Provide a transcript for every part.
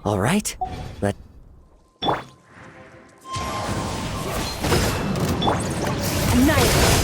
All right. Let. Annihilate!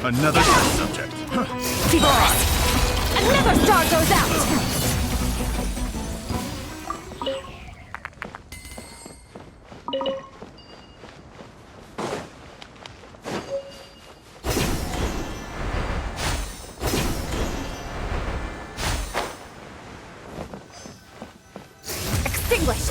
Another test subject. Another star goes out! Extinguished!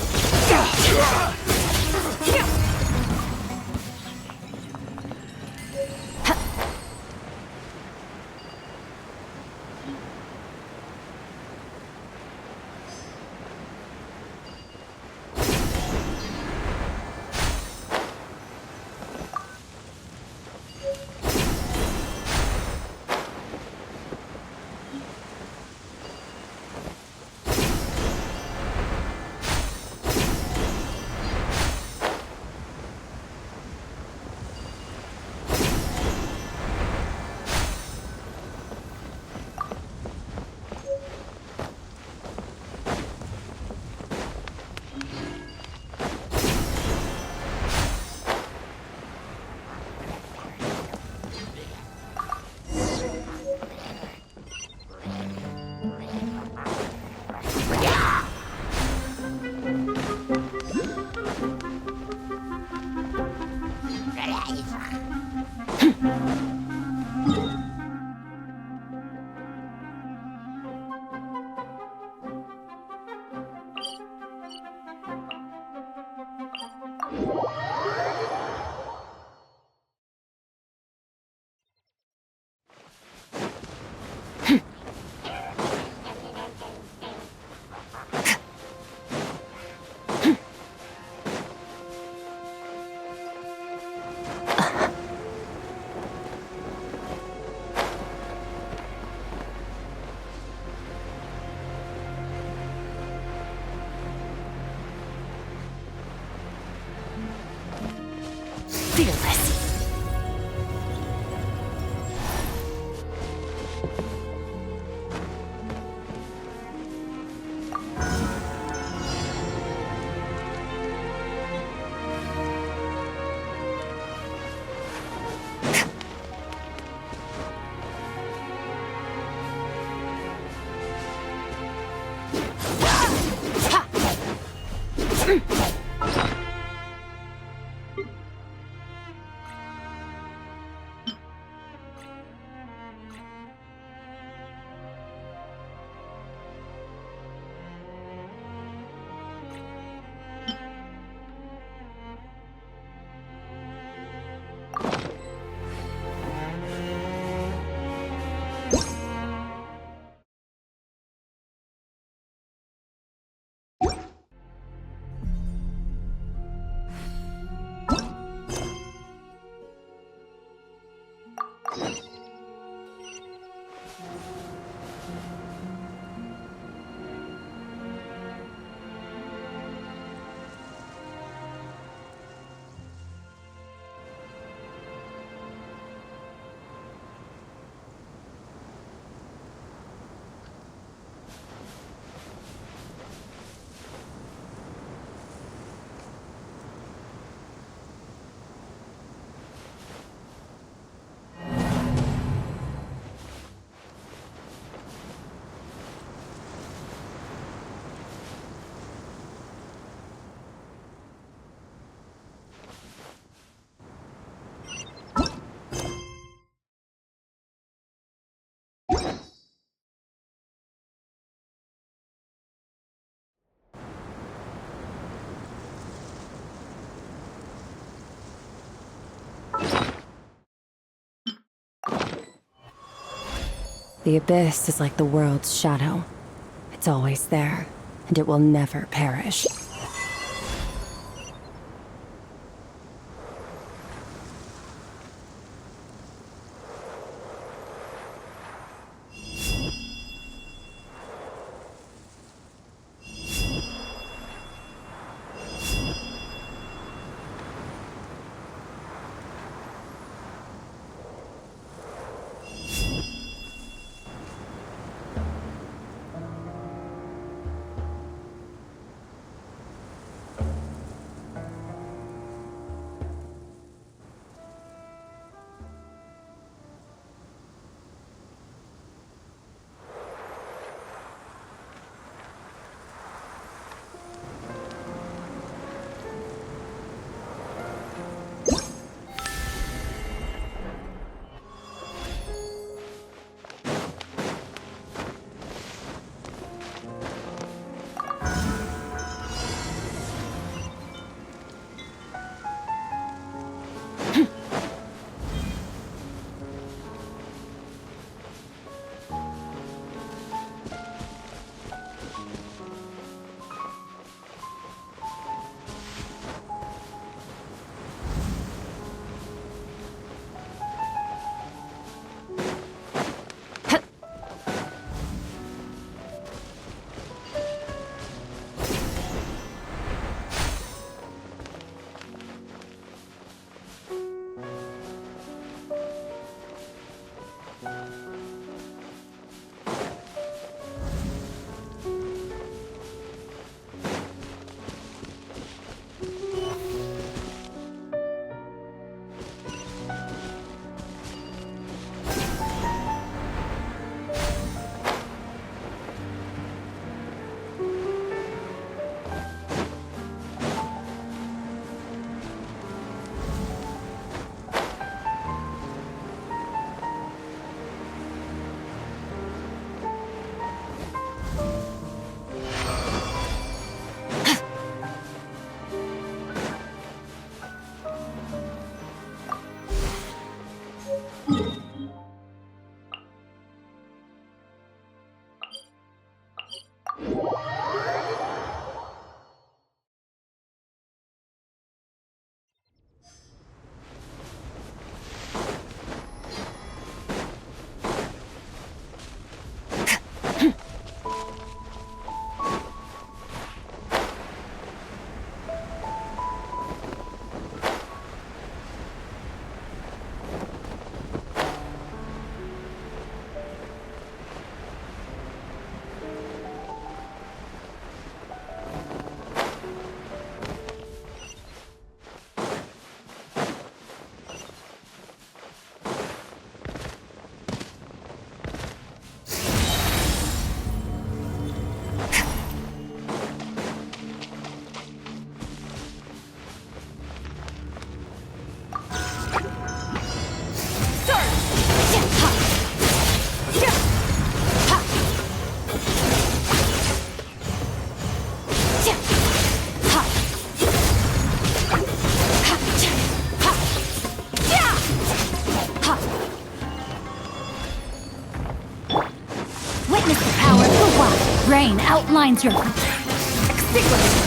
Fearless. The abyss is like the world's shadow. It's always there, and it will never perish. Rain outlines your extinguish.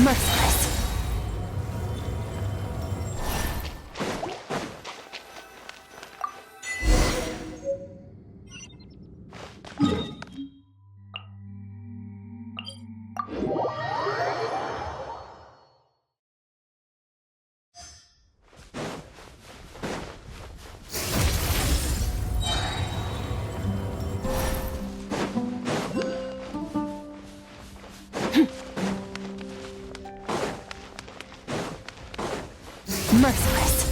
Merciless. Merciless.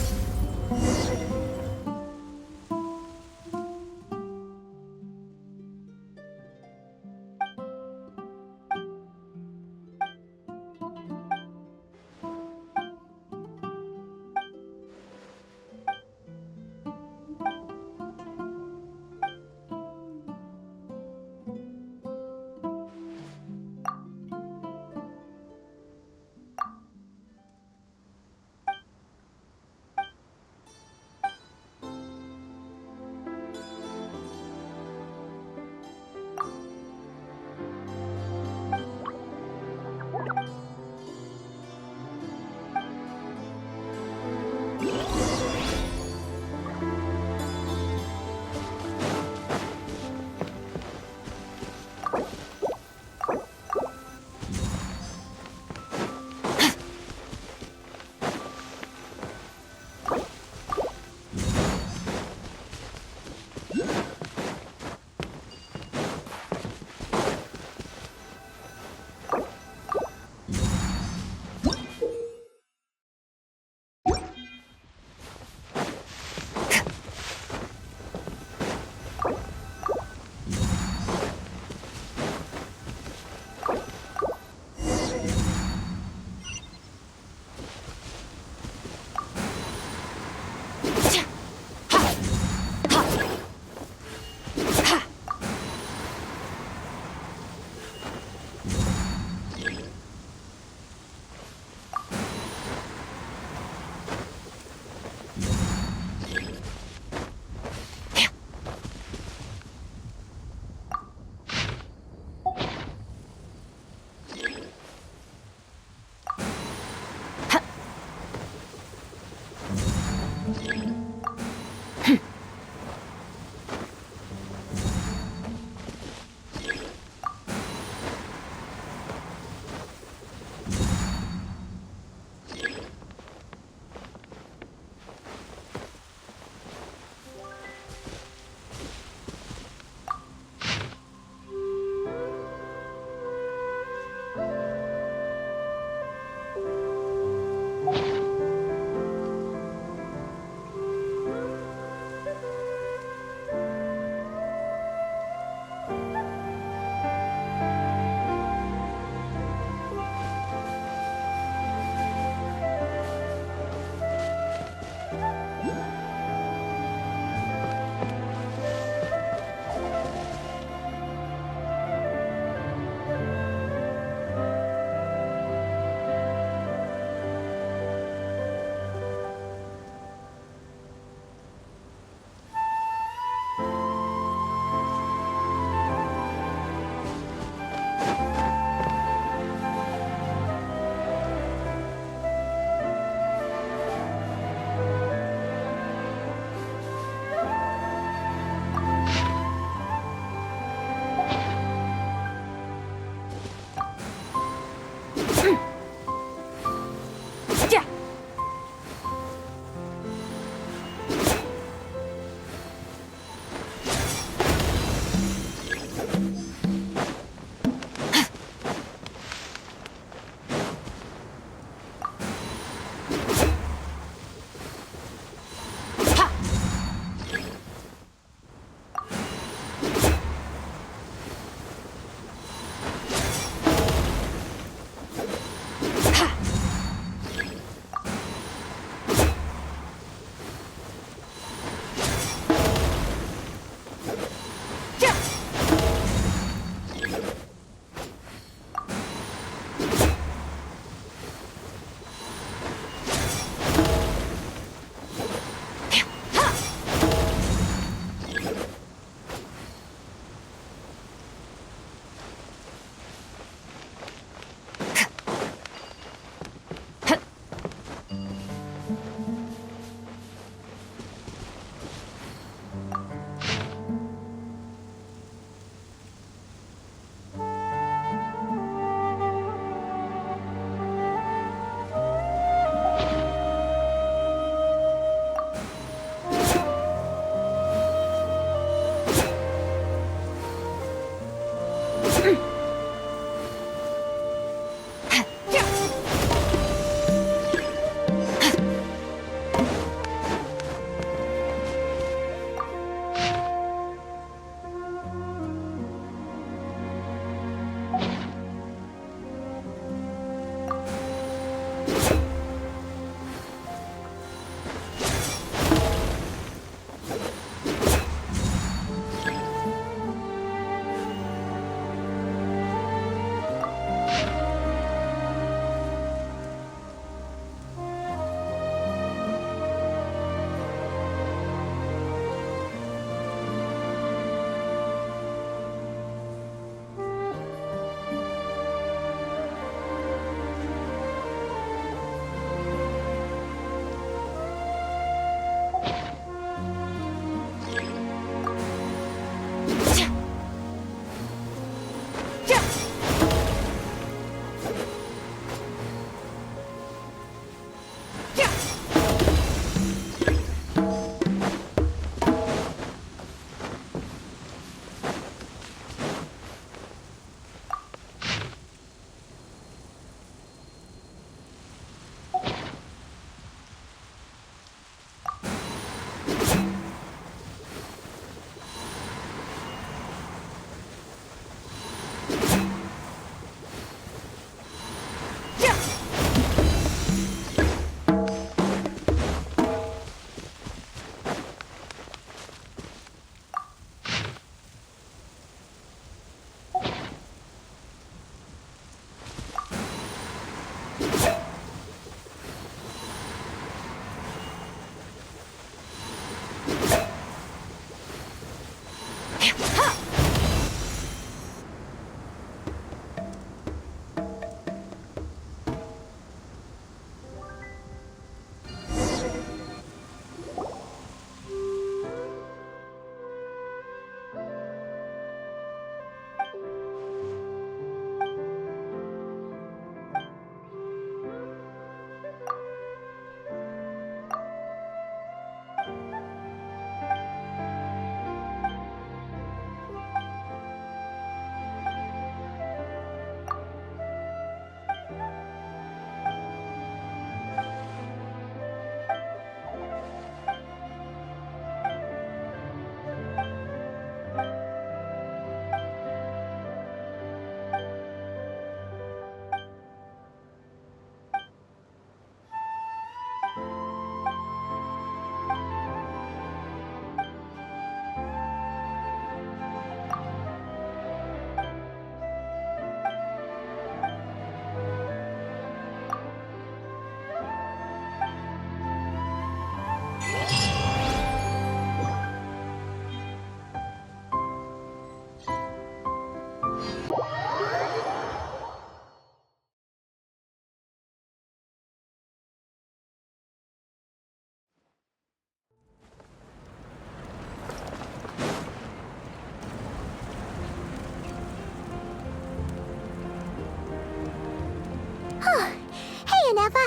Inefa.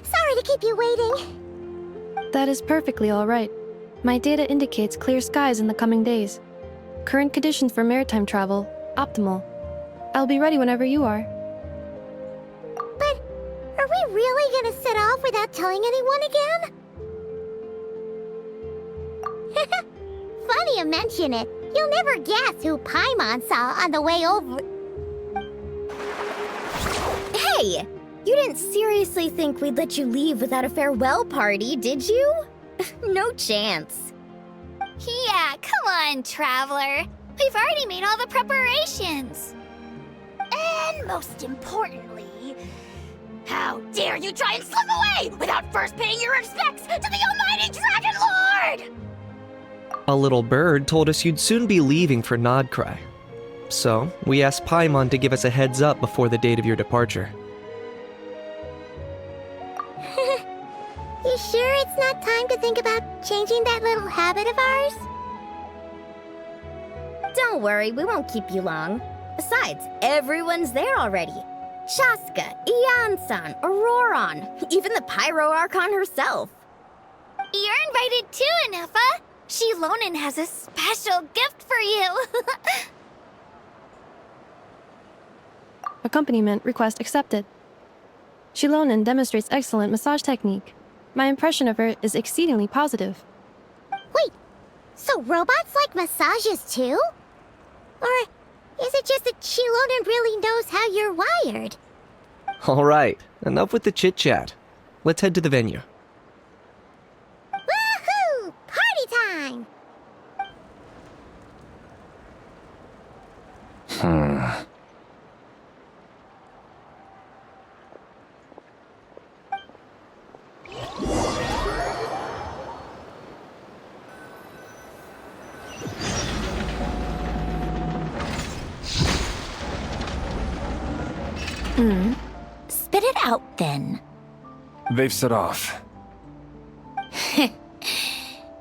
Sorry to keep you waiting. That is perfectly all right. My data indicates clear skies in the coming days. Current conditions for maritime travel, optimal. I'll be ready whenever you are. But are we really gonna set off without telling anyone again? Funny you mention it. You'll never guess who Paimon saw on the way over. Hey! You didn't seriously think we'd let you leave without a farewell party, did you? No chance. Yeah, come on, Traveler. We've already made all the preparations. And most importantly, how dare you try and slip away without first paying your respects to the almighty Dragon Lord! A little bird told us you'd soon be leaving for Nodcry. So, we asked Paimon to give us a heads up before the date of your departure. You sure it's not time to think about changing that little habit of ours? Don't worry, we won't keep you long. Besides, everyone's there already. Shaska, Ian-san, Auroron, even the Pyro Archon herself. You're invited too, Inefa. Shilonen has a special gift for you. Accompaniment request accepted. Shilonen demonstrates excellent massage technique. My impression of her is exceedingly positive. Wait, so robots like massages too? Or is it just that Shilonen really knows how you're wired? Alright, enough with the chit-chat. Let's head to the venue. Woohoo! Party time! Spit it out, then. They've set off.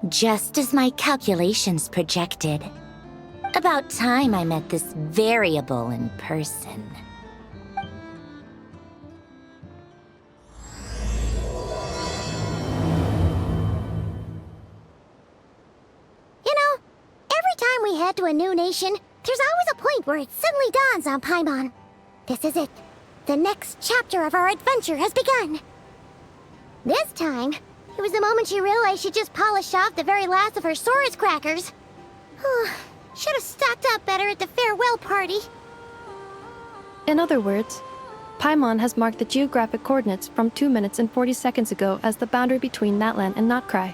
Just as my calculations projected. About time I met this variable in person. You know, every time we head to a new nation, there's always a point where it suddenly dawns on Paimon. This is it. The next chapter of our adventure has begun. This time, it was the moment she realized she just polished off the very last of her Saurus crackers. Should have stocked up better at the farewell party. In other words, Paimon has marked the geographic coordinates from 2 minutes and 40 seconds ago as the boundary between Natlan and Notcry.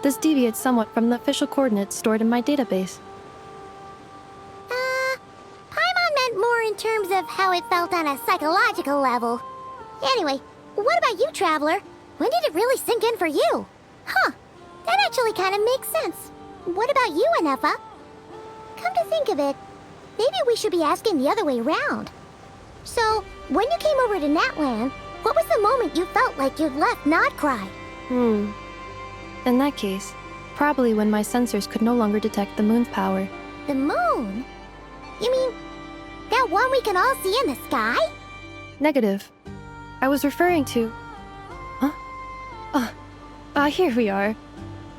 This deviates somewhat from the official coordinates stored in my database. Paimon meant more in terms of how it felt on a psychological level. Anyway, what about you, Traveler? When did it really sink in for you? Huh, that actually kind of makes sense. What about you, Inefa? Come to think of it, maybe we should be asking the other way around. So, when you came over to Natlan, what was the moment you felt like you'd left Nodcry? In that case, probably when my sensors could no longer detect the moon's power. The moon? You mean, that one we can all see in the sky? Negative. I was referring to... Here we are.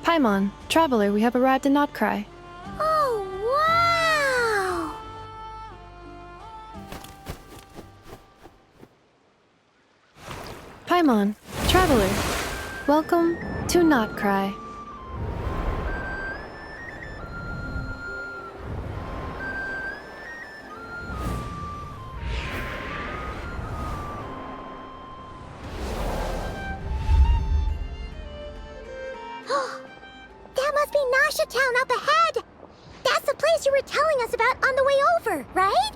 Paimon, Traveler, we have arrived in Notcry. Oh, wow! Paimon, Traveler, welcome to Notcry. That must be Nasha Town up ahead! That's the place you were telling us about on the way over, right?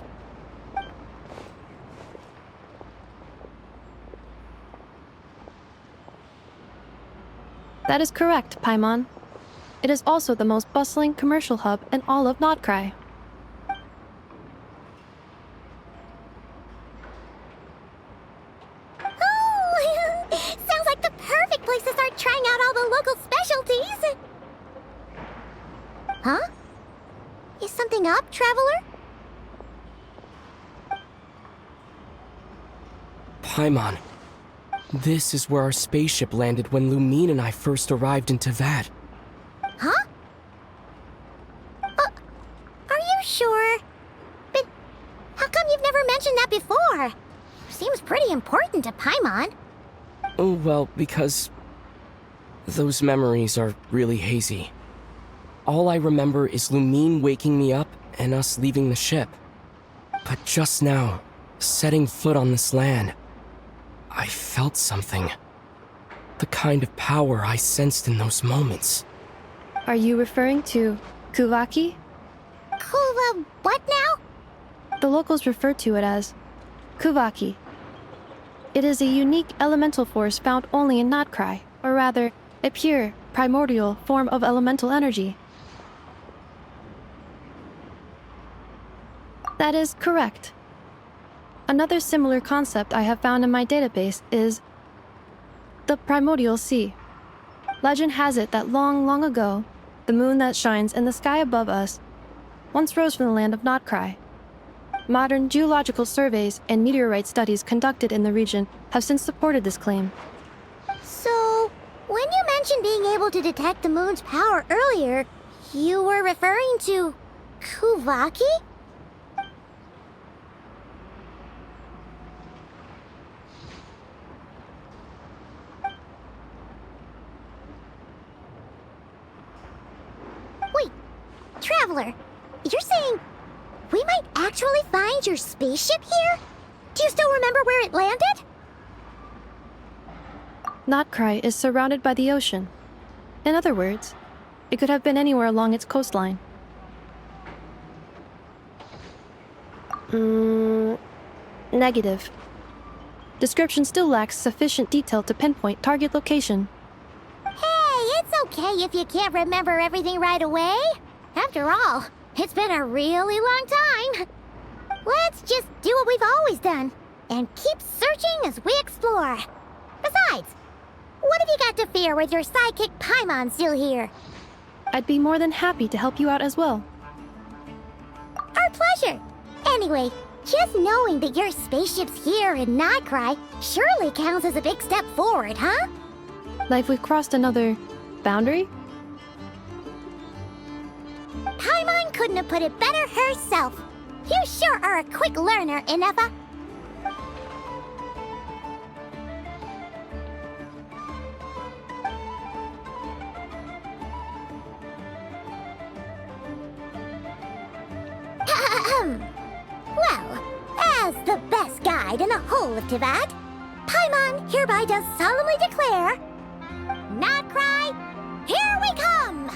That is correct, Paimon. It is also the most bustling commercial hub in all of Notcry. Oh, sounds like the perfect place to start trying out all the local specialties. Huh? Is something up, Traveler? Paimon, This is where our spaceship landed when Lumine and I first arrived in Teyvat. Huh? Are you sure? But how come you've never mentioned that before? Seems pretty important to Paimon. Oh, well, because those memories are really hazy. All I remember is Lumine waking me up and us leaving the ship. But just now, setting foot on this land, I felt something. The kind of power I sensed in those moments. Are you referring to Kuvaki? What now? The locals refer to it as Kuvaki. It is a unique elemental force found only in Notcry, or rather, a pure, primordial form of elemental energy. That is correct. Another similar concept I have found in my database is the primordial sea. Legend has it that long, long ago, the moon that shines in the sky above us once rose from the land of Notcry. Modern geological surveys and meteorite studies conducted in the region have since supported this claim. So, when you mentioned being able to detect the moon's power earlier, you were referring to Kuvaki? Wait, Traveler, you're saying we might actually find your spaceship here? Do you still remember where it landed? Notcry is surrounded by the ocean. In other words, it could have been anywhere along its coastline. Negative. Description still lacks sufficient detail to pinpoint target location. Hey, it's okay if you can't remember everything right away. After all, it's been a really long time. Let's just do what we've always done and keep searching as we explore. Besides, what have you got to fear with your sidekick Paimon still here? I'd be more than happy to help you out as well. Our pleasure. Anyway, just knowing that your spaceship's here in Notcry surely counts as a big step forward, huh? Like we've crossed another boundary? Paimon couldn't have put it better herself. You sure are a quick learner, Inefa. Well, as the best guide in the whole of Teyvat, Paimon hereby does solemnly declare, Notcry, here we come!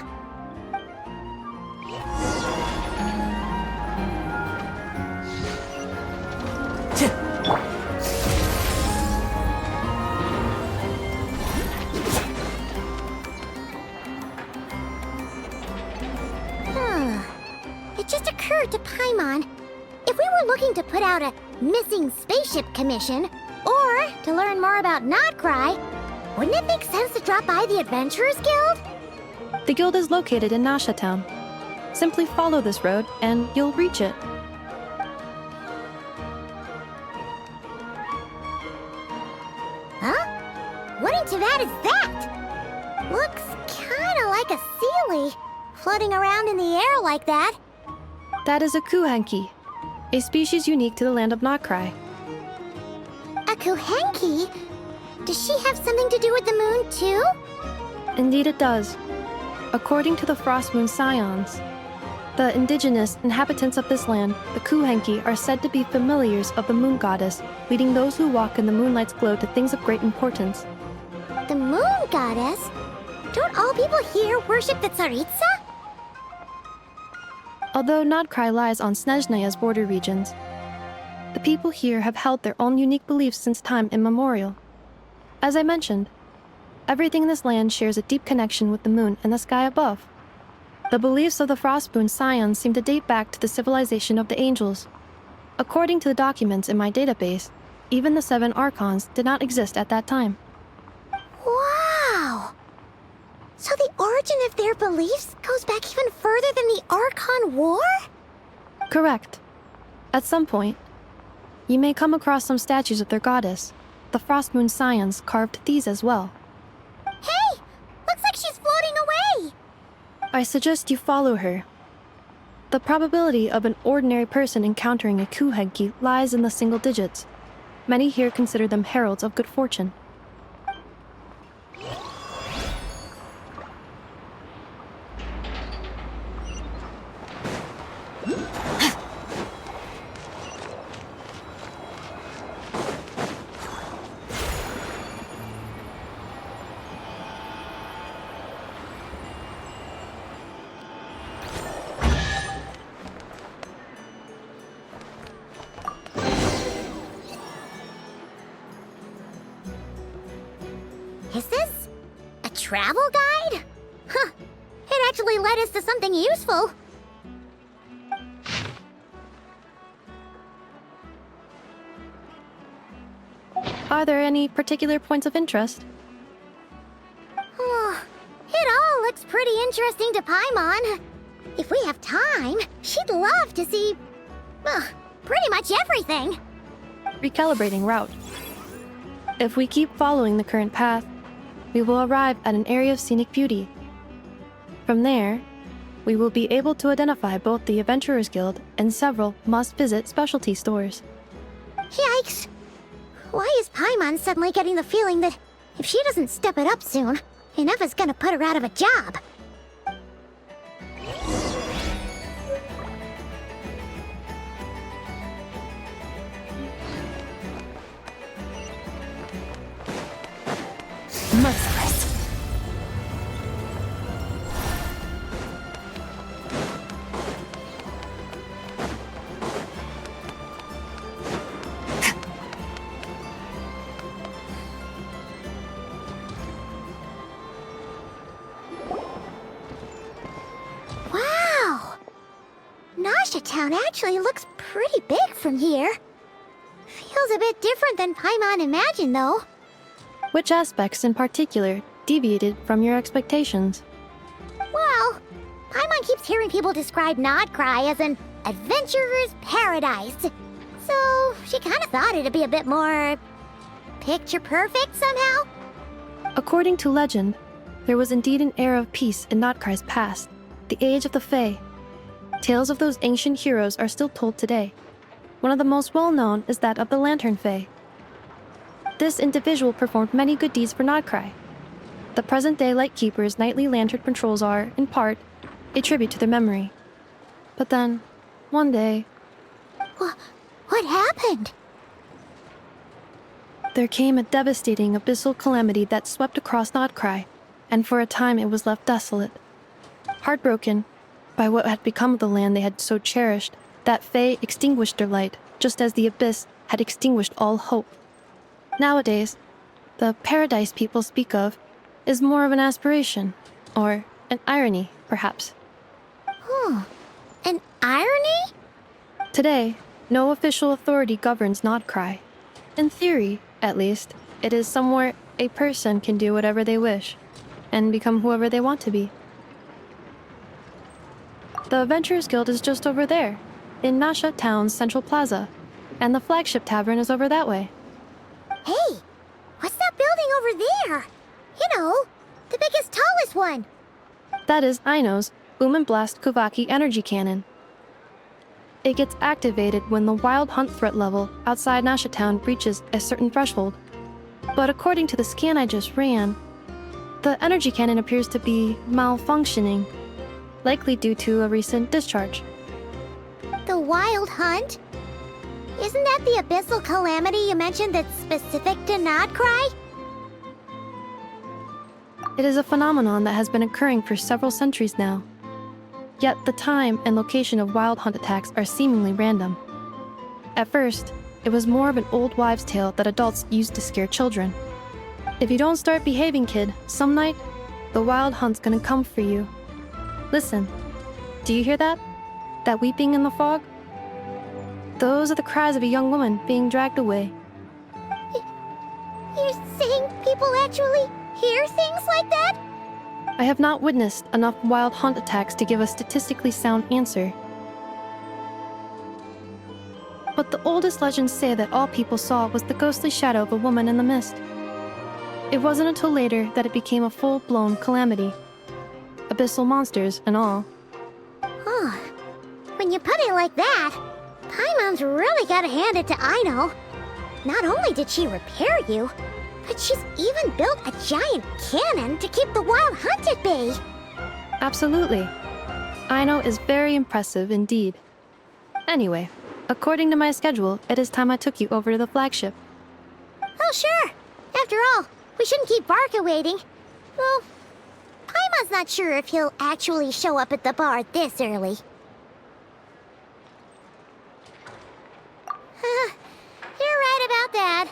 It just occurred to Paimon, if we were looking to put out a missing spaceship commission, or to learn more about Notcry, wouldn't it make sense to drop by the Adventurers Guild? The guild is located in Nasha Town. Simply follow this road and you'll reach it. Huh? What in Teyvat is that? Looks kinda like a Sealy, floating around in the air like that. That is a Kuhanki, a species unique to the land of Notcry. A Kuhenki? Does she have something to do with the moon, too? Indeed it does. According to the Frost Moon Scions, the indigenous inhabitants of this land, the Kuhenki, are said to be familiars of the moon goddess, leading those who walk in the moonlight's glow to things of great importance. The moon goddess? Don't all people here worship the Tsaritsa? Although Notcry lies on Snezhnaya's border regions, the people here have held their own unique beliefs since time immemorial. As I mentioned, everything in this land shares a deep connection with the moon and the sky above. The beliefs of the Frostmoon Scions seem to date back to the civilization of the angels. According to the documents in my database, even the 7 Archons did not exist at that time. Wow! So the origin of their beliefs goes back even further than the Archon War? Correct. At some point, you may come across some statues of their goddess, The Frost Moon Scions carved these as well. Hey! Looks like she's floating away! I suggest you follow her. The probability of an ordinary person encountering a Kuhenki lies in the single digits. Many here consider them heralds of good fortune. Is this a travel guide? Huh. It actually led us to something useful. Are there any particular points of interest? Oh, it all looks pretty interesting to Paimon. If we have time, she'd love to see, pretty much everything. Recalibrating route. If we keep following the current path, we will arrive at an area of scenic beauty. From there, we will be able to identify both the Adventurers Guild and several must-visit specialty stores. Yikes! Why is Paimon suddenly getting the feeling that if she doesn't step it up soon, Ineva's gonna put her out of a job? Merciless. Wow! Nasha Town actually looks pretty big from here. Feels a bit different than Paimon imagined, though. Which aspects in particular deviated from your expectations? Well, Paimon keeps hearing people describe Nodcry as an adventurer's paradise. So she kind of thought it'd be a bit more picture perfect somehow. According to legend, there was indeed an era of peace in Notcry's past, the age of the Fae. Tales of those ancient heroes are still told today. One of the most well-known is that of the Lantern Fae. This individual performed many good deeds for Nodcry. The present-day Lightkeeper's nightly lantern patrols are, in part, a tribute to their memory. But then, one day, What happened? there came a devastating abyssal calamity that swept across Nodcry, and for a time it was left desolate. Heartbroken by what had become of the land they had so cherished, that Fae extinguished their light, just as the abyss had extinguished all hope. Nowadays, the paradise people speak of is more of an aspiration, or an irony, perhaps. An irony? Today, no official authority governs Nodcry. In theory, at least, it is somewhere a person can do whatever they wish, and become whoever they want to be. The Adventurers Guild is just over there, in Nasha Town's Central Plaza, and the flagship tavern is over that way. Hey, what's that building over there? You know, the biggest, tallest one. That is Aino's Boom and Blast Kuvaki energy cannon. It gets activated when the wild hunt threat level outside Nasha Town reaches a certain threshold. But according to the scan I just ran, the energy cannon appears to be malfunctioning, likely due to a recent discharge. The Wild Hunt? Isn't that the abyssal calamity you mentioned that's specific to Nodcry? It is a phenomenon that has been occurring for several centuries now. Yet the time and location of wild hunt attacks are seemingly random. At first, it was more of an old wives' tale that adults used to scare children. If you don't start behaving, kid, some night, the wild hunt's gonna come for you. Listen, do you hear that? That weeping in the fog? Those are the cries of a young woman being dragged away. You're saying people actually hear things like that? I have not witnessed enough wild hunt attacks to give a statistically sound answer. but the oldest legends say that all people saw was the ghostly shadow of a woman in the mist. It wasn't until later that it became a full-blown calamity. Abyssal monsters and all. Oh, when you put it like that, Paimon's really gotta hand it to Aino. Not only did she repair you, but she's even built a giant cannon to keep the wild hunt at bay. Absolutely. Aino is very impressive indeed. Anyway, according to my schedule, it is time I took you over to the flagship. Oh, sure. After all, we shouldn't keep Varka waiting. Well, Paimon's not sure if he'll actually show up at the bar this early. You're right about that.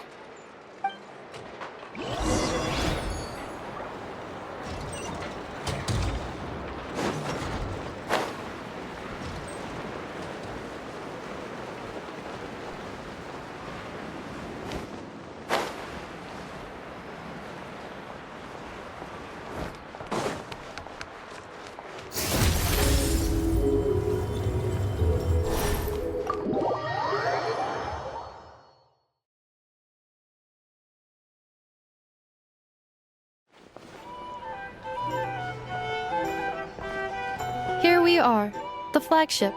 Here we are, the flagship.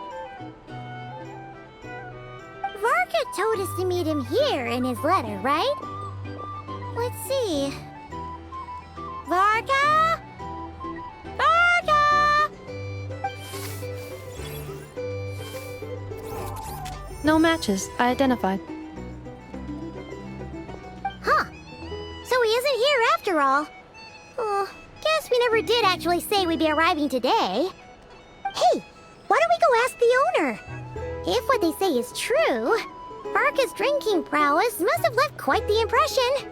Varka told us to meet him here in his letter, right? Let's see. Varka? Varka! No matches, I identified. Huh. So he isn't here after all. Oh, guess we never did actually say we'd be arriving today. Hey, why don't we go ask the owner? If what they say is true, Varka's drinking prowess must have left quite the impression.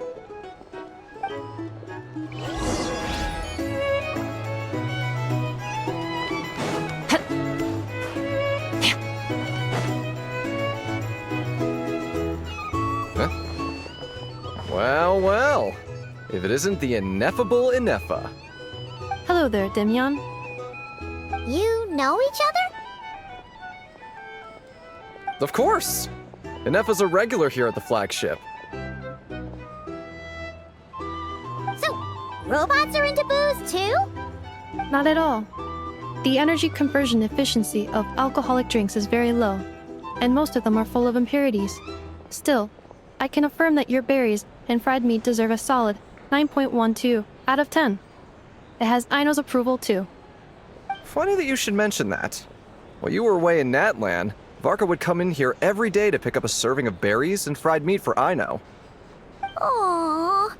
Well, well. If it isn't the ineffable Inefa. Hello there, Demyon. You know each other? Of course! Inefa's a regular here at the flagship. So, robots are into booze too? Not at all. The energy conversion efficiency of alcoholic drinks is very low, and most of them are full of impurities. Still, I can affirm that your berries and fried meat deserve a solid 9.12 out of 10. It has Aino's approval too. Funny that you should mention that. While you were away in Natlan, Varka would come in here every day to pick up a serving of berries and fried meat for Aino. Aww.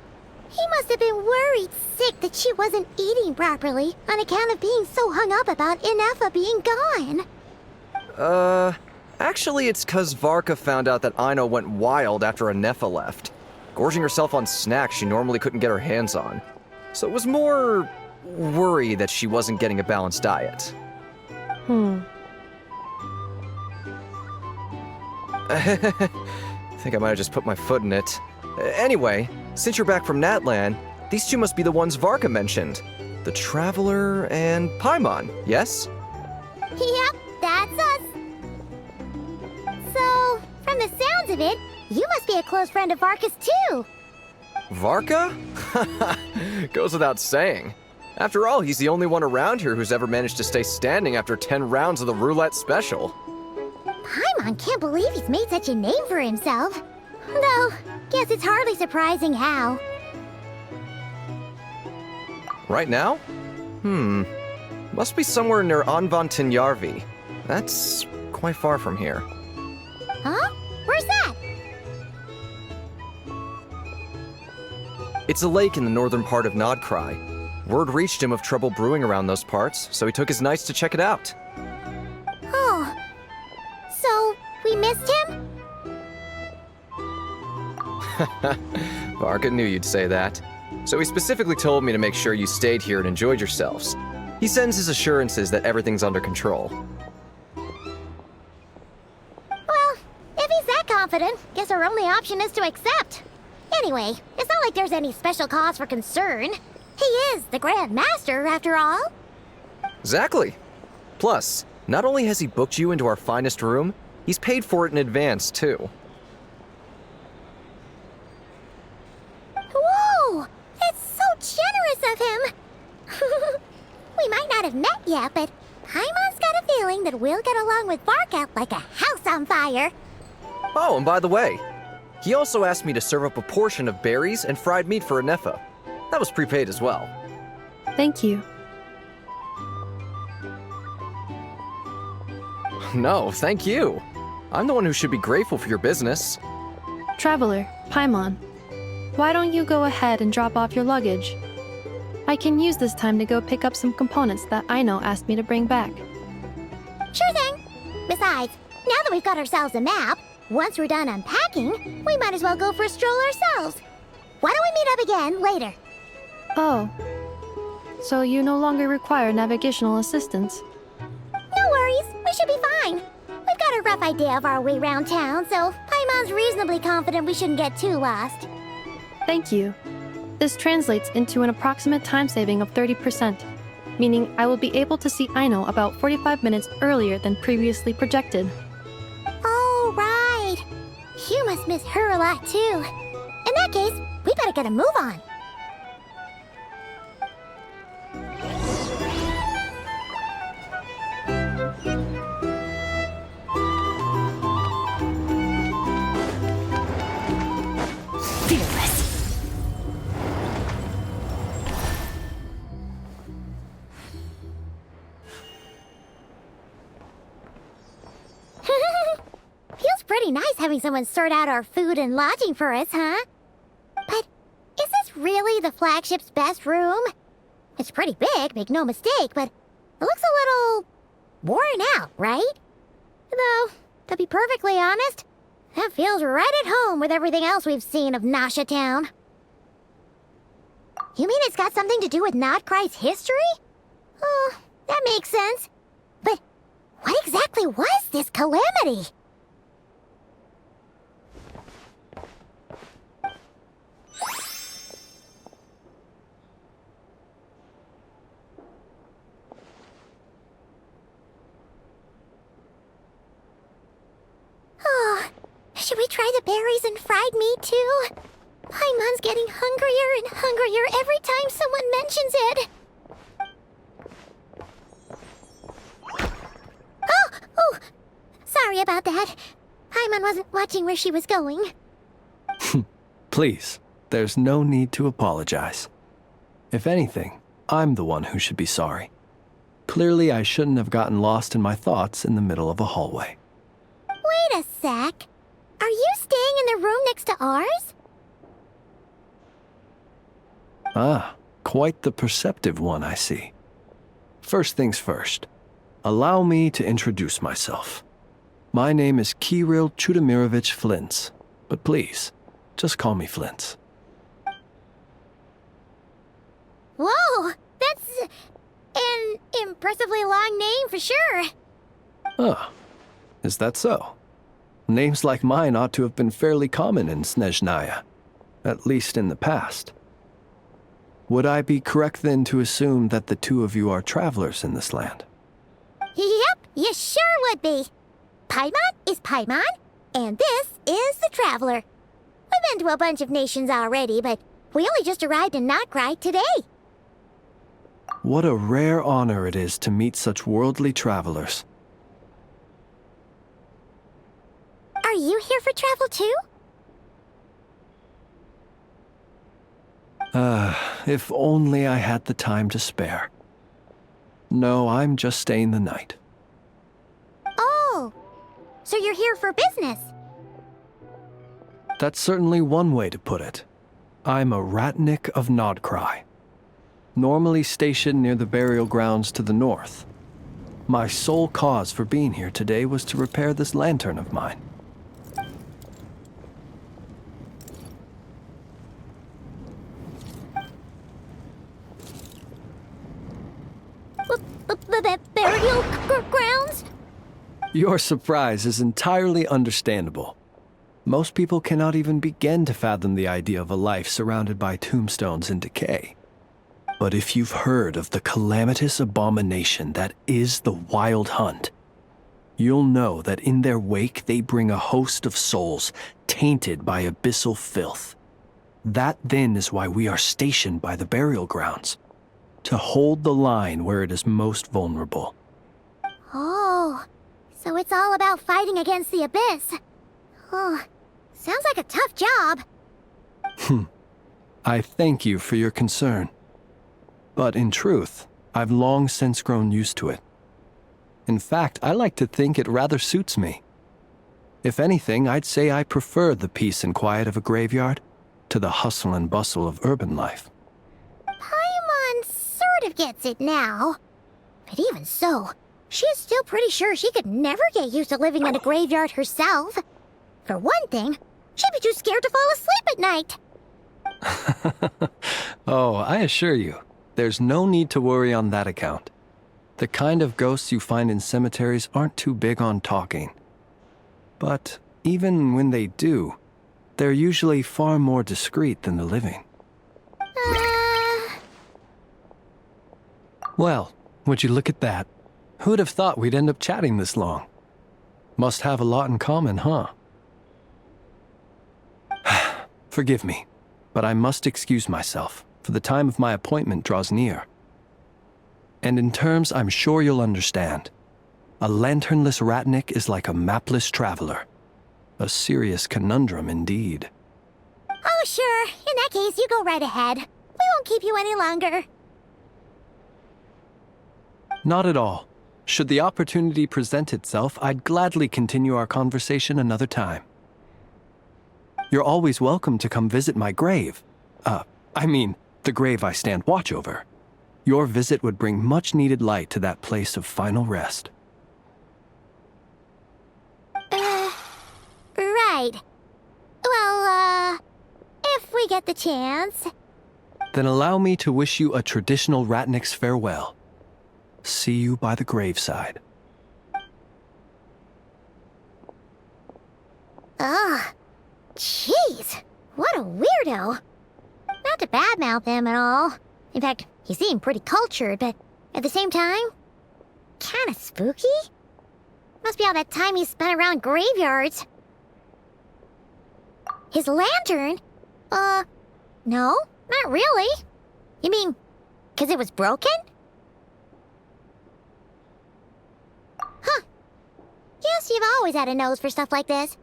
He must have been worried sick that she wasn't eating properly on account of being so hung up about Inefa being gone. Actually it's 'cause Varka found out that Aino went wild after Inefa left, gorging herself on snacks she normally couldn't get her hands on. So it was more worry that she wasn't getting a balanced diet. I think I might have just put my foot in it. Anyway, since you're back from Natlan, these two must be the ones Varka mentioned. The Traveler and Paimon, yes? Yep, that's us. So, from the sounds of it, you must be a close friend of Varka's too. Varka? Goes without saying. After all, he's the only one around here who's ever managed to stay standing after 10 rounds of the roulette special. Paimon can't believe he's made such a name for himself. Though, guess it's hardly surprising how. Right now? Must be somewhere near Anvantinyarvi. That's quite far from here. Huh? Where's that? It's a lake in the northern part of Nodcry. Word reached him of trouble brewing around those parts, so he took his knights to check it out. Oh. So, we missed him? Varka knew you'd say that. So he specifically told me to make sure you stayed here and enjoyed yourselves. He sends his assurances that everything's under control. Well, if he's that confident, guess our only option is to accept. Anyway, it's not like there's any special cause for concern. He is the Grand Master, after all. Exactly. Plus, not only has he booked you into our finest room, He's paid for it in advance, too. Whoa! That's so generous of him! We might not have met yet, but Paimon's got a feeling that we'll get along with Varka like a house on fire. Oh, and by the way, he also asked me to serve up a portion of berries and fried meat for Anefa. That was prepaid as well. Thank you. No, thank you. I'm the one who should be grateful for your business. Traveler, Paimon, why don't you go ahead and drop off your luggage? I can use this time to go pick up some components that Aino asked me to bring back. Sure thing. Besides, now that we've got ourselves a map, once we're done unpacking, we might as well go for a stroll ourselves. Why don't we meet up again later? Oh. So you no longer require navigational assistance? No worries, we should be fine. We've got a rough idea of our way around town, so Paimon's reasonably confident we shouldn't get too lost. Thank you. This translates into an approximate time saving of 30%, meaning I will be able to see Aino about 45 minutes earlier than previously projected. Oh, right. You must miss her a lot, too. In that case, we better get a move on. Feels pretty nice having someone sort out our food and lodging for us, huh? But is this really the flagship's best room? It's pretty big, make no mistake, but it looks a little worn out, right? Though, to be perfectly honest, that feels right at home with everything else we've seen of Nasha Town. You mean it's got something to do with Nodcry's history? Oh, that makes sense. But what exactly was this calamity? Oh, should we try the berries and fried meat too? Paimon's getting hungrier and hungrier every time someone mentions it. Oh, sorry about that. Paimon wasn't watching where she was going. Please, there's no need to apologize. If anything, I'm the one who should be sorry. Clearly, I shouldn't have gotten lost in my thoughts in the middle of a hallway. Wait a sec. Are you staying in the room next to ours? Ah, quite the perceptive one, I see. First things first, allow me to introduce myself. My name is Kirill Chudamirovich Flintz, but please, just call me Flintz. Whoa, that's an impressively long name for sure. Ah, is that so? Names like mine ought to have been fairly common in Snezhnaya, at least in the past. Would I be correct then to assume that the two of you are travelers in this land? Yep, you sure would be. Paimon is Paimon, and this is the Traveler. We've been to a bunch of nations already, but we only just arrived in Notcry today. What a rare honor it is to meet such worldly travelers. Are you here for travel too? If only I had the time to spare. No, I'm just staying the night. Oh, so you're here for business? That's certainly one way to put it. I'm a Ratnik of Nodcry, normally stationed near the burial grounds to the north. My sole cause for being here today was to repair this lantern of mine. Burial grounds? Your surprise is entirely understandable. Most people cannot even begin to fathom the idea of a life surrounded by tombstones and decay. But if you've heard of the calamitous abomination that is the Wild Hunt, you'll know that in their wake they bring a host of souls tainted by abyssal filth. That then is why we are stationed by the burial grounds, to hold the line where it is most vulnerable. Oh, so it's all about fighting against the abyss. Oh, sounds like a tough job. I thank you for your concern. But in truth, I've long since grown used to it. In fact, I like to think it rather suits me. If anything, I'd say I prefer the peace and quiet of a graveyard to the hustle and bustle of urban life. Paimon sort of gets it now. But even so, she is still pretty sure she could never get used to living in a graveyard herself. For one thing, she'd be too scared to fall asleep at night. Oh, I assure you, there's no need to worry on that account. The kind of ghosts you find in cemeteries aren't too big on talking. But even when they do, they're usually far more discreet than the living. Well, would you look at that? Who'd have thought we'd end up chatting this long? Must have a lot in common, huh? Forgive me, but I must excuse myself, for the time of my appointment draws near. And in terms I'm sure you'll understand, a lanternless ratnik is like a mapless traveler. A serious conundrum indeed. Oh, sure. In that case, you go right ahead. We won't keep you any longer. Not at all. Should the opportunity present itself, I'd gladly continue our conversation another time. You're always welcome to come visit my grave. I mean, the grave I stand watch over. Your visit would bring much-needed light to that place of final rest. Right. Well, if we get the chance. Then allow me to wish you a traditional ratnik's farewell. See you by the graveside. Ugh. Jeez. What a weirdo. Not to badmouth him at all. In fact, he seemed pretty cultured, but at the same time, kinda spooky? Must be all that time he spent around graveyards. His lantern? No, not really. You mean, 'cause it was broken? Huh. Guess you've always had a nose for stuff like this.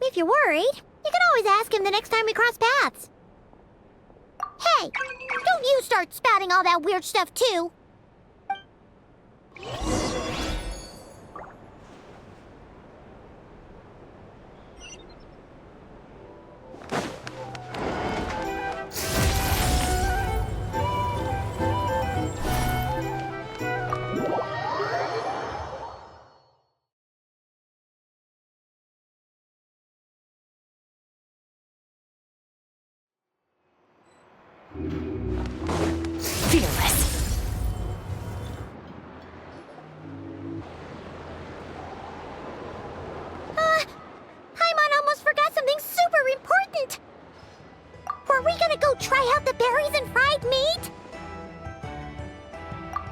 If you're worried, you can always ask him the next time we cross paths. Hey, don't you start spouting all that weird stuff too. Fearless. Paimon almost forgot something super important. Were we gonna go try out the berries and fried meat?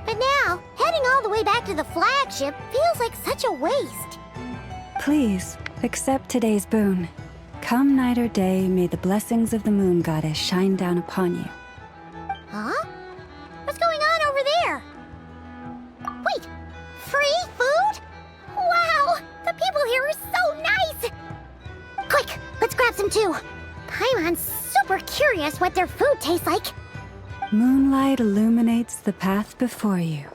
But now, heading all the way back to the flagship feels like such a waste. Please, accept today's boon. Come night or day, may the blessings of the moon goddess shine down upon you. Huh? What's going on over there? Wait, free food? Wow, the people here are so nice! Quick, let's grab some too. Paimon's super curious what their food tastes like. Moonlight illuminates the path before you,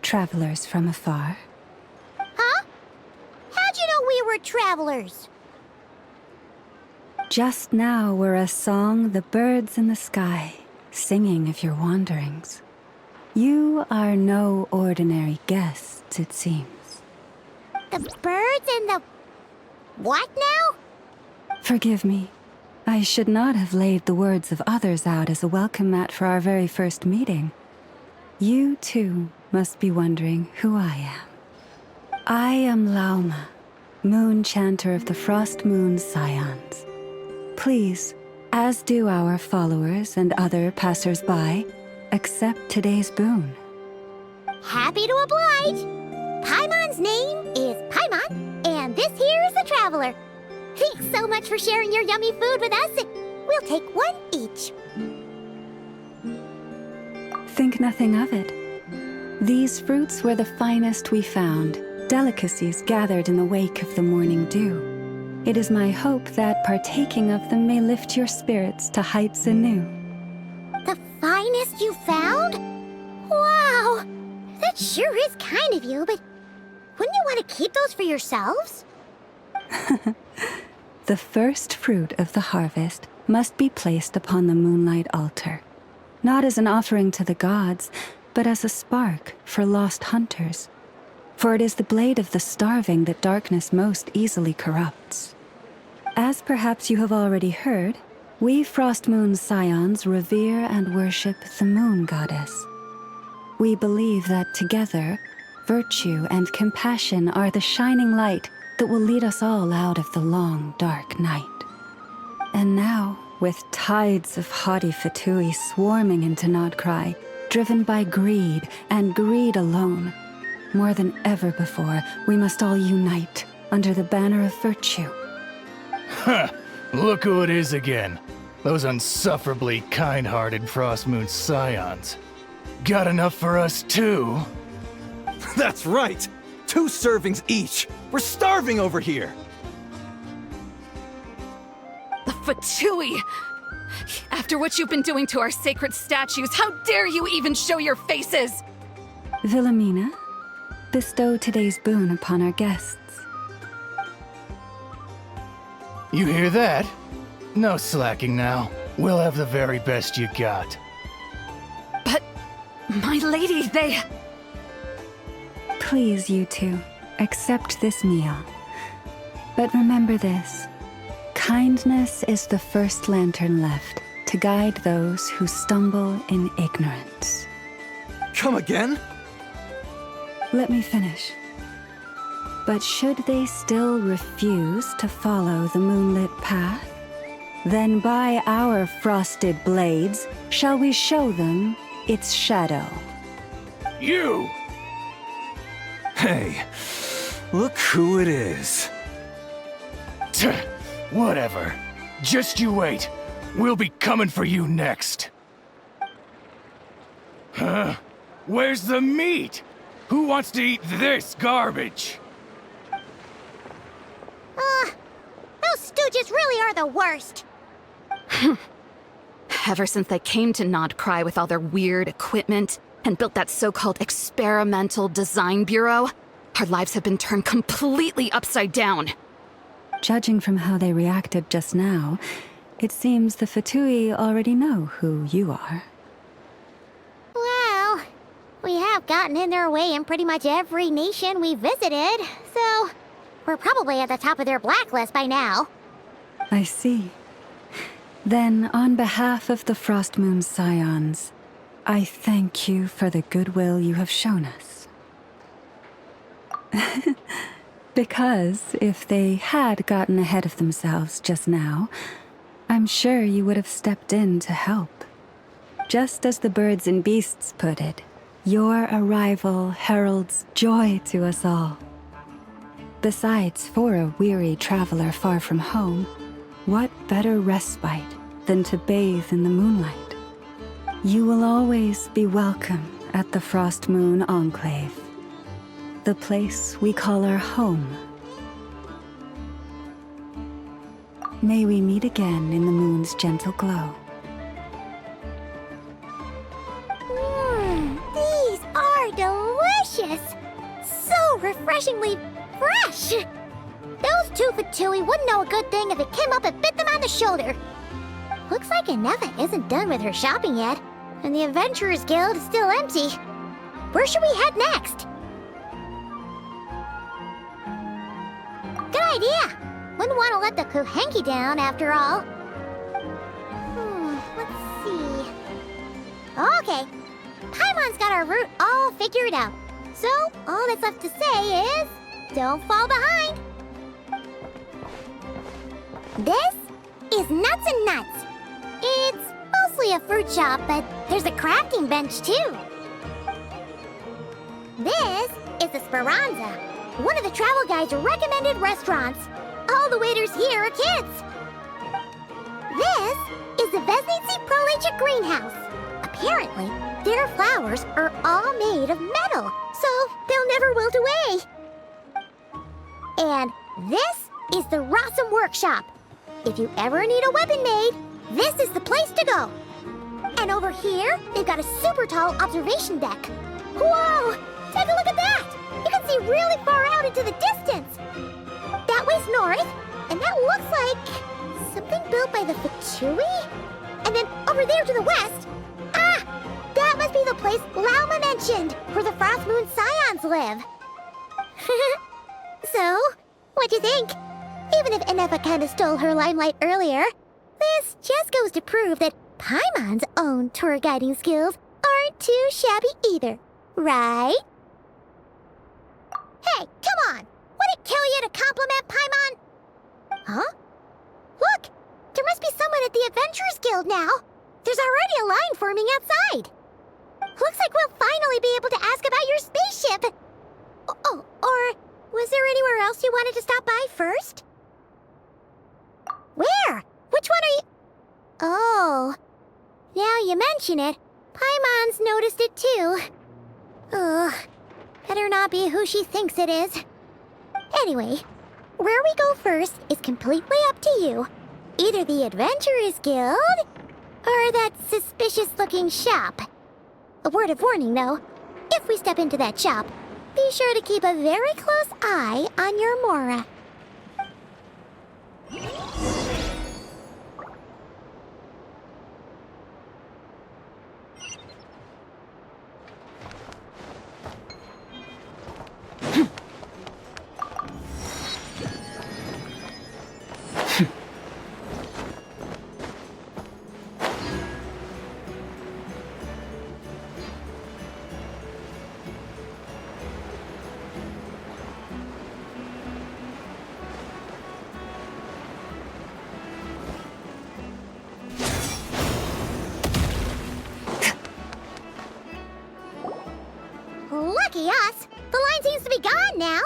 travelers from afar. Huh? How'd you know we were travelers? Just now were a song the birds in the sky, singing of your wanderings. You are no ordinary guests, it seems. The birds and the... what now? Forgive me. I should not have laid the words of others out as a welcome mat for our very first meeting. You, too, must be wondering who I am. I am Lauma, moon chanter of the Frost Moon's scions. Please, as do our followers and other passers-by, accept today's boon. Happy to oblige. Paimon's name is Paimon. Paimon, and this here is the Traveler. Thanks so much for sharing your yummy food with us. We'll take one each. Think nothing of it. These fruits were the finest we found, delicacies gathered in the wake of the morning dew. It is my hope that partaking of them may lift your spirits to heights anew. The finest you found? Wow! That sure is kind of you, but wouldn't you want to keep those for yourselves? The first fruit of the harvest must be placed upon the moonlight altar, not as an offering to the gods, but as a spark for lost hunters. For it is the blade of the starving that darkness most easily corrupts. As perhaps you have already heard, we Frost Moon Scions revere and worship the moon goddess. We believe that together, virtue and compassion are the shining light that will lead us all out of the long, dark night. And now, with tides of haughty Fatui swarming into Nodcry, driven by greed and greed alone, more than ever before, we must all unite under the banner of virtue. Ha! Look who it is again. Those unsufferably kind-hearted Frostmoon Scions. Got enough for us too? That's right! 2 servings each! We're starving over here! The Fatui! After what you've been doing to our sacred statues, how dare you even show your faces! Wilhelmina, bestow today's boon upon our guests. You hear that? No slacking now. We'll have the very best you got. But, my lady, they... Please, you two, accept this meal. But remember this. Kindness is the first lantern left to guide those who stumble in ignorance. Come again? Let me finish. But should they still refuse to follow the moonlit path, then by our frosted blades shall we show them its shadow. You! Hey, look who it is. Tch, whatever. Just you wait. We'll be coming for you next. Huh? Where's the meat? Who wants to eat this garbage? Those stooges really are the worst. Ever since they came to Nodcry with all their weird equipment and built that so-called experimental design bureau, our lives have been turned completely upside down. Judging from how they reacted just now, it seems the Fatui already know who you are. Well, we have gotten in their way in pretty much every nation we visited, so we're probably at the top of their blacklist by now. I see. Then, on behalf of the Frostmoon Scions, I thank you for the goodwill you have shown us. Because if they had gotten ahead of themselves just now, I'm sure you would have stepped in to help. Just as the birds and beasts put it, your arrival heralds joy to us all. Besides, for a weary traveler far from home, what better respite than to bathe in the moonlight? You will always be welcome at the Frost Moon Enclave, the place we call our home. May we meet again in the moon's gentle glow. These are delicious! So refreshingly fresh! Those 2 Fatui wouldn't know a good thing if it came up and bit them on the shoulder. Looks like Inefa isn't done with her shopping yet, and the Adventurers Guild is still empty. Where should we head next? Good idea! Wouldn't want to let the Kuhenki down, after all. Let's see... Okay, Paimon's got our route all figured out. So, all that's left to say is... don't fall behind! This is Nuts and Nuts. It's mostly a fruit shop, but there's a crafting bench, too. This is the Speranza. one of the travel guide's recommended restaurants. All the waiters here are kids. This is the Vesnici Prolicha greenhouse. Apparently, their flowers are all made of metal, so they'll never wilt away. And this is the Rossum Workshop. If you ever need a weapon made, this is the place to go. And over here, they've got a super tall observation deck. Whoa! Take a look at that! You can see really far out into the distance. That way's north, and that looks like something built by the Fatui? And then over there to the west, that must be the place Lauma mentioned, where the Frost Moon Scions live. So, what'd you think? Even if Enefa kinda stole her limelight earlier, this just goes to prove that Paimon's own tour guiding skills aren't too shabby either, right? Hey, come on! Would it kill you to compliment Paimon? Huh? Look! There must be someone at the Adventurers Guild now! There's already a line forming outside! Looks like we'll finally be able to ask about your spaceship! Oh, or was there anywhere else you wanted to stop by first? Where? Which one are you... Oh... Now you mention it, Paimon's noticed it too. Ugh, better not be who she thinks it is. Anyway, where we go first is completely up to you. Either the Adventurers Guild, or that suspicious-looking shop. A word of warning, though. If we step into that shop, be sure to keep a very close eye on your Mora. Lucky us! The line seems to be gone now!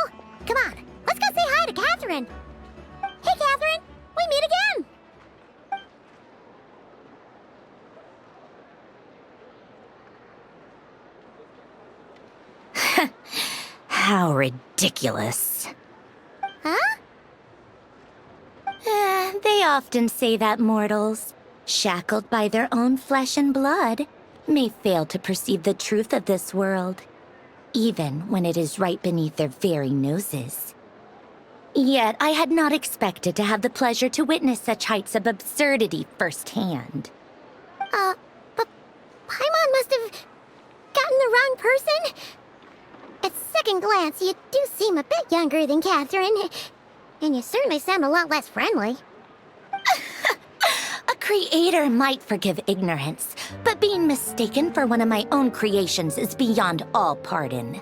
Come on, let's go say hi to Catherine! Hey, Catherine! We meet again! How ridiculous. Huh? They often say that mortals, shackled by their own flesh and blood, may fail to perceive the truth of this world, even when it is right beneath their very noses. Yet I had not expected to have the pleasure to witness such heights of absurdity firsthand. But Paimon must have gotten the wrong person? At second glance, you do seem a bit younger than Catherine, and you certainly sound a lot less friendly. A creator might forgive ignorance, but being mistaken for one of my own creations is beyond all pardon.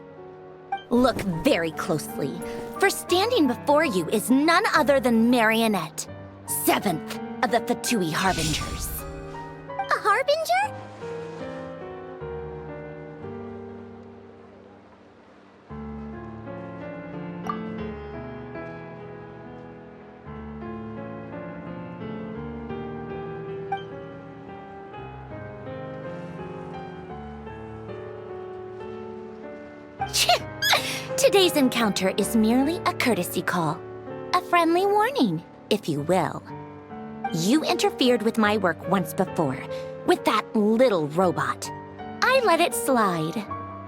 Look very closely, for standing before you is none other than Marionette, 7th of the Fatui Harbingers. A Harbinger? Today's encounter is merely a courtesy call. A friendly warning, if you will. You interfered with my work once before, with that little robot. I let it slide.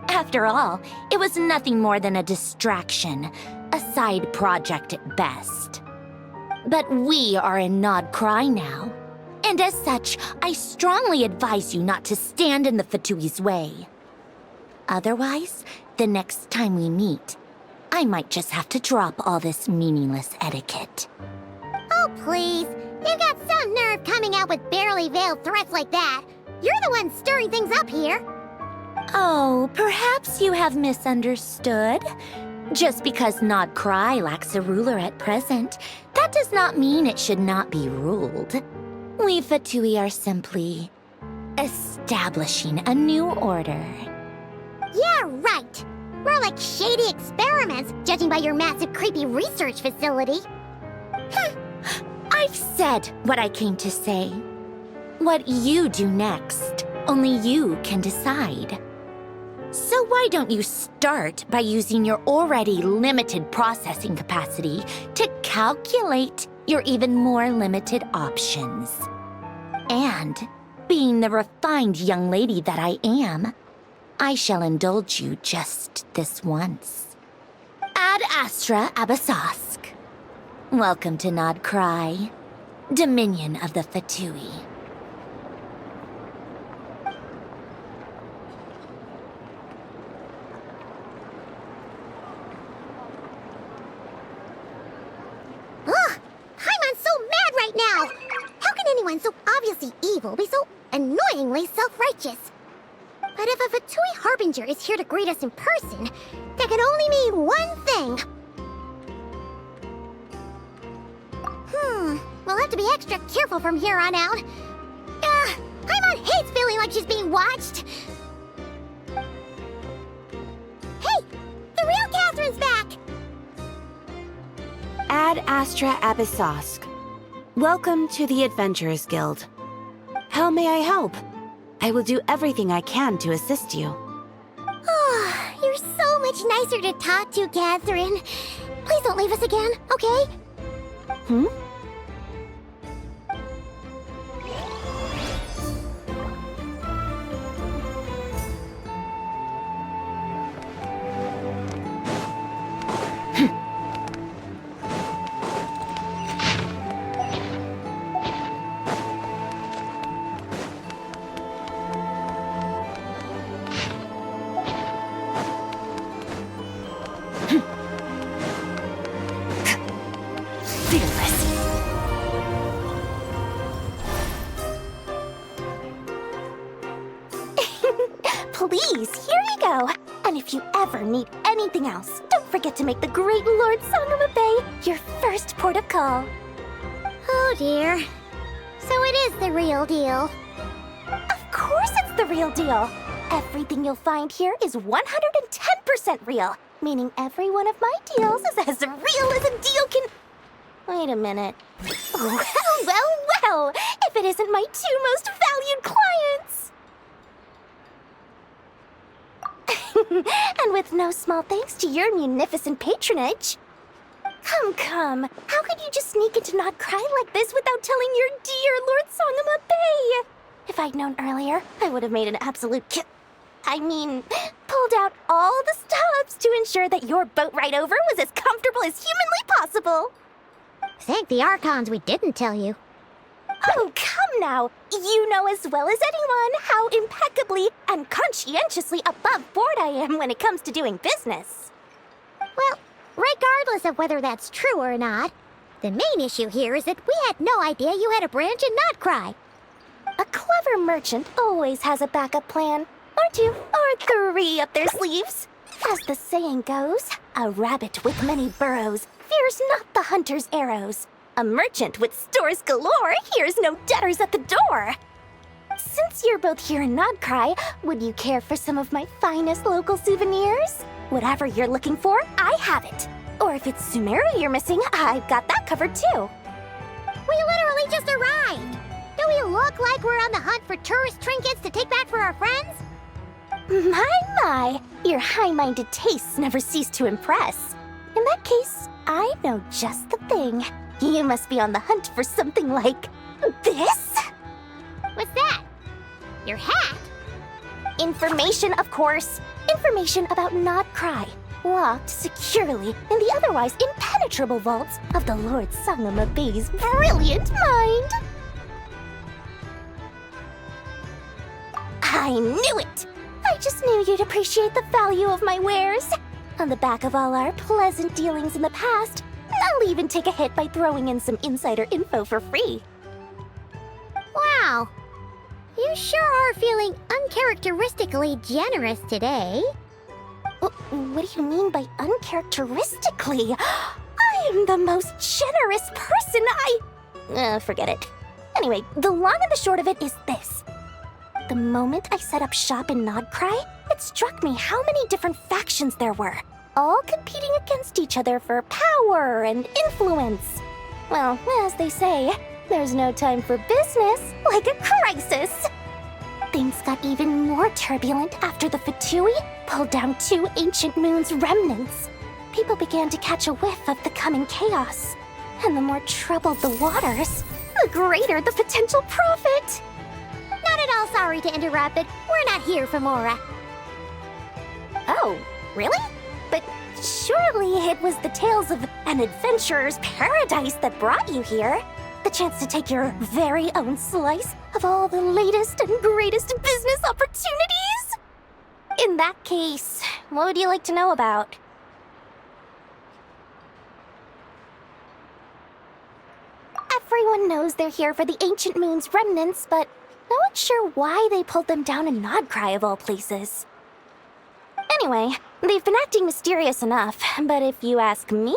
After all, it was nothing more than a distraction, a side project at best. But we are in Nod Cry now, and as such, I strongly advise you not to stand in the Fatui's way. Otherwise, the next time we meet, I might just have to drop all this meaningless etiquette. Oh, please. You've got some nerve coming out with barely veiled threats like that. You're the one stirring things up here. Oh, perhaps you have misunderstood. Just because Nod Cry lacks a ruler at present, that does not mean it should not be ruled. We Fatui are simply establishing a new order. Yeah, right. More like shady experiments, judging by your massive creepy research facility. I've said what I came to say. What you do next, only you can decide. So why don't you start by using your already limited processing capacity to calculate your even more limited options? And, being the refined young lady that I am, I shall indulge you just this once. Ad Astra Abasask. Welcome to Nod Cry, Dominion of the Fatui. Ugh! Paimon's so mad right now! How can anyone so obviously evil be so annoyingly self-righteous? But if a Fatui Harbinger is here to greet us in person, that can only mean one thing. We'll have to be extra careful from here on out. Paimon hates feeling like she's being watched. Hey! The real Catherine's back! Ad Astra Abyssosque. Welcome to the Adventurers Guild. How may I help? I will do everything I can to assist you. Oh, you're so much nicer to talk to, Catherine. Please don't leave us again, okay? Hmm? Please, here you go. And if you ever need anything else, don't forget to make the great Lord Sangama Bay your first port of call. Oh dear. So it is the real deal. Of course it's the real deal. Everything you'll find here is 110% real, meaning every one of my deals is as real as a deal can... Wait a minute. Well, if it isn't my two most valued clients! And with no small thanks to your munificent patronage. Come. How could you just sneak into Nod Cry like this without telling your dear Lord Sangama Bay? If I'd known earlier, I would have made an absolute pulled out all the stops to ensure that your boat ride over was as comfortable as humanly possible. Thank the Archons we didn't tell you. Oh, come now! You know as well as anyone how impeccably and conscientiously above board I am when it comes to doing business. Well, regardless of whether that's true or not, the main issue here is that we had no idea you had a branch in Nodcry. A clever merchant always has a backup plan, or two, or three up their sleeves. As the saying goes, a rabbit with many burrows fears not the hunter's arrows. A merchant with stores galore hears no debtors at the door. Since you're both here in Nodcry, would you care for some of my finest local souvenirs? Whatever you're looking for, I have it. Or if it's Sumeru you're missing, I've got that covered too. We literally just arrived. Do we look like we're on the hunt for tourist trinkets to take back for our friends? My, your high-minded tastes never cease to impress. In that case, I know just the thing. You must be on the hunt for something like this? What's that? Your hat? Information, of course. Information about Nodcry, locked securely in the otherwise impenetrable vaults of the Lord Sangama Bay's brilliant mind. I knew it! I just knew you'd appreciate the value of my wares. On the back of all our pleasant dealings in the past, I'll even take a hit by throwing in some insider info for free. Wow. You sure are feeling uncharacteristically generous today. What do you mean by uncharacteristically? I am the most generous person forget it. Anyway, the long and the short of it is this. The moment I set up shop in Nodcry, it struck me how many different factions there were, all competing against each other for power and influence. Well, as they say, there's no time for business like a crisis. Things got even more turbulent after the Fatui pulled down 2 ancient moon's remnants. People began to catch a whiff of the coming chaos. And the more troubled the waters, the greater the potential profit. Not at all sorry to interrupt, but we're not here for Mora. Oh, really? But surely it was the tales of an adventurer's paradise that brought you here. The chance to take your very own slice of all the latest and greatest business opportunities? In that case, what would you like to know about? Everyone knows they're here for the Ancient Moon's remnants, but no one's sure why they pulled them down in Nodcry of all places. Anyway, they've been acting mysterious enough, but if you ask me,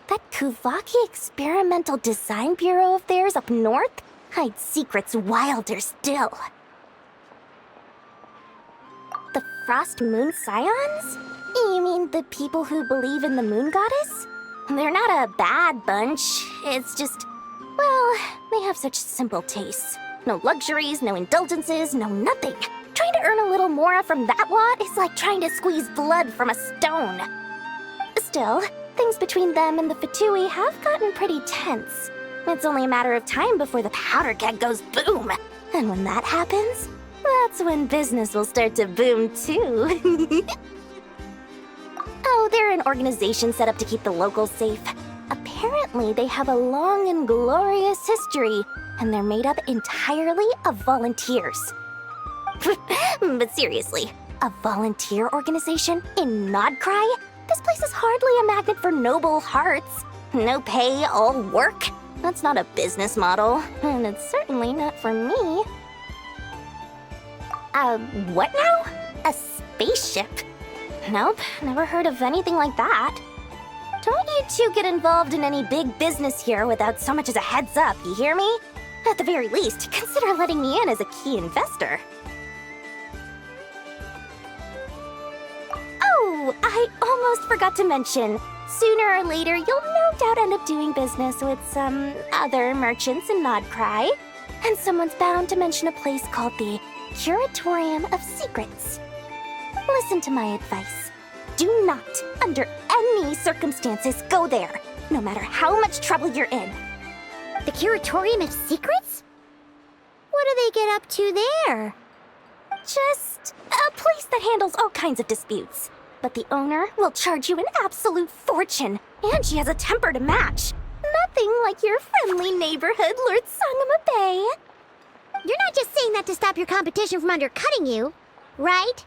that Kuvaki Experimental Design Bureau of theirs up north hides secrets wilder still. The Frost Moon Scions? You mean the people who believe in the Moon Goddess? They're not a bad bunch, it's just, well, they have such simple tastes. No luxuries, no indulgences, no nothing. Trying to earn a little more from that lot is like trying to squeeze blood from a stone. Still, things between them and the Fatui have gotten pretty tense. It's only a matter of time before the powder keg goes boom. And when that happens, that's when business will start to boom too. Oh, they're an organization set up to keep the locals safe. Apparently, they have a long and glorious history, and they're made up entirely of volunteers. But seriously, a volunteer organization in Nodcry? This place is hardly a magnet for noble hearts. No pay, all work. That's not a business model, and it's certainly not for me. What now? A spaceship? Nope, never heard of anything like that. Don't you two get involved in any big business here without so much as a heads up, you hear me? At the very least, consider letting me in as a key investor. Oh, I almost forgot to mention. Sooner or later, you'll no doubt end up doing business with some other merchants in Nodcry. And someone's bound to mention a place called the Curatorium of Secrets. Listen to my advice. Do not, under any circumstances, go there, no matter how much trouble you're in. The Curatorium of Secrets? What do they get up to there? Just a place that handles all kinds of disputes. But the owner will charge you an absolute fortune, and she has a temper to match. Nothing like your friendly neighborhood, Lord Sangama Bay. You're not just saying that to stop your competition from undercutting you, right?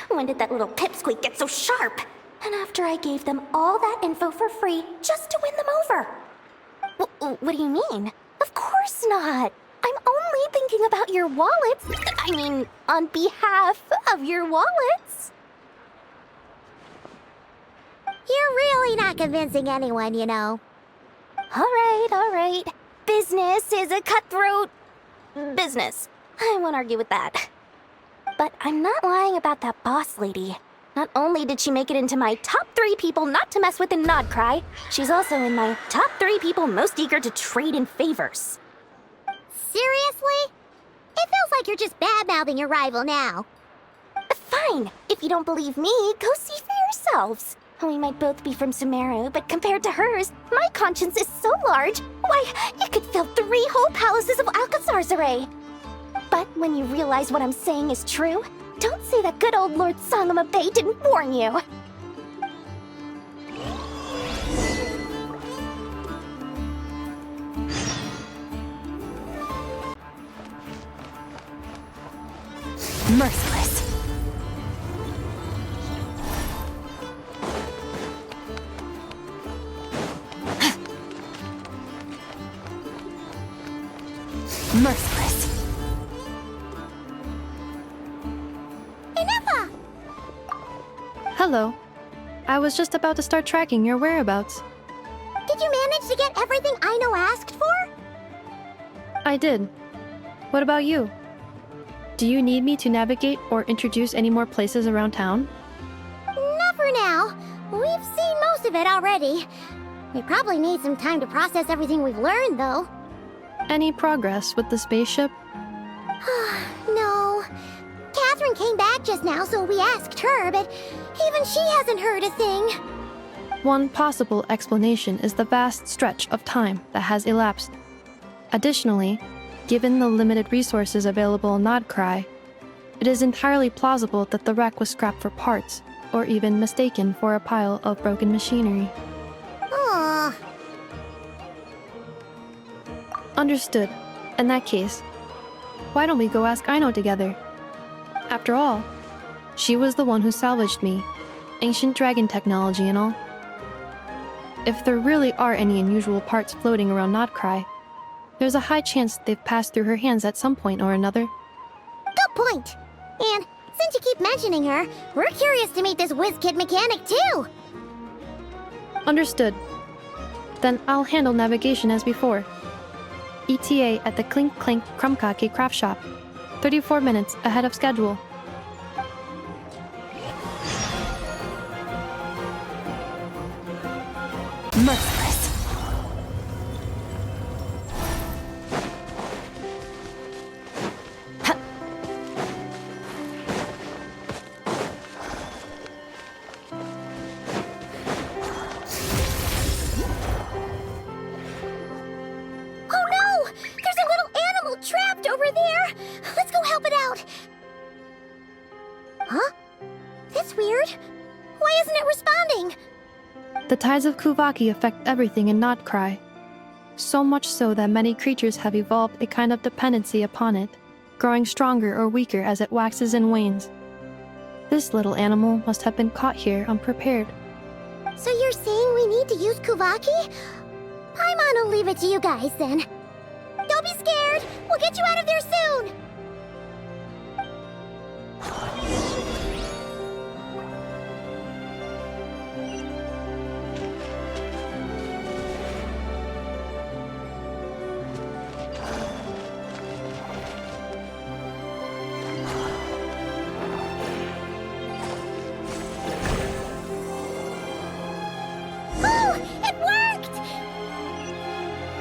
When did that little pipsqueak get so sharp? And after I gave them all that info for free just to win them over. What do you mean? Of course not. I'm only thinking about your wallets. I mean, on behalf of your wallets. You're really not convincing anyone, you know. All right. Business is a cutthroat business. I won't argue with that. But I'm not lying about that boss lady. Not only did she make it into my top 3 people not to mess with in Nodcry, she's also in my top 3 people most eager to trade in favors. Seriously? It feels like you're just bad-mouthing your rival now. Fine. If you don't believe me, go see for yourselves. We might both be from Sumeru, but compared to hers, my conscience is so large, why, you could fill 3 whole palaces of Alcazar's array. But when you realize what I'm saying is true, don't say that good old Lord Sangama Bay didn't warn you. Merciless. Merciless. Enough! Hello. I was just about to start tracking your whereabouts. Did you manage to get everything Aino asked for? I did. What about you? Do you need me to navigate or introduce any more places around town? Not for now. We've seen most of it already. We probably need some time to process everything we've learned, though. Any progress with the spaceship? No. Catherine came back just now, so we asked her, but even she hasn't heard a thing. One possible explanation is the vast stretch of time that has elapsed. Additionally, given the limited resources available in Nodcry, it is entirely plausible that the wreck was scrapped for parts, or even mistaken for a pile of broken machinery. Aww. Understood. In that case, why don't we go ask Aino together? After all, she was the one who salvaged me, ancient dragon technology and all. If there really are any unusual parts floating around Nodcry, there's a high chance they've passed through her hands at some point or another. Good point. And since you keep mentioning her, we're curious to meet this whiz-kid mechanic too. Understood. Then I'll handle navigation as before. ETA at the Clink Clink Krumkake craft shop. 34 minutes ahead of schedule. Merciless. Oh no! There's a little animal trapped over there! Let's go help it out! Huh? That's weird. Why isn't it responding? The tides of Kuvaki affect everything in Nodcry. So much so that many creatures have evolved a kind of dependency upon it, growing stronger or weaker as it waxes and wanes. This little animal must have been caught here unprepared. So you're saying we need to use Kuvaki? Paimon will leave it to you guys then. Don't be scared! We'll get you out of there soon!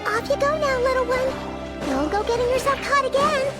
Off you go now, little one. Don't go getting yourself caught again.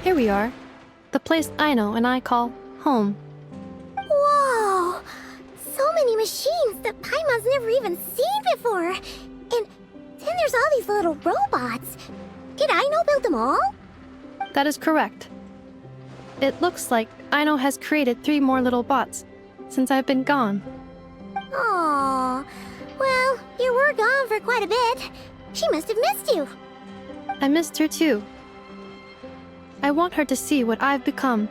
Here we are. The place Aino and I call home. Whoa! So many machines that Paimon's never even seen before. And then there's all these little robots. Did Aino build them all? That is correct. It looks like Aino has created 3 more little bots since I've been gone. Aww. Well, you were gone for quite a bit. She must have missed you. I missed her too. I want her to see what I've become.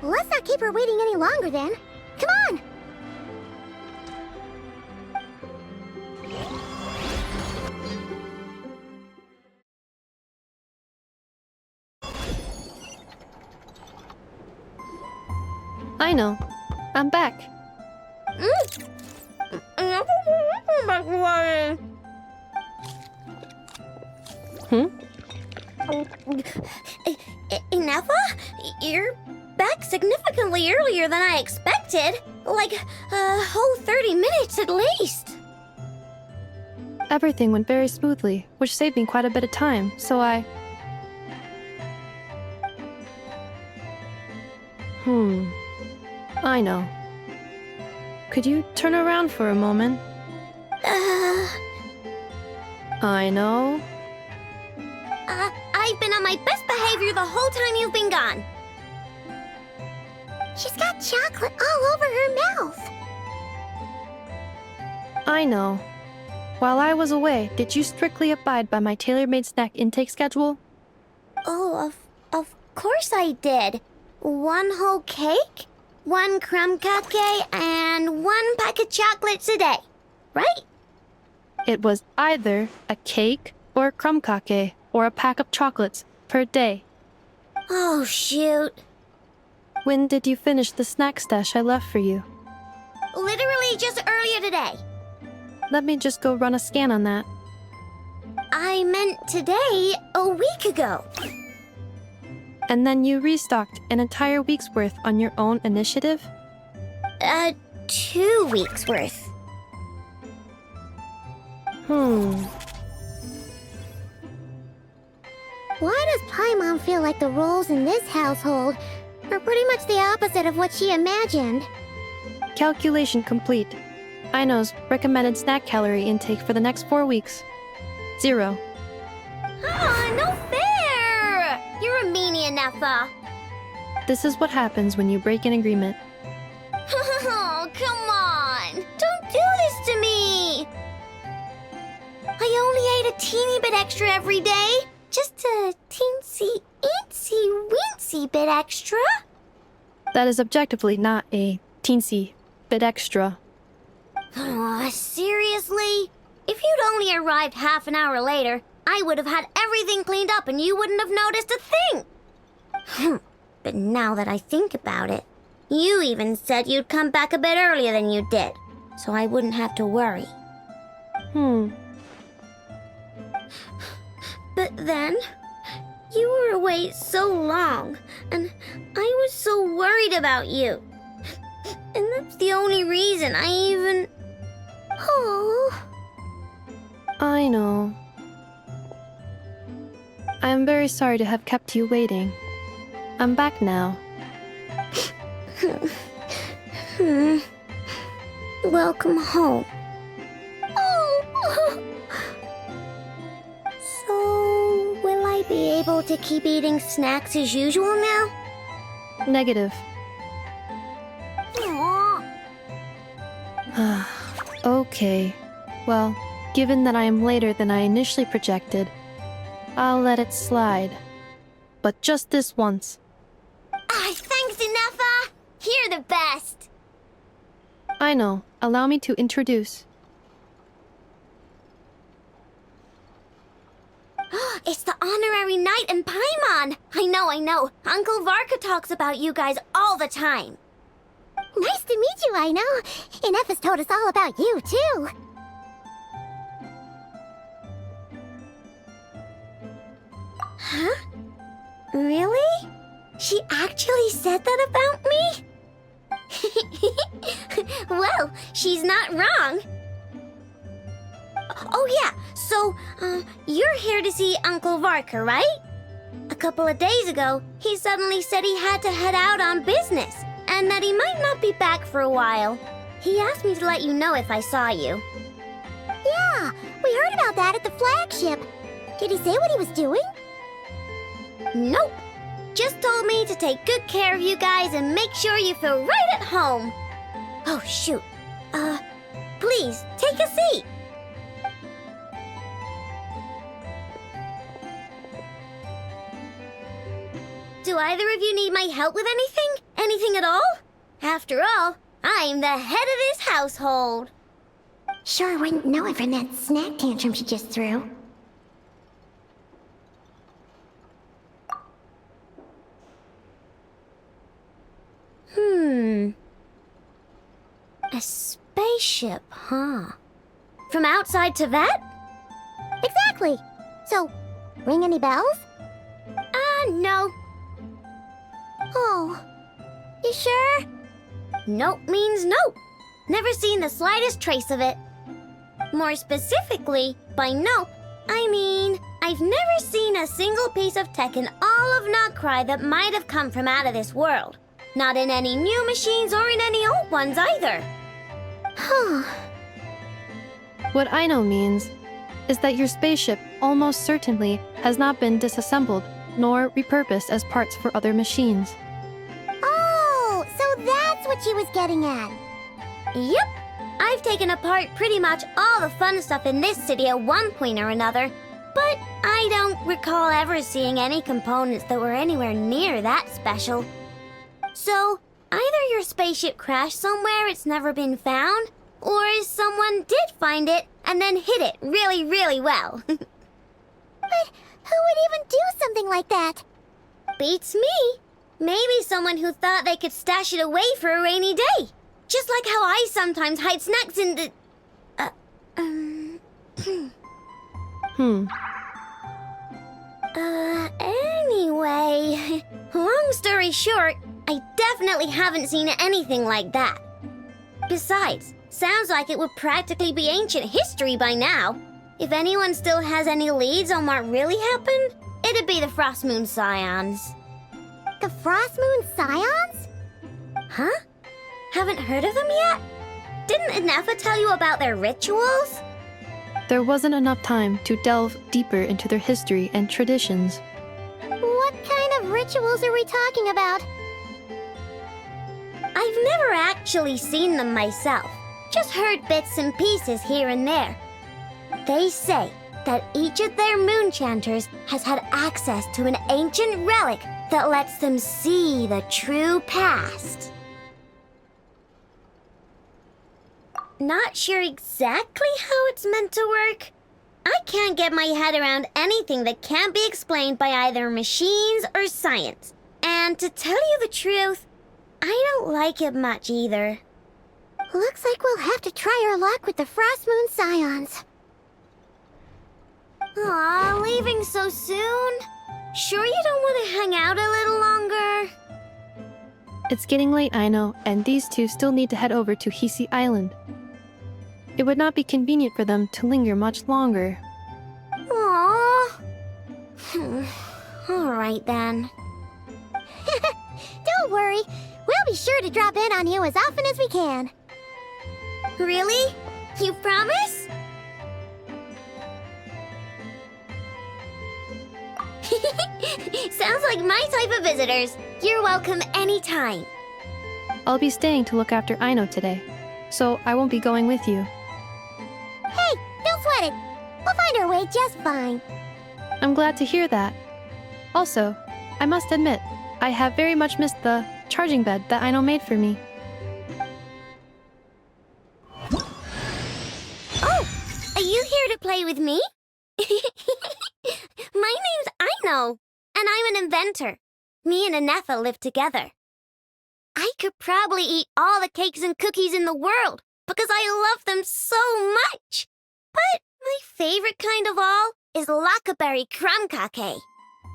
Let's not keep her waiting any longer then. Come on! Aino, I'm back. Ineffa? You're back significantly earlier than I expected. Like, a whole 30 minutes at least. Everything went very smoothly, which saved me quite a bit of time, so I... Aino. Could you turn around for a moment? Aino? I've been on my best behavior the whole time you've been gone. She's got chocolate all over her mouth. I know. While I was away, did you strictly abide by my tailor-made snack intake schedule? Oh, of course I did. 1 whole cake, 1 crumb cake, and 1 pack of chocolates a day. Right? It was either a cake or a crumb cake or a pack of chocolates per day. Oh, shoot. When did you finish the snack stash I left for you? Literally just earlier today. Let me just go run a scan on that. I meant today, a week ago. And then you restocked an entire week's worth on your own initiative? 2 weeks worth. Why does Paimon feel like the roles in this household are pretty much the opposite of what she imagined? Calculation complete. Aino's recommended snack calorie intake for the next 4 weeks. 0. Ah, no fair! You're a meanie, Nefa. This is what happens when you break an agreement. Oh, come on! Don't do this to me! I only ate a teeny bit extra every day. Just a teensy, weensy bit extra. That is objectively not a teensy bit extra. Aw, seriously? If you'd only arrived half an hour later, I would have had everything cleaned up and you wouldn't have noticed a thing. But now that I think about it, you even said you'd come back a bit earlier than you did, so I wouldn't have to worry. But then, you were away so long, and I was so worried about you. And that's the only reason I even... Oh. I know. I am very sorry to have kept you waiting. I'm back now. Welcome home. Oh. So, will I be able to keep eating snacks as usual now? Negative. Aww. Okay. Well, given that I am later than I initially projected, I'll let it slide. But just this once. Thanks, Nefa! You're the best! I know. Allow me to introduce. It's the honorary knight and Paimon! I know. Uncle Varka talks about you guys all the time. Nice to meet you, I know. And Nefa's told us all about you, too. Huh? Really? She actually said that about me? Well, she's not wrong. Oh yeah, so, you're here to see Uncle Varka, right? A couple of days ago, he suddenly said he had to head out on business, and that he might not be back for a while. He asked me to let you know if I saw you. Yeah, we heard about that at the flagship. Did he say what he was doing? Nope. Just told me to take good care of you guys and make sure you feel right at home. Oh, shoot. Please, take a seat. Do either of you need my help with anything? Anything at all? After all, I'm the head of this household. Sure wouldn't know it from that snack tantrum she just threw. A spaceship, huh? From outside to vet? Exactly. So, ring any bells? No. Oh, you sure? Nope means nope. Never seen the slightest trace of it. More specifically, by nope, I mean, I've never seen a single piece of tech in all of Notcry that might have come from out of this world. Not in any new machines or in any old ones either. What I know means is that your spaceship almost certainly has not been disassembled nor repurposed as parts for other machines. Oh, so that's what she was getting at. Yep. I've taken apart pretty much all the fun stuff in this city at one point or another. But I don't recall ever seeing any components that were anywhere near that special. So, either your spaceship crashed somewhere it's never been found, or someone did find it and then hid it really, really well. But who would even do something like that? Beats me. Maybe someone who thought they could stash it away for a rainy day. Just like how I sometimes hide snacks in the... Anyway, long story short, I definitely haven't seen anything like that. Besides, sounds like it would practically be ancient history by now. If anyone still has any leads on what really happened, it'd be the Frost Moon Scions. The Frost Moon Scions? Huh? Haven't heard of them yet? Didn't Inefa tell you about their rituals? There wasn't enough time to delve deeper into their history and traditions. What kind of rituals are we talking about? I've never actually seen them myself, just heard bits and pieces here and there. They say that each of their moon chanters has had access to an ancient relic that lets them see the true past. Not sure exactly how it's meant to work. I can't get my head around anything that can't be explained by either machines or science. And to tell you the truth, I don't like it much either. Looks like we'll have to try our luck with the Frost Moon Scions. Aw, leaving so soon? Sure you don't want to hang out a little longer? It's getting late, I know, and these two still need to head over to Hisi Island. It would not be convenient for them to linger much longer. Aww. Alright then. Don't worry. We'll be sure to drop in on you as often as we can. Really? You promise? Sounds like my type of visitors. You're welcome anytime. I'll be staying to look after Aino today, so I won't be going with you. Hey, don't sweat it. We'll find our way just fine. I'm glad to hear that. Also, I must admit, I have very much missed the charging bed that Aino made for me. Oh, are you here to play with me? My name's Aino, and I'm an inventor. Me and Inefa live together. I could probably eat all the cakes and cookies in the world because I love them so much. But my favorite kind of all is Lackaberry Crumb Cake.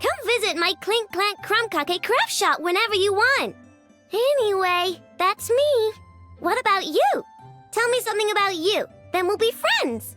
Come visit my Clink Clank Crumb Cake craft shop whenever you want. Anyway, that's me. What about you? Tell me something about you, then we'll be friends.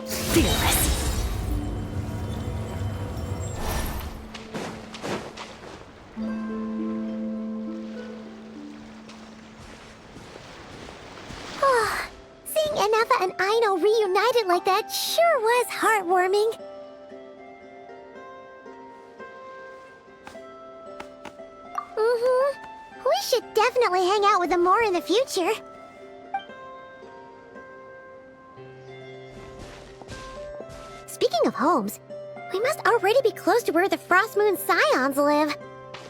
Fearless. Seeing Inefa and Aino reunited like that sure was heartwarming. We should definitely hang out with them more in the future. Speaking of homes, we must already be close to where the Frost Moon Scions live.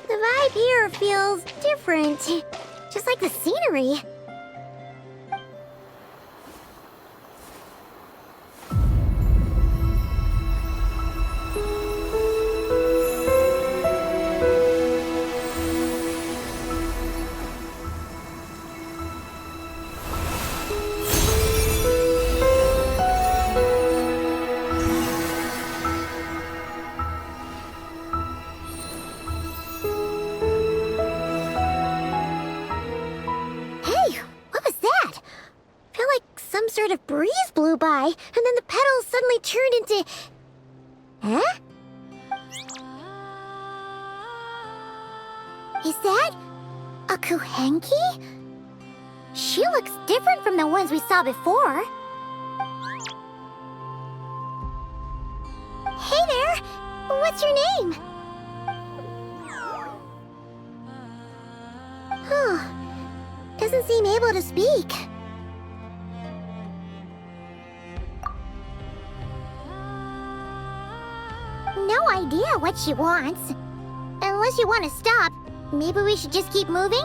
The vibe here feels different, just like the scenery. sort of breeze blew by, and then the petals suddenly turned into... Huh? Is that... a Kuhenki? She looks different from the ones we saw before. Hey there! What's your name? Huh. Doesn't seem able to speak. No idea what she wants. Unless you want to stop, maybe we should just keep moving?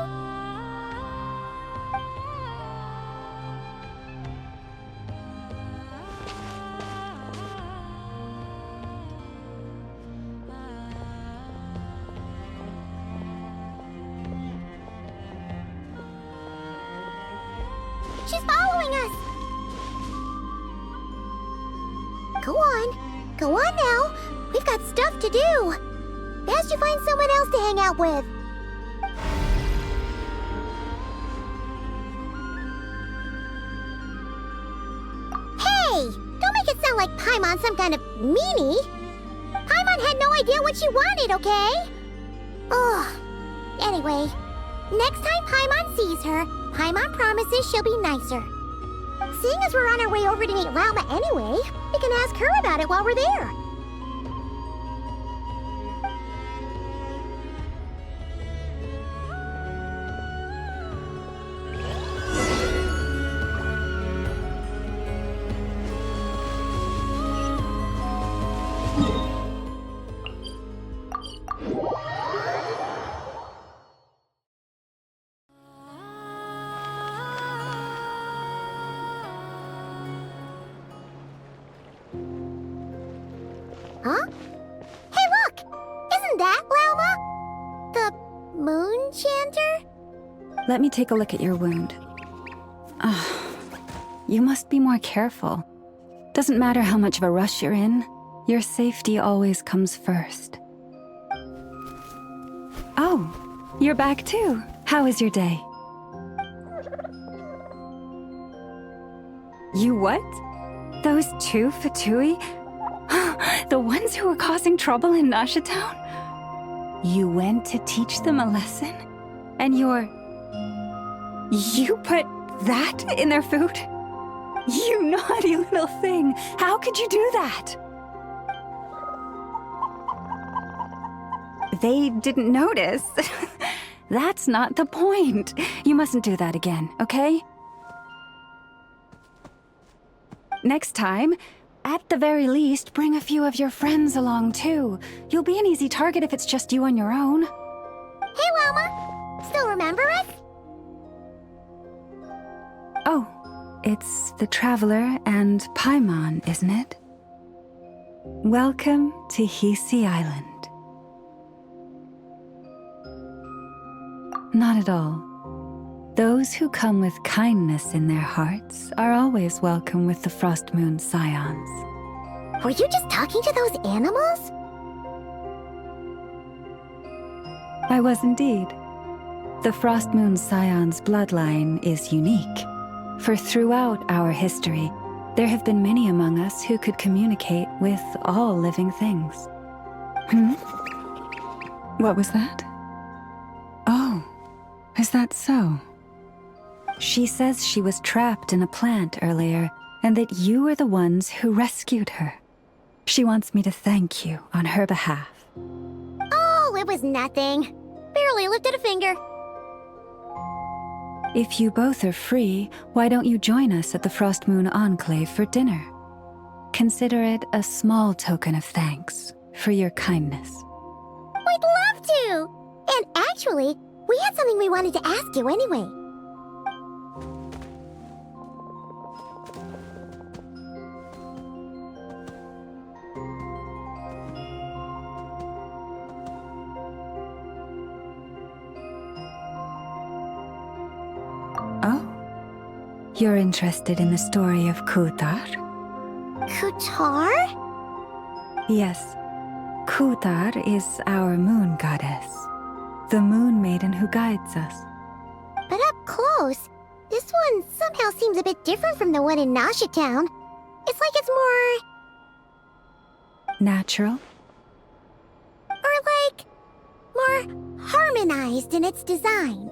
She's following us! Go on. Go on now. We've got stuff to do. Best you find someone else to hang out with. Hey! Don't make it sound like Paimon's some kind of meanie. Paimon had no idea what she wanted, okay? Ugh. Anyway, next time Paimon sees her, Paimon promises she'll be nicer. Seeing as we're on our way over to meet Lauma anyway, we can ask her about it while we're there. Huh? Hey, look! Isn't that Lauma? The moon chanter? Let me take a look at your wound. You must be more careful. Doesn't matter how much of a rush you're in, your safety always comes first. Oh, you're back too. How was your day? You what? Those two Fatui? The ones who were causing trouble in Nasha Town? You went to teach them a lesson? And you put that in their food? You naughty little thing! How could you do that? They didn't notice. That's not the point. You mustn't do that again, okay? Next time, at the very least, bring a few of your friends along too. You'll be an easy target if it's just you on your own. Hey, Lauma! Still remember us? Oh, it's the Traveler and Paimon, isn't it? Welcome to Hisi Island. Not at all. Those who come with kindness in their hearts are always welcome with the Frost Moon Scions. Were you just talking to those animals? I was indeed. The Frost Moon Scions bloodline is unique, for throughout our history, there have been many among us who could communicate with all living things. What was that? Oh, is that so? She says she was trapped in a plant earlier, and that you were the ones who rescued her. She wants me to thank you on her behalf. Oh, it was nothing. Barely lifted a finger. If you both are free, why don't you join us at the Frost Moon Enclave for dinner? Consider it a small token of thanks for your kindness. We'd love to! And actually, we had something we wanted to ask you anyway. You're interested in the story of Kutar? Kutar? Yes. Kutar is our moon goddess. The moon maiden who guides us. But up close, This one somehow seems a bit different from the one in Nasha Town. It's like it's more... Natural? or like... more harmonized in its design.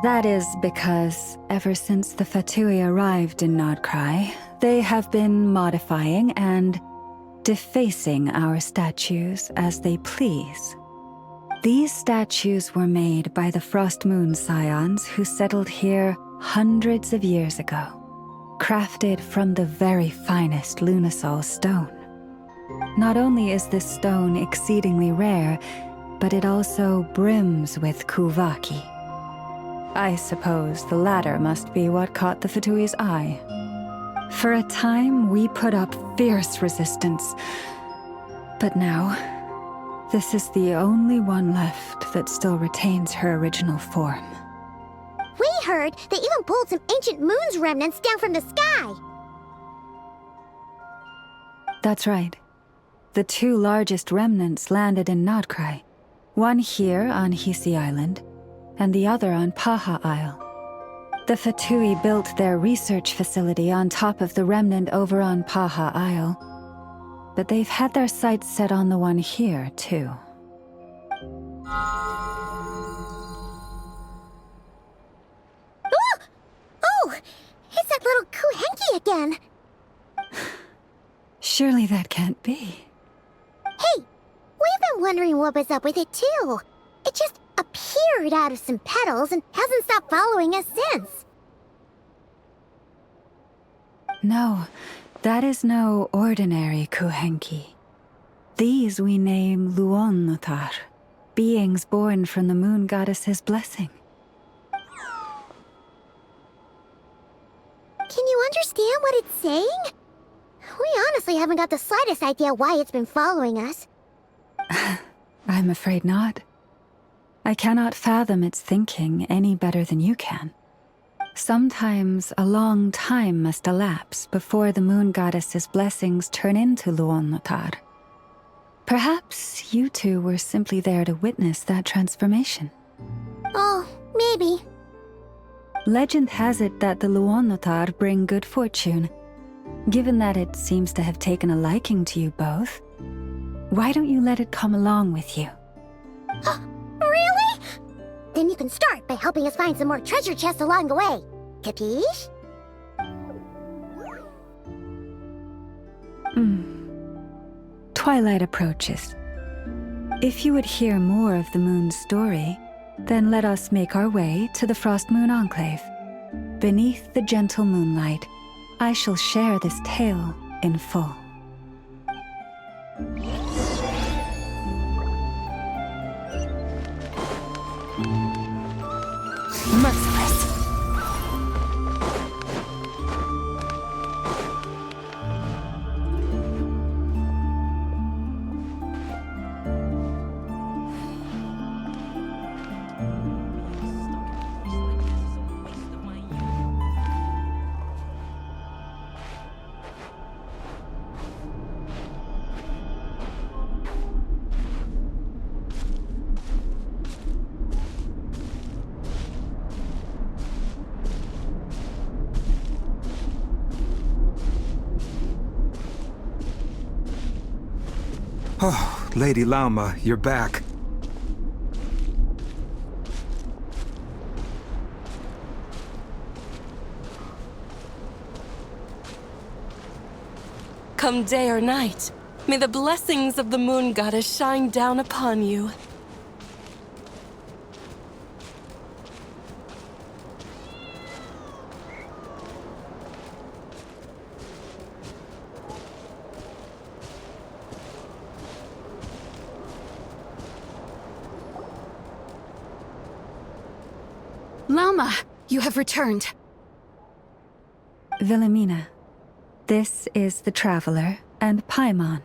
That is because ever since the Fatui arrived in Nodcry, they have been modifying and defacing our statues as they please. These statues were made by the Frost Moon Scions who settled here hundreds of years ago, crafted from the very finest Lunasol stone. Not only is this stone exceedingly rare, but it also brims with Kuvaki. I suppose the latter must be what caught the Fatui's eye. For a time, we put up fierce resistance, but now, this is the only one left that still retains her original form. We heard they even pulled some ancient moon's remnants down from the sky. That's right. The two largest remnants landed in Nodcry, one here on Hisi Island, and the other on Paha Isle. The Fatui built their research facility on top of the remnant over on Paha Isle, but they've had their sights set on the one here, too. Oh! It's that little Kuhenki again! Surely that can't be. Hey! We've been wondering what was up with it, too. It just appeared out of some petals and hasn't stopped following us since. No, that is no ordinary Kuhenki. These we name Luonnotar, beings born from the moon goddess's blessing. Can you understand what it's saying? We honestly haven't got the slightest idea why it's been following us. I'm afraid not. I cannot fathom its thinking any better than you can. Sometimes a long time must elapse before the moon goddess's blessings turn into Luonnotar. Perhaps you two were simply there to witness that transformation. Oh, maybe. Legend has it that the Luonnotar bring good fortune. Given that it seems to have taken a liking to you both, why don't you let it come along with you? Really? Then you can start by helping us find some more treasure chests along the way. Capiche? Twilight approaches. If you would hear more of the moon's story, then let us make our way to the Frost Moon Enclave. Beneath the gentle moonlight, I shall share this tale in full. Merciless. Oh, Lady Lauma, you're back. Come day or night, may the blessings of the moon goddess shine down upon you. Lauma, you have returned. Wilhelmina, this is the Traveler and Paimon.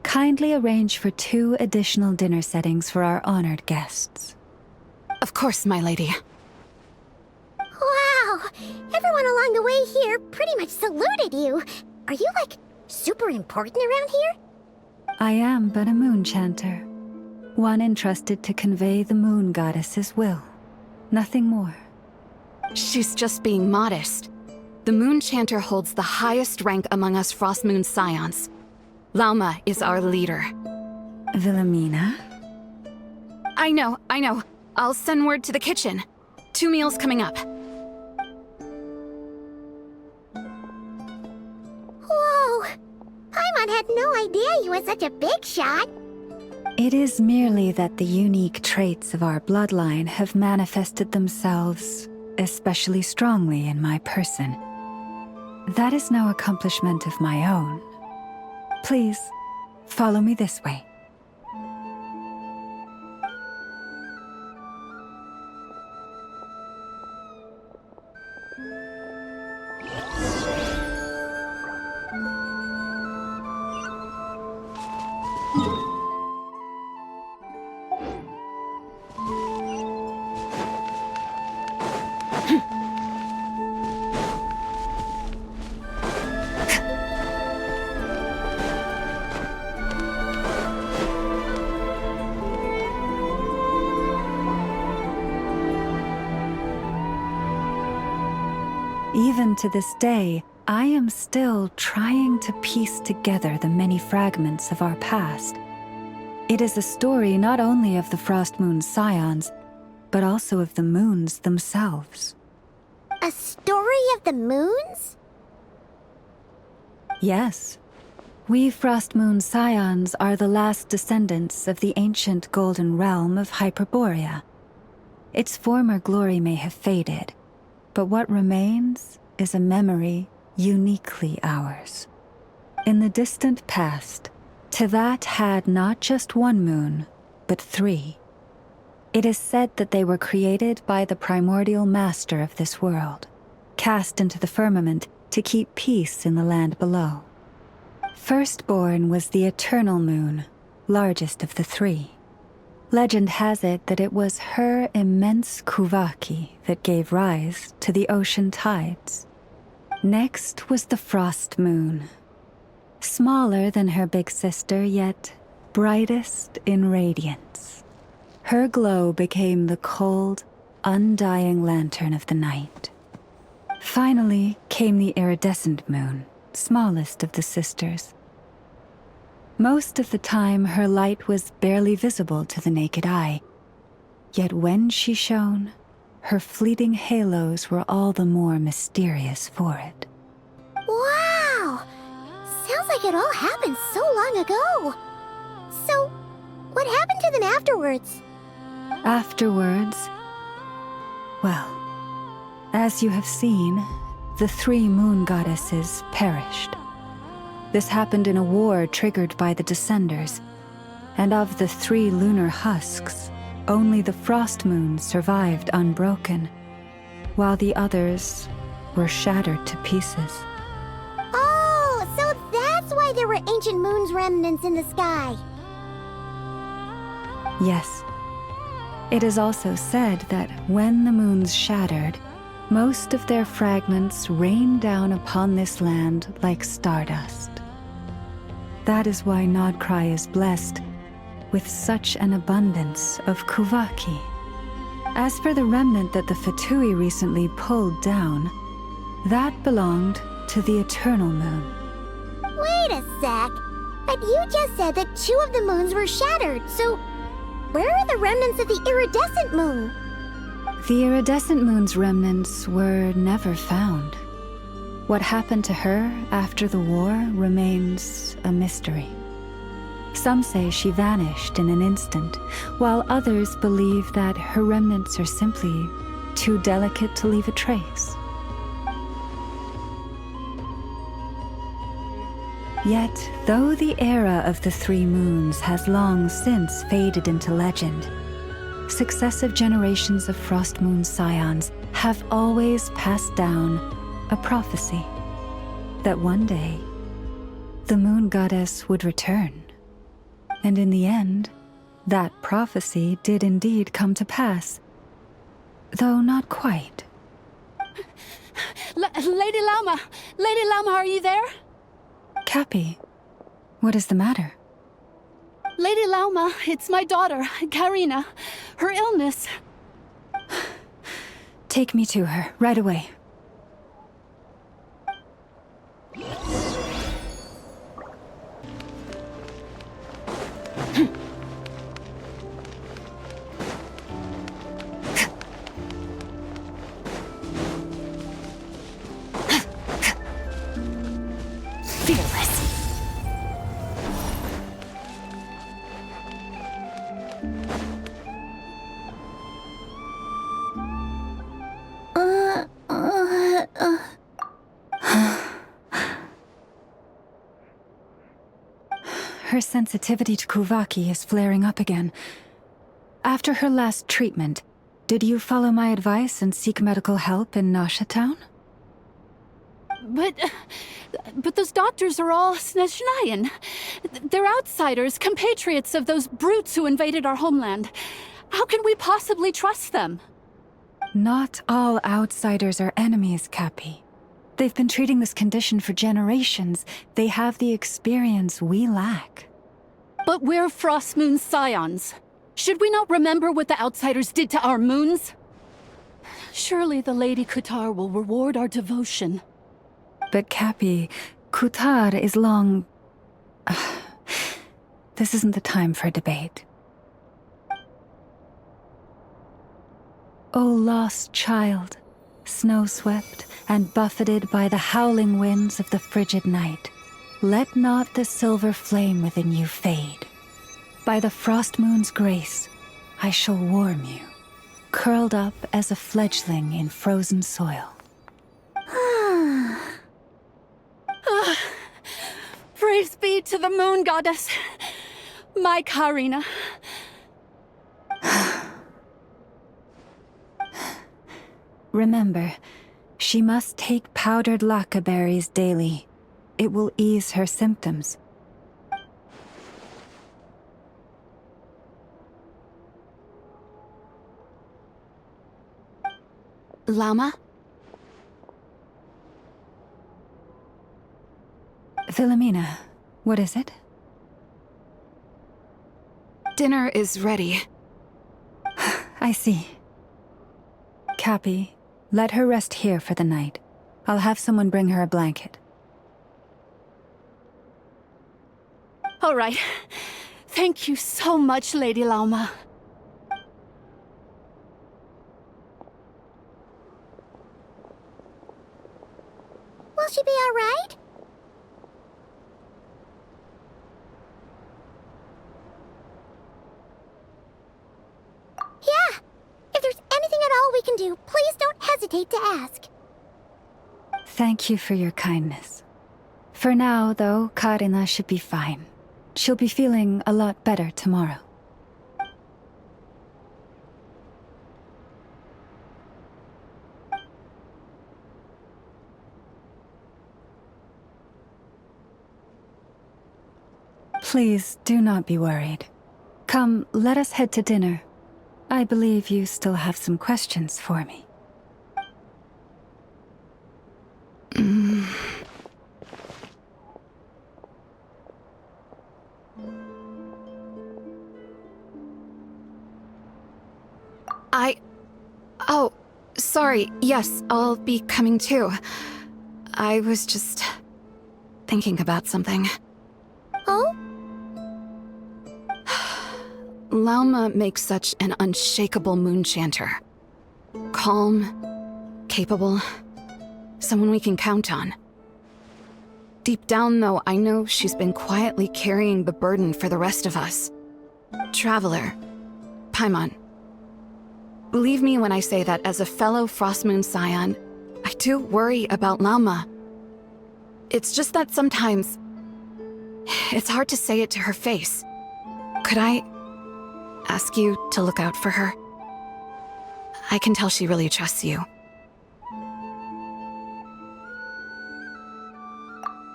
Kindly arrange for 2 additional dinner settings for our honored guests. Of course, my lady. Wow! Everyone along the way here pretty much saluted you. Are you, like, super important around here? I am but a moon chanter, one entrusted to convey the moon goddess's will. Nothing more. She's just being modest. The Moon Chanter holds the highest rank among us Frost Moon Scions. Lauma is our leader. Wilhelmina? I know. I'll send word to the kitchen. 2 meals coming up. Whoa! Paimon had no idea you were such a big shot. It is merely that the unique traits of our bloodline have manifested themselves especially strongly in my person. That is no accomplishment of my own. Please, follow me this way. Even to this day, I am still trying to piece together the many fragments of our past. It is a story not only of the Frost Moon Scions, but also of the moons themselves. A story of the moons? Yes. We Frost Moon Scions are the last descendants of the ancient golden realm of Hyperborea. Its former glory may have faded, but what remains is a memory uniquely ours. In the distant past, Tivat had not just one moon, but 3. It is said that they were created by the primordial master of this world, cast into the firmament to keep peace in the land below. Firstborn was the eternal moon, largest of the 3. Legend has it that it was her immense kuvaki that gave rise to the ocean tides. Next was the frost moon. Smaller than her big sister, yet brightest in radiance. Her glow became the cold, undying lantern of the night. Finally came the iridescent moon, smallest of the sisters. Most of the time, her light was barely visible to the naked eye. Yet when she shone, her fleeting halos were all the more mysterious for it. Wow! Sounds like it all happened so long ago. So, what happened to them afterwards? Afterwards, well, as you have seen, the 3 moon goddesses perished. This happened in a war triggered by the Descenders, and of the 3 lunar husks, only the Frost Moon survived unbroken, while the others were shattered to pieces. Oh, so that's why there were ancient moon's remnants in the sky. Yes. It is also said that when the moons shattered, most of their fragments rained down upon this land like stardust. That is why Nodcry is blessed with such an abundance of kuvaki. As for the remnant that the Fatui recently pulled down, that belonged to the Eternal Moon. Wait a sec. But you just said that 2 of the moons were shattered, so where are the remnants of the iridescent moon? The iridescent moon's remnants were never found. What happened to her after the war remains a mystery. Some say she vanished in an instant, while others believe that her remnants are simply too delicate to leave a trace. Yet, though the era of the 3 moons has long since faded into legend, successive generations of Frost Moon Scions have always passed down a prophecy that one day the moon goddess would return. And in the end, that prophecy did indeed come to pass, though not quite. Lady Lauma! Lady Lauma, are you there? Cappy, what is the matter? Lady Lauma, it's my daughter, Karina. Her illness. Take me to her, right away. Her sensitivity to Kuvaki is flaring up again. After her last treatment, did you follow my advice and seek medical help in Nasha Town? But those doctors are all Snezhnayan. They're outsiders, compatriots of those brutes who invaded our homeland. How can we possibly trust them? Not all outsiders are enemies, Cappy. They've been treating this condition for generations. They have the experience we lack. But we're Frost Moon Scions. Should we not remember what the outsiders did to our moons? Surely the Lady Kutar will reward our devotion. But Cappy, Kutar is long... This isn't the time for a debate. O lost child, snow-swept and buffeted by the howling winds of the frigid night, let not the silver flame within you fade. By the frost moon's grace, I shall warm you, curled up as a fledgling in frozen soil. Praise be to the moon goddess, my Karina. Remember, she must take powdered laka berries daily. It will ease her symptoms. Llama? Philomena, what is it? Dinner is ready. I see. Cappy, let her rest here for the night. I'll have someone bring her a blanket. All right. Thank you so much, Lady Lauma. Will she be all right? Yeah. If there's anything at all we can do, please don't hesitate to ask. Thank you for your kindness. For now, though, Karina should be fine. She'll be feeling a lot better tomorrow. Please do not be worried. Come, let us head to dinner. I believe you still have some questions for me. Oh, sorry. Yes, I'll be coming too. I was just thinking about something. Oh? Lauma makes such an unshakable moon chanter. Calm, capable, someone we can count on. Deep down, though, I know she's been quietly carrying the burden for the rest of us. Traveler, Paimon. Believe me when I say that as a fellow Frostmoon Scion, I do worry about Lauma. It's just that sometimes it's hard to say it to her face. Could I ask you to look out for her? I can tell she really trusts you.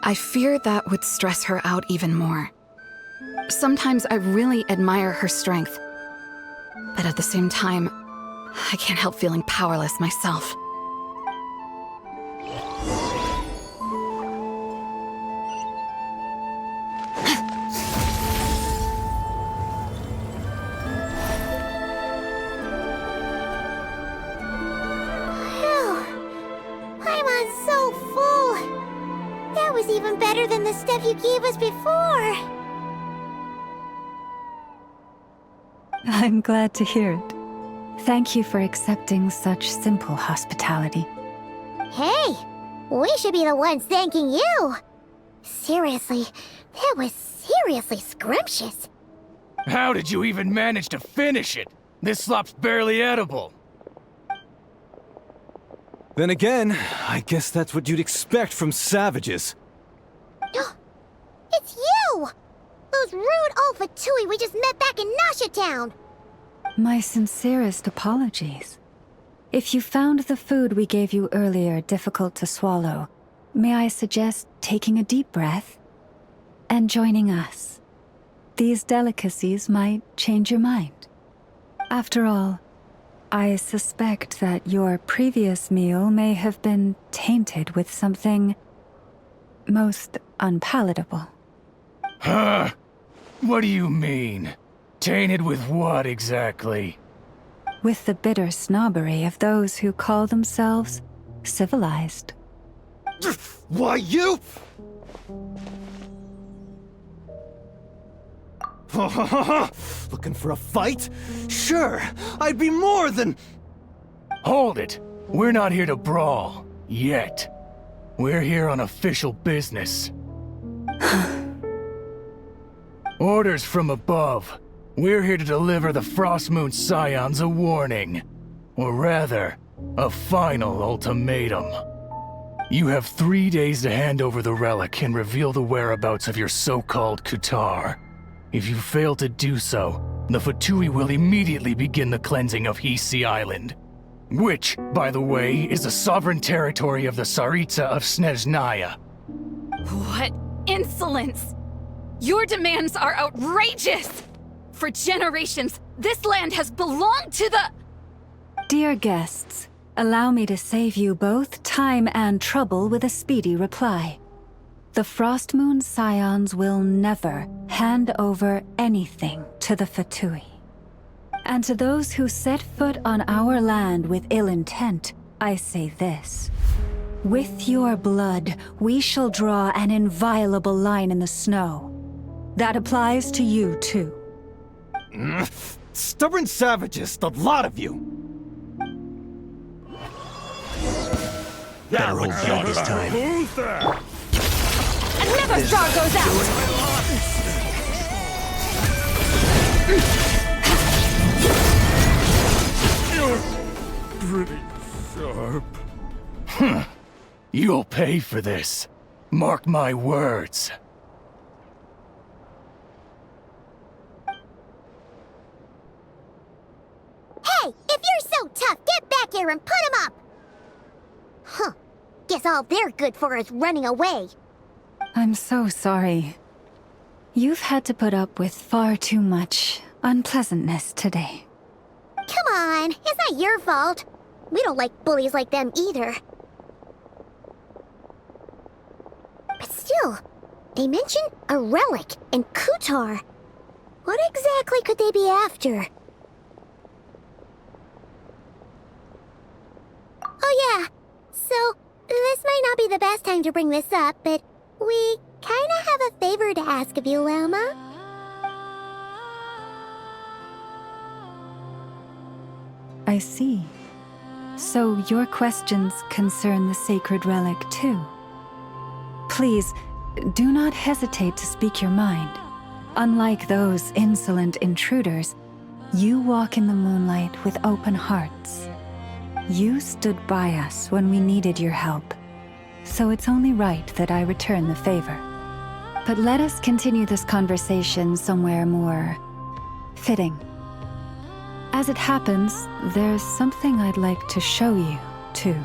I fear that would stress her out even more. Sometimes I really admire her strength, but at the same time, I can't help feeling powerless myself. even better than the stuff you gave us before. I'm glad to hear it. Thank you for accepting such simple hospitality. Hey, we should be the ones thanking you. Seriously, that was seriously scrumptious. How did you even manage to finish it? This slop's barely edible. Then again, I guess that's what you'd expect from savages. It's you! Those rude old Fatui we just met back in Nasha Town! My sincerest apologies. If you found the food we gave you earlier difficult to swallow, may I suggest taking a deep breath and joining us? These delicacies might change your mind. After all, I suspect that your previous meal may have been tainted with something most unpalatable. Huh? What do you mean? Tainted with what exactly? With the bitter snobbery of those who call themselves civilized. Why, you... Looking for a fight? Sure, I'd be more than... Hold it! We're not here to brawl. Yet. We're here on official business. Orders from above. We're here to deliver the Frostmoon Scions a warning. Or rather, a final ultimatum. You have 3 days to hand over the relic and reveal the whereabouts of your so-called Kutar. If you fail to do so, the Fatui will immediately begin the cleansing of Hisi Island. Which, by the way, is the sovereign territory of the Tsaritsa of Snezhnaya. What insolence! Your demands are outrageous! For generations, this land has belonged to the... Dear guests, allow me to save you both time and trouble with a speedy reply. The Frostmoon Scions will never hand over anything to the Fatui. And to those who set foot on our land with ill intent, I say this. With your blood, we shall draw an inviolable line in the snow. That applies to you, too. Stubborn savages, the lot of you! Better hold back this time. Who's there? Another star goes out! You're pretty sharp. You'll pay for this. Mark my words. Hey, if you're so tough, get back here and put him up! Huh. Guess all they're good for is running away. I'm so sorry. You've had to put up with far too much unpleasantness today. Come on, it's not your fault. We don't like bullies like them either. But still, they mentioned a relic and Kutar. What exactly could they be after? Oh yeah, so this might not be the best time to bring this up, but we kinda have a favor to ask of you, Lelma. I see. So your questions concern the sacred relic too. Please, do not hesitate to speak your mind. Unlike those insolent intruders, you walk in the moonlight with open hearts. You stood by us when we needed your help, so it's only right that I return the favor. But let us continue this conversation somewhere more fitting. As it happens, there's something I'd like to show you, too.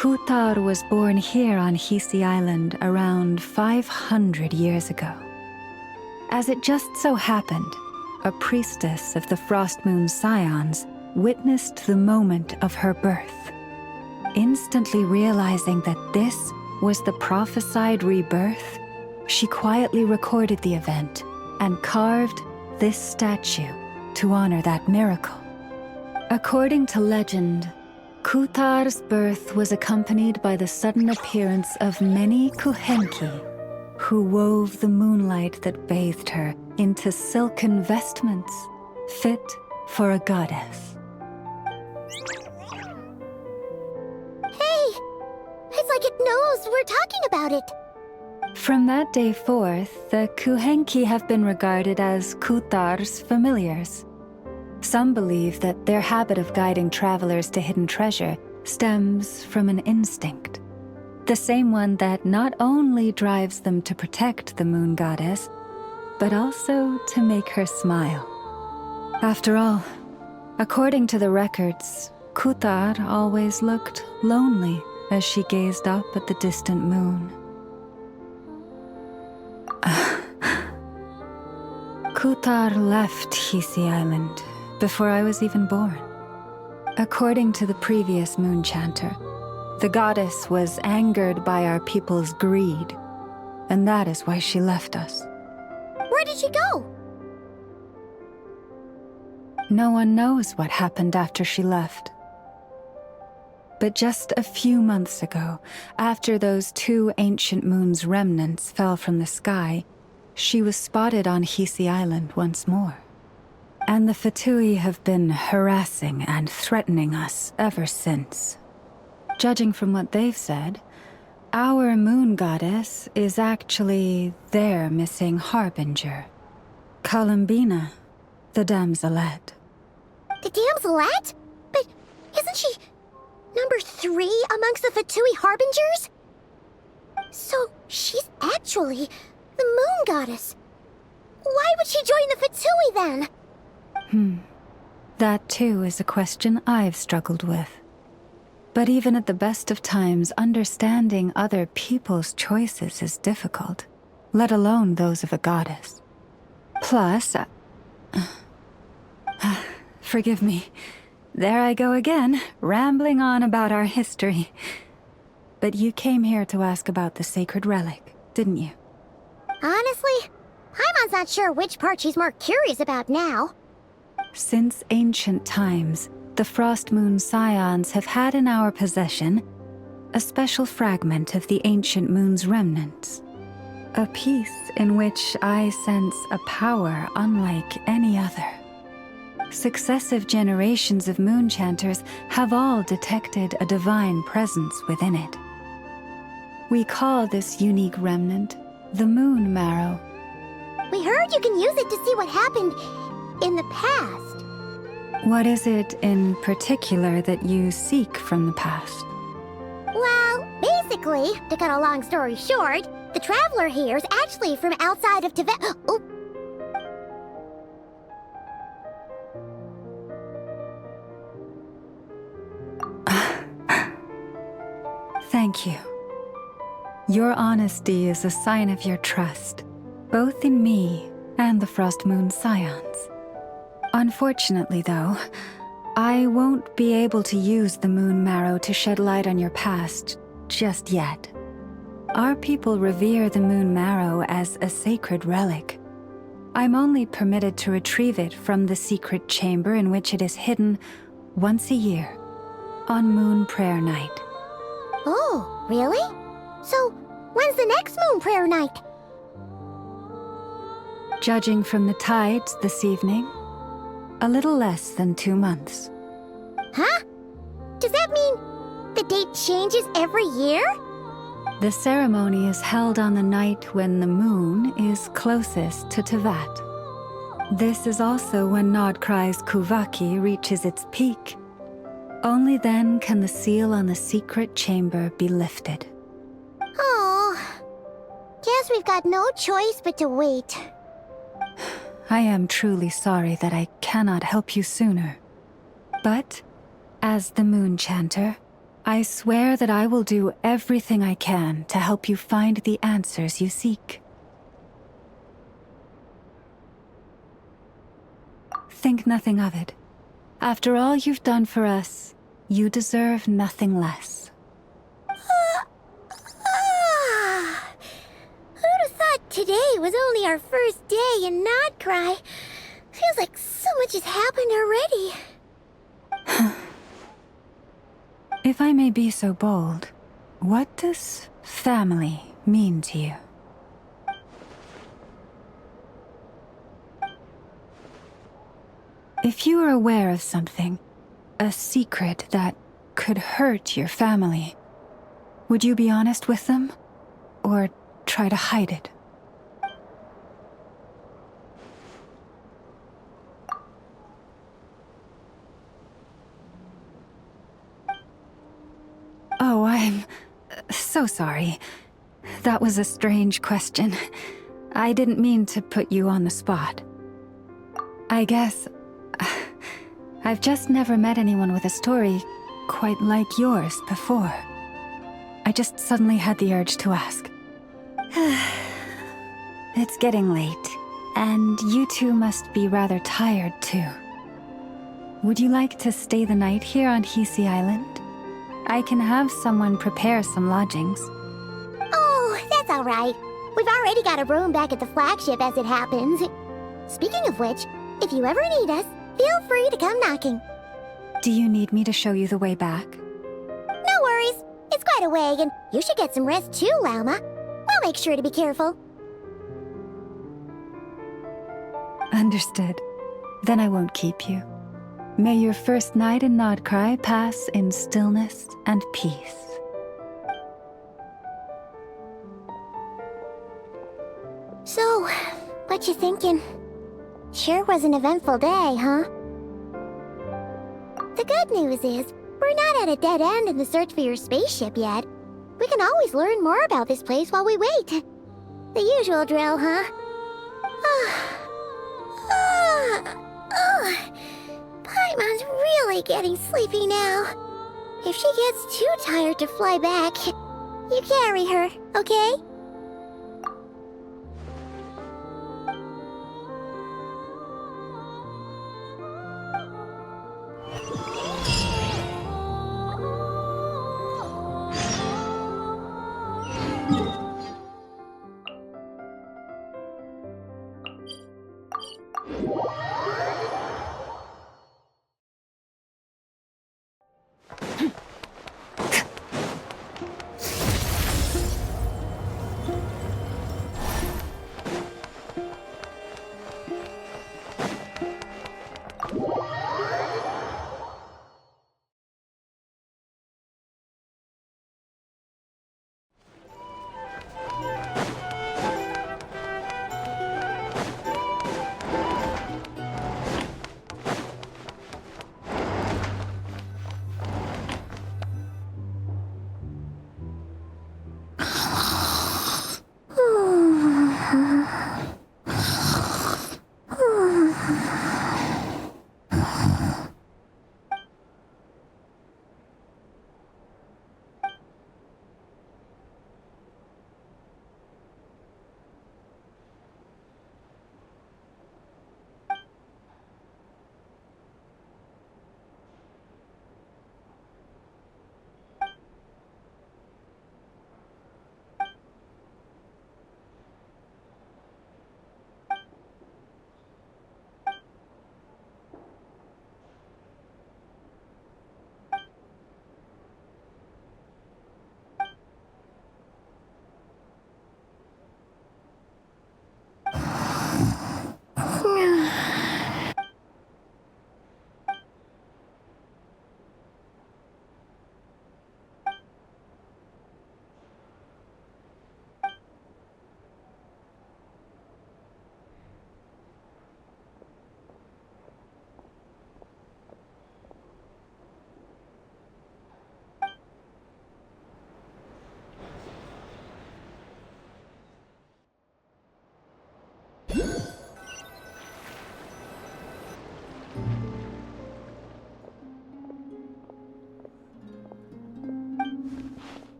Kutar was born here on Hisi Island around 500 years ago. As it just so happened, a priestess of the Frost Moon Scions witnessed the moment of her birth. Instantly realizing that this was the prophesied rebirth, she quietly recorded the event and carved this statue to honor that miracle. According to legend, Kutar's birth was accompanied by the sudden appearance of many Kuhenki, who wove the moonlight that bathed her into silken vestments fit for a goddess. Hey! It's like it knows we're talking about it. From that day forth, the Kuhenki have been regarded as Kutar's familiars. Some believe that their habit of guiding travelers to hidden treasure stems from an instinct. The same one that not only drives them to protect the moon goddess, but also to make her smile. After all, according to the records, Kutar always looked lonely as she gazed up at the distant moon. Kutar left Hisi Island before I was even born. According to the previous moon chanter, the goddess was angered by our people's greed, and that is why she left us. Where did she go? No one knows what happened after she left. But just a few months ago, after those 2 ancient moon's remnants fell from the sky, she was spotted on Hisi Island once more. And the Fatui have been harassing and threatening us ever since. Judging from what they've said, our moon goddess is actually their missing harbinger, Columbina, the damselette. The damselette? But isn't she number 3 amongst the Fatui harbingers? So she's actually the moon goddess. Why would she join the Fatui then? That too is a question I've struggled with. But even at the best of times, understanding other people's choices is difficult, let alone those of a goddess. Plus, forgive me, there I go again, rambling on about our history. But you came here to ask about the sacred relic, didn't you? Honestly, Paimon's not sure which part she's more curious about now. Since ancient times, the Frost Moon Scions have had in our possession a special fragment of the ancient moon's remnants. A piece in which I sense a power unlike any other. Successive generations of moon chanters have all detected a divine presence within it. We call this unique remnant the Moon Marrow. We heard you can use it to see what happened in the past. What is it in particular that you seek from the past? Well, basically, to cut a long story short, the traveler here is actually from outside of Tibet. Oh. Thank you. Your honesty is a sign of your trust, both in me and the Frost Moon Scions. Unfortunately, though, I won't be able to use the Moon Marrow to shed light on your past just yet. Our people revere the Moon Marrow as a sacred relic. I'm only permitted to retrieve it from the secret chamber in which it is hidden once a year, on Moon Prayer Night. Oh, really? So, when's the next Moon Prayer Night? Judging from the tides this evening, a little less than 2 months. Huh? Does that mean the date changes every year? The ceremony is held on the night when the moon is closest to Tevat. This is also when Nodkrai's Kuvaki reaches its peak. Only then can the seal on the secret chamber be lifted. Oh, guess we've got no choice but to wait. I am truly sorry that I cannot help you sooner. But, as the Moon Chanter, I swear that I will do everything I can to help you find the answers you seek. Think nothing of it. After all you've done for us, you deserve nothing less. Who'd have thought today was only our first day in Nodcry? Feels like so much has happened already. If I may be so bold, what does family mean to you? If you are aware of something, a secret that could hurt your family, would you be honest with them? Or try to hide it? Oh, I'm so sorry. That was a strange question. I didn't mean to put you on the spot. I guess I've just never met anyone with a story quite like yours before. I just suddenly had the urge to ask. It's getting late, and you two must be rather tired too. Would you like to stay the night here on Hisi Island? I can have someone prepare some lodgings. Oh, that's all right. We've already got a room back at the flagship as it happens. Speaking of which, if you ever need us, feel free to come knocking. Do you need me to show you the way back? No worries. It's quite a way, and you should get some rest too, Lauma. We'll make sure to be careful. Understood. Then I won't keep you. May your first night in Nodcry pass in stillness and peace. So, what you thinking? Sure was an eventful day, huh? The good news is, we're not at a dead end in the search for your spaceship yet. We can always learn more about this place while we wait. The usual drill, huh? Paimon's really getting sleepy now. If she gets too tired to fly back, you carry her, okay?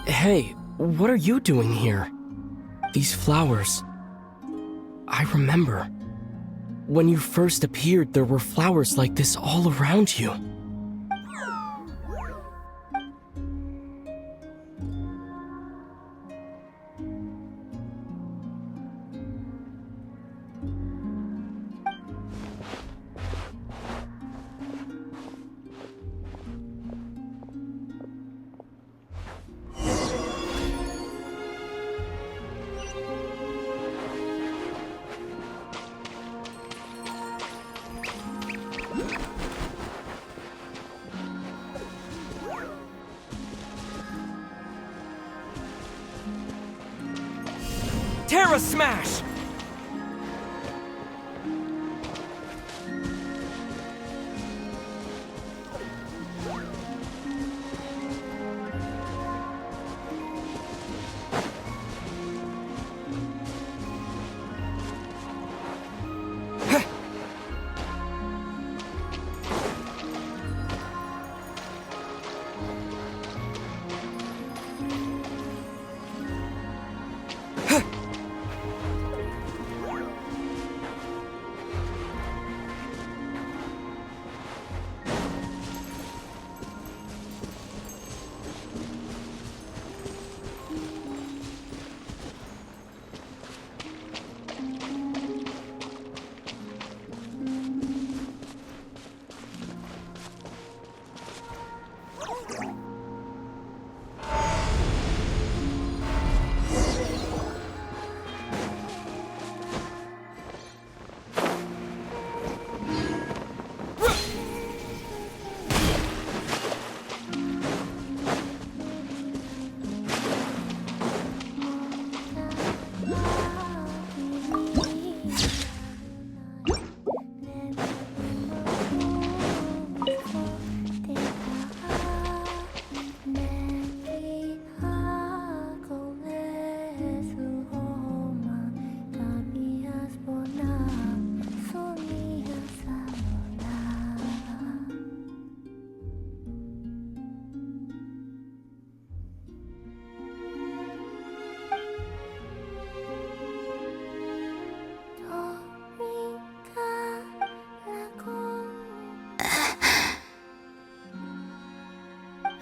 Hey, what are you doing here? These flowers. I remember. When you first appeared, there were flowers like this all around you. Terra Smash!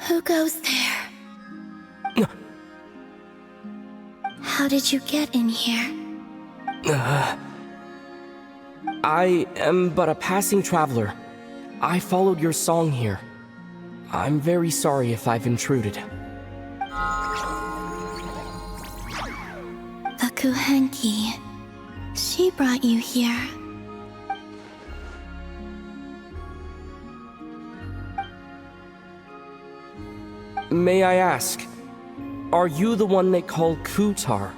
Who goes there? How did you get in here? I am but a passing traveler. I followed your song here. I'm very sorry if I've intruded. The Kuhenki. She brought you here. May I ask, are you the one they call Kutar?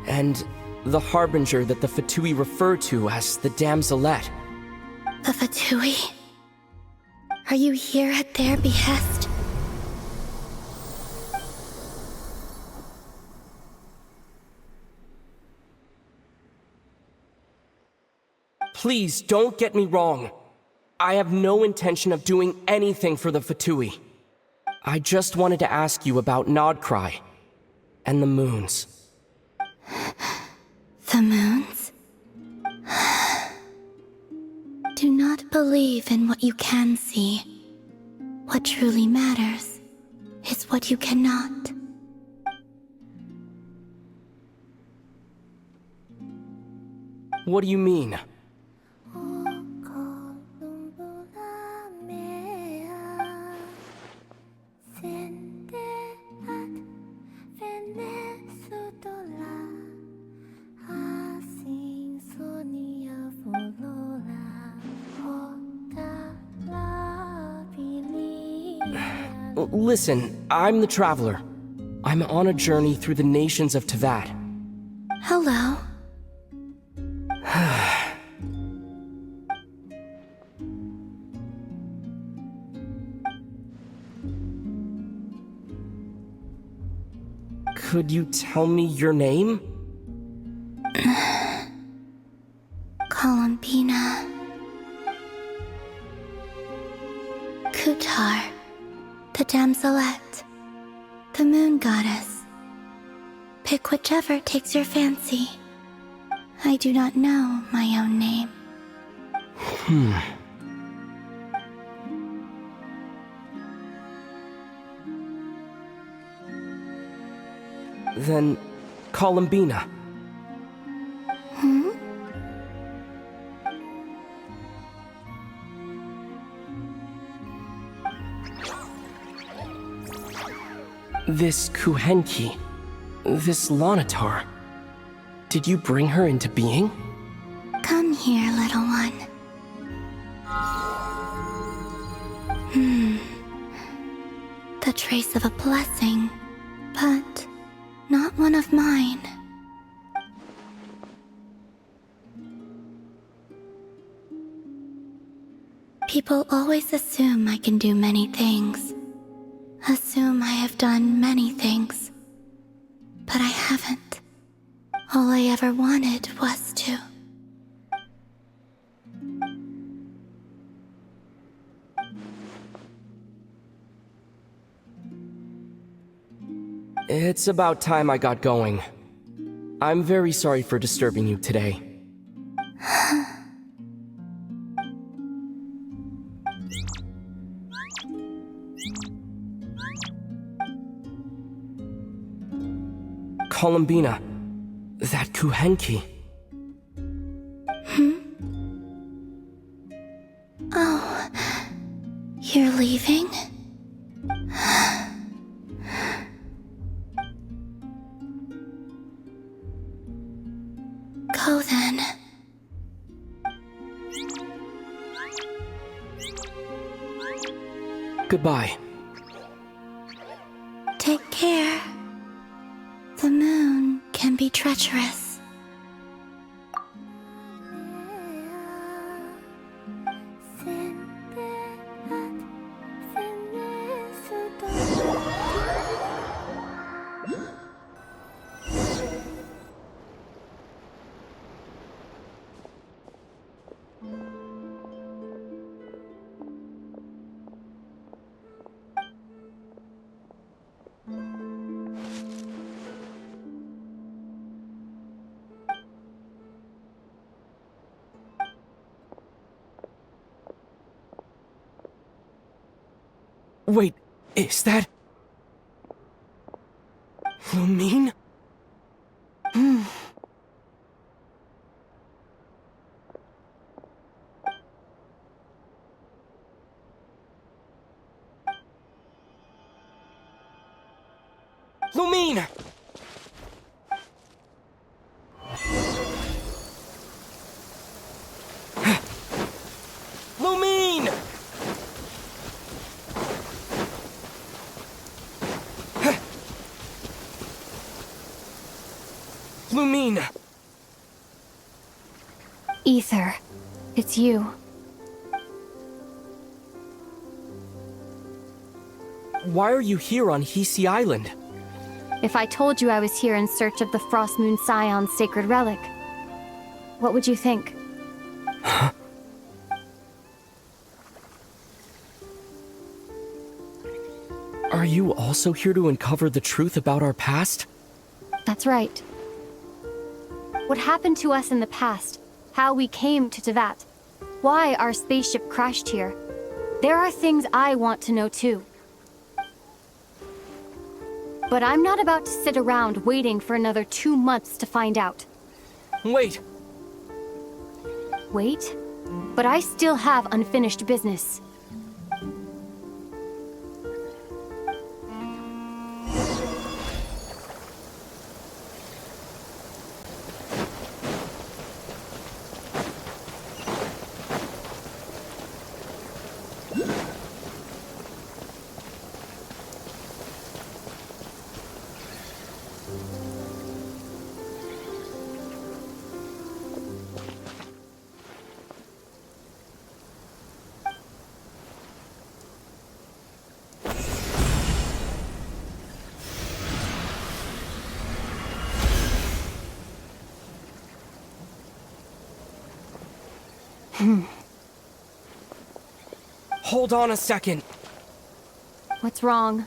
And the harbinger that the Fatui refer to as the Damselette? The Fatui? Are you here at their behest? Please don't get me wrong. I have no intention of doing anything for the Fatui. I just wanted to ask you about Nodcry and the moons. The moons? Do not believe in what you can see. What truly matters is what you cannot. What do you mean? Listen, I'm the Traveler. I'm on a journey through the nations of Teyvat. Hello. Could you tell me your name? Columbina. Kutar. the damselette, the moon goddess. Pick whichever takes your fancy. I do not know my own name. Then, Columbina. This Kuhenki, this Lanatar, did you bring her into being? Come here, little one. The trace of a blessing, but not one of mine. People always assume I can do many things. Assume I have done many things. But I haven't. All I ever wanted was to. It's about time I got going. I'm very sorry for disturbing you today. Columbina, that Kuhenki. Oh, you're leaving? Go then. Goodbye. Take care. The moon can be treacherous. Wait, is that... Lumine? Lumine! Lumine! Lumine! Ether, it's you. Why are you here on Hisi Island? If I told you I was here in search of the Frost Moon Scion's sacred relic, what would you think? Are you also here to uncover the truth about our past? That's right. What happened to us in the past, how we came to Tevat, why our spaceship crashed here. There are things I want to know too. But I'm not about to sit around waiting for another 2 months to find out. Wait! Wait? But I still have unfinished business. Hold on a second. What's wrong?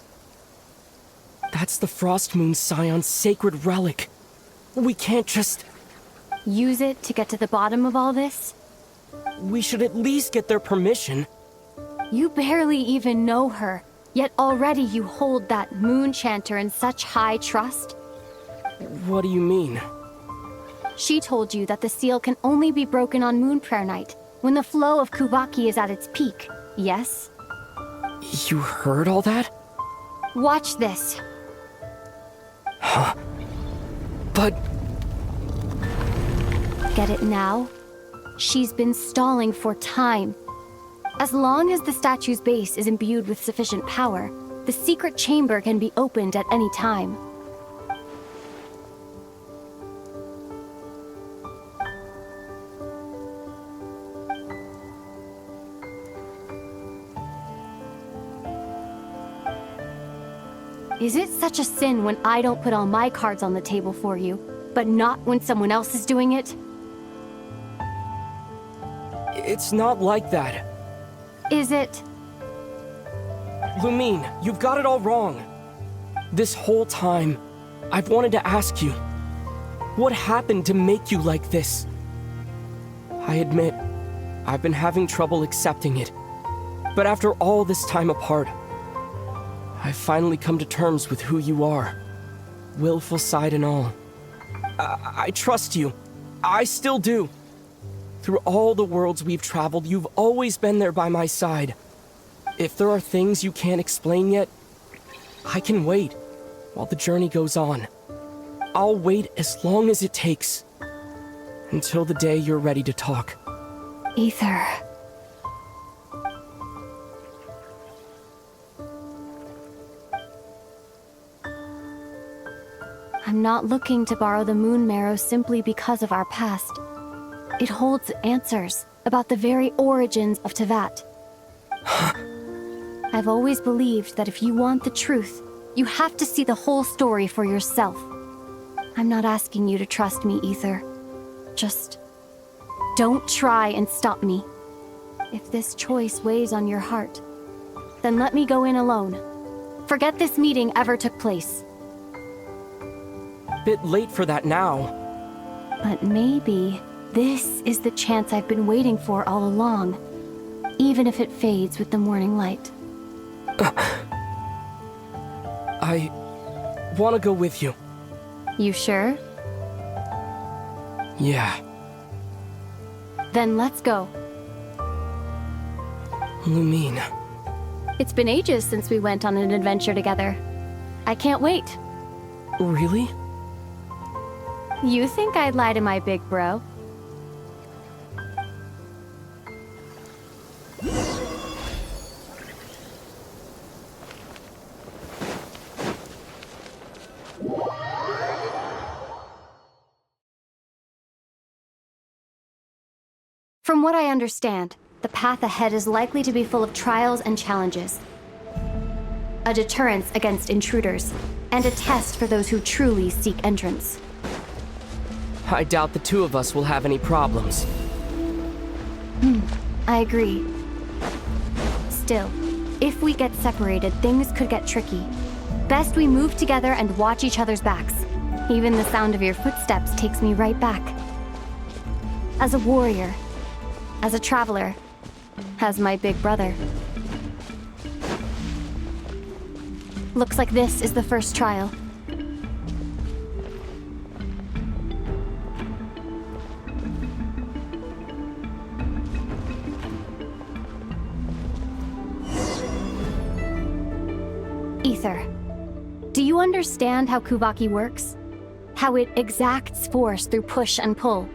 That's the Frost Moon Scion's sacred relic. We can't just... Use it to get to the bottom of all this? We should at least get their permission. You barely even know her, yet already you hold that moon chanter in such high trust? What do you mean? She told you that the seal can only be broken on Moon Prayer Night, when the flow of Kuvaki is at its peak, yes? You heard all that? Watch this. Huh? But... Get it now? She's been stalling for time. As long as the statue's base is imbued with sufficient power, the secret chamber can be opened at any time. Is it such a sin when I don't put all my cards on the table for you, but not when someone else is doing it? It's not like that. Is it? Lumine, you've got it all wrong. This whole time, I've wanted to ask you, what happened to make you like this? I admit, I've been having trouble accepting it. But after all this time apart, I've finally come to terms with who you are. Willful side and all. I trust you. I still do. Through all the worlds we've traveled, you've always been there by my side. If there are things you can't explain yet, I can wait while the journey goes on. I'll wait as long as it takes. Until the day you're ready to talk. Ether. I'm not looking to borrow the moon marrow simply because of our past. It holds answers about the very origins of Tevat. I've always believed that if you want the truth, you have to see the whole story for yourself. I'm not asking you to trust me, Ether. Just don't try and stop me. If this choice weighs on your heart, then let me go in alone. Forget this meeting ever took place. Bit late for that now. But maybe this is the chance I've been waiting for all along, even if it fades with the morning light. I want to go with you. You sure? Yeah. Then let's go. Lumine. It's been ages since we went on an adventure together. I can't wait. Really? You think I'd lie to my big bro? From what I understand, the path ahead is likely to be full of trials and challenges. A deterrence against intruders, and a test for those who truly seek entrance. I doubt the two of us will have any problems. I agree. Still, if we get separated, things could get tricky. Best we move together and watch each other's backs. Even the sound of your footsteps takes me right back. As a warrior, as a traveler, as my big brother. Looks like this is the first trial. Ether, do you understand how Kuvaki works? How it exacts force through push and pull?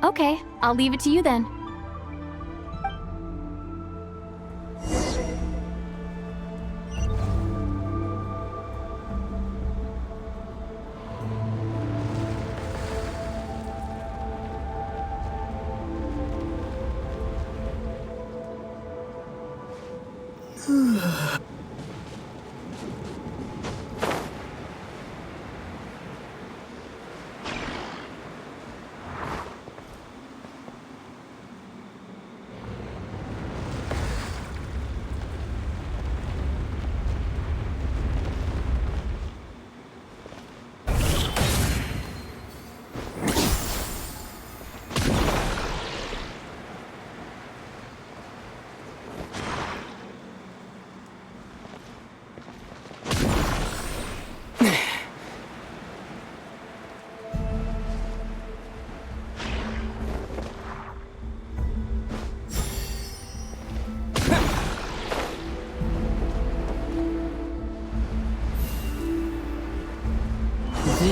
Okay, I'll leave it to you then.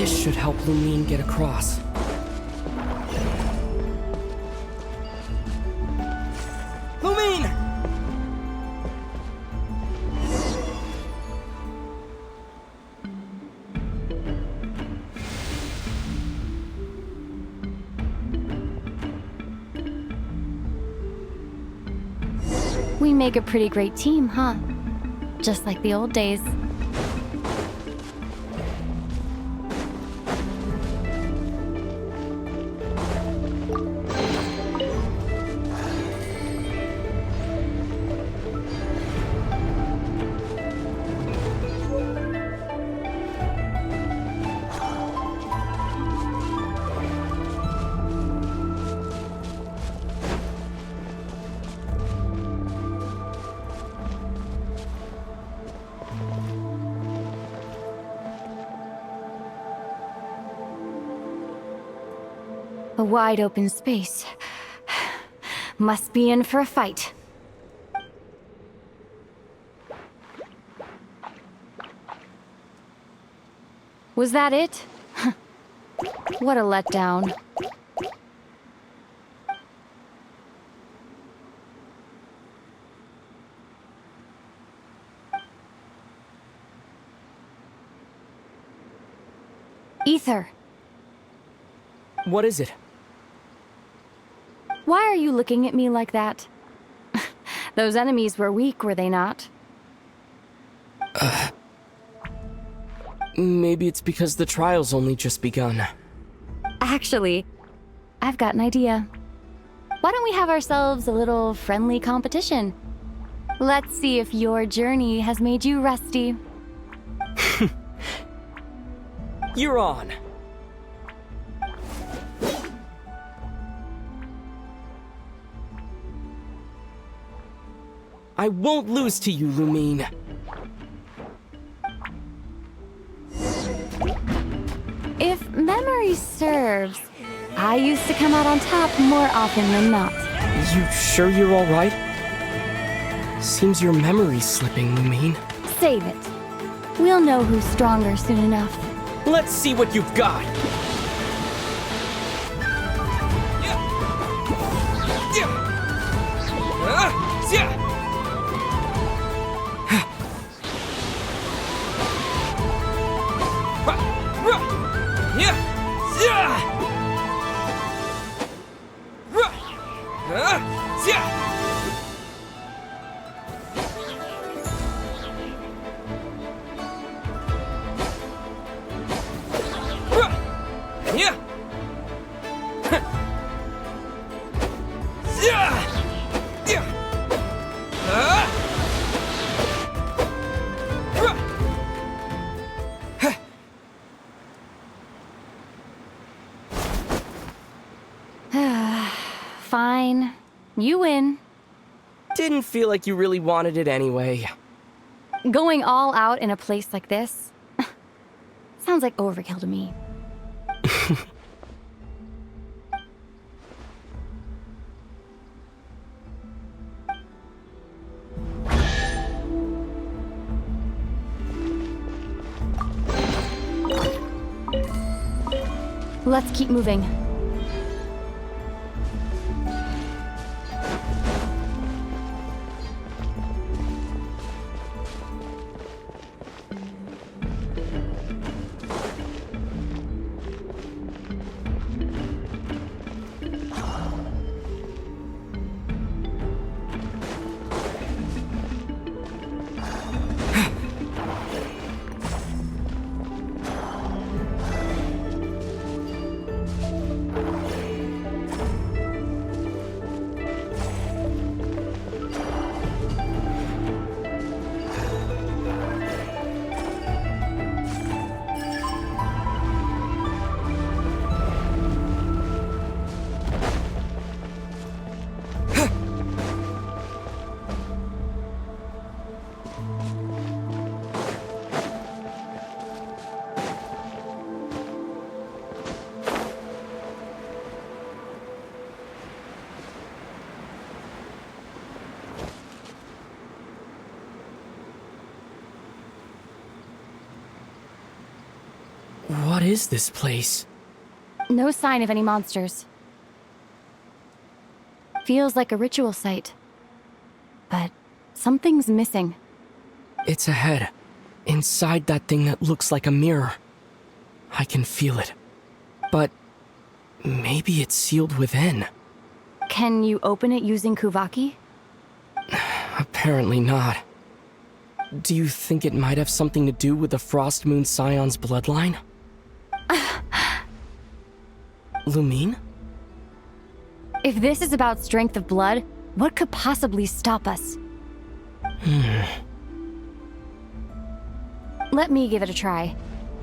This should help Lumine get across. Lumine! We make a pretty great team, huh? Just like the old days. A wide open space. Must be in for a fight. Was that it? What a letdown. Ether. What is it? Why are you looking at me like that? Those enemies were weak, were they not? Maybe it's because the trial's only just begun. Actually, I've got an idea. Why don't we have ourselves a little friendly competition? Let's see if your journey has made you rusty. You're on. I won't lose to you, Lumine. If memory serves, I used to come out on top more often than not. You sure you're all right? Seems your memory's slipping, Lumine. Save it. We'll know who's stronger soon enough. Let's see what you've got. Fine. You win. Didn't feel like you really wanted it anyway. Going all out in a place like this? Sounds like overkill to me. Let's keep moving. What is this place? No sign of any monsters. Feels like a ritual site. But something's missing. It's ahead. Inside that thing that looks like a mirror. I can feel it. But maybe it's sealed within. Can you open it using Kuvaki? Apparently not. Do you think it might have something to do with the Frost Moon Scion's bloodline? Lumine? If this is about strength of blood, what could possibly stop us? Let me give it a try.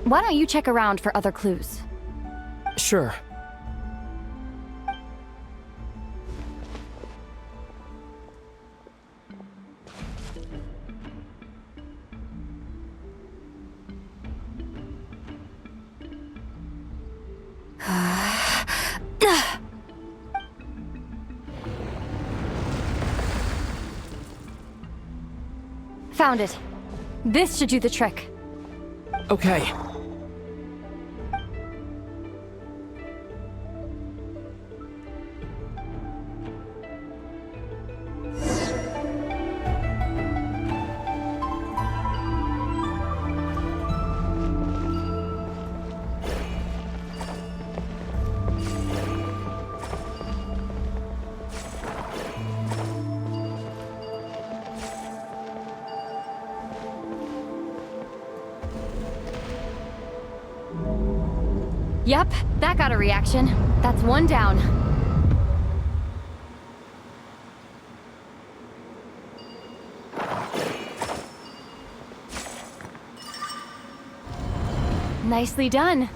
Why don't you check around for other clues? Sure. Found it. This should do the trick. Okay. Yep, that got a reaction. That's one down. Nicely done.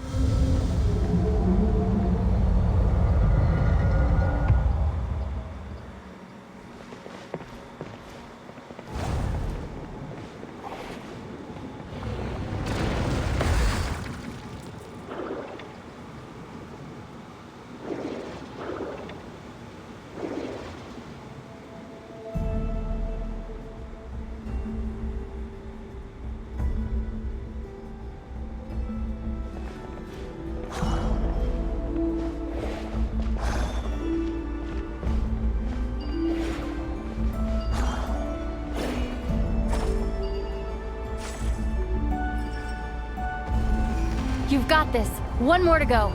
You've got this. One more to go.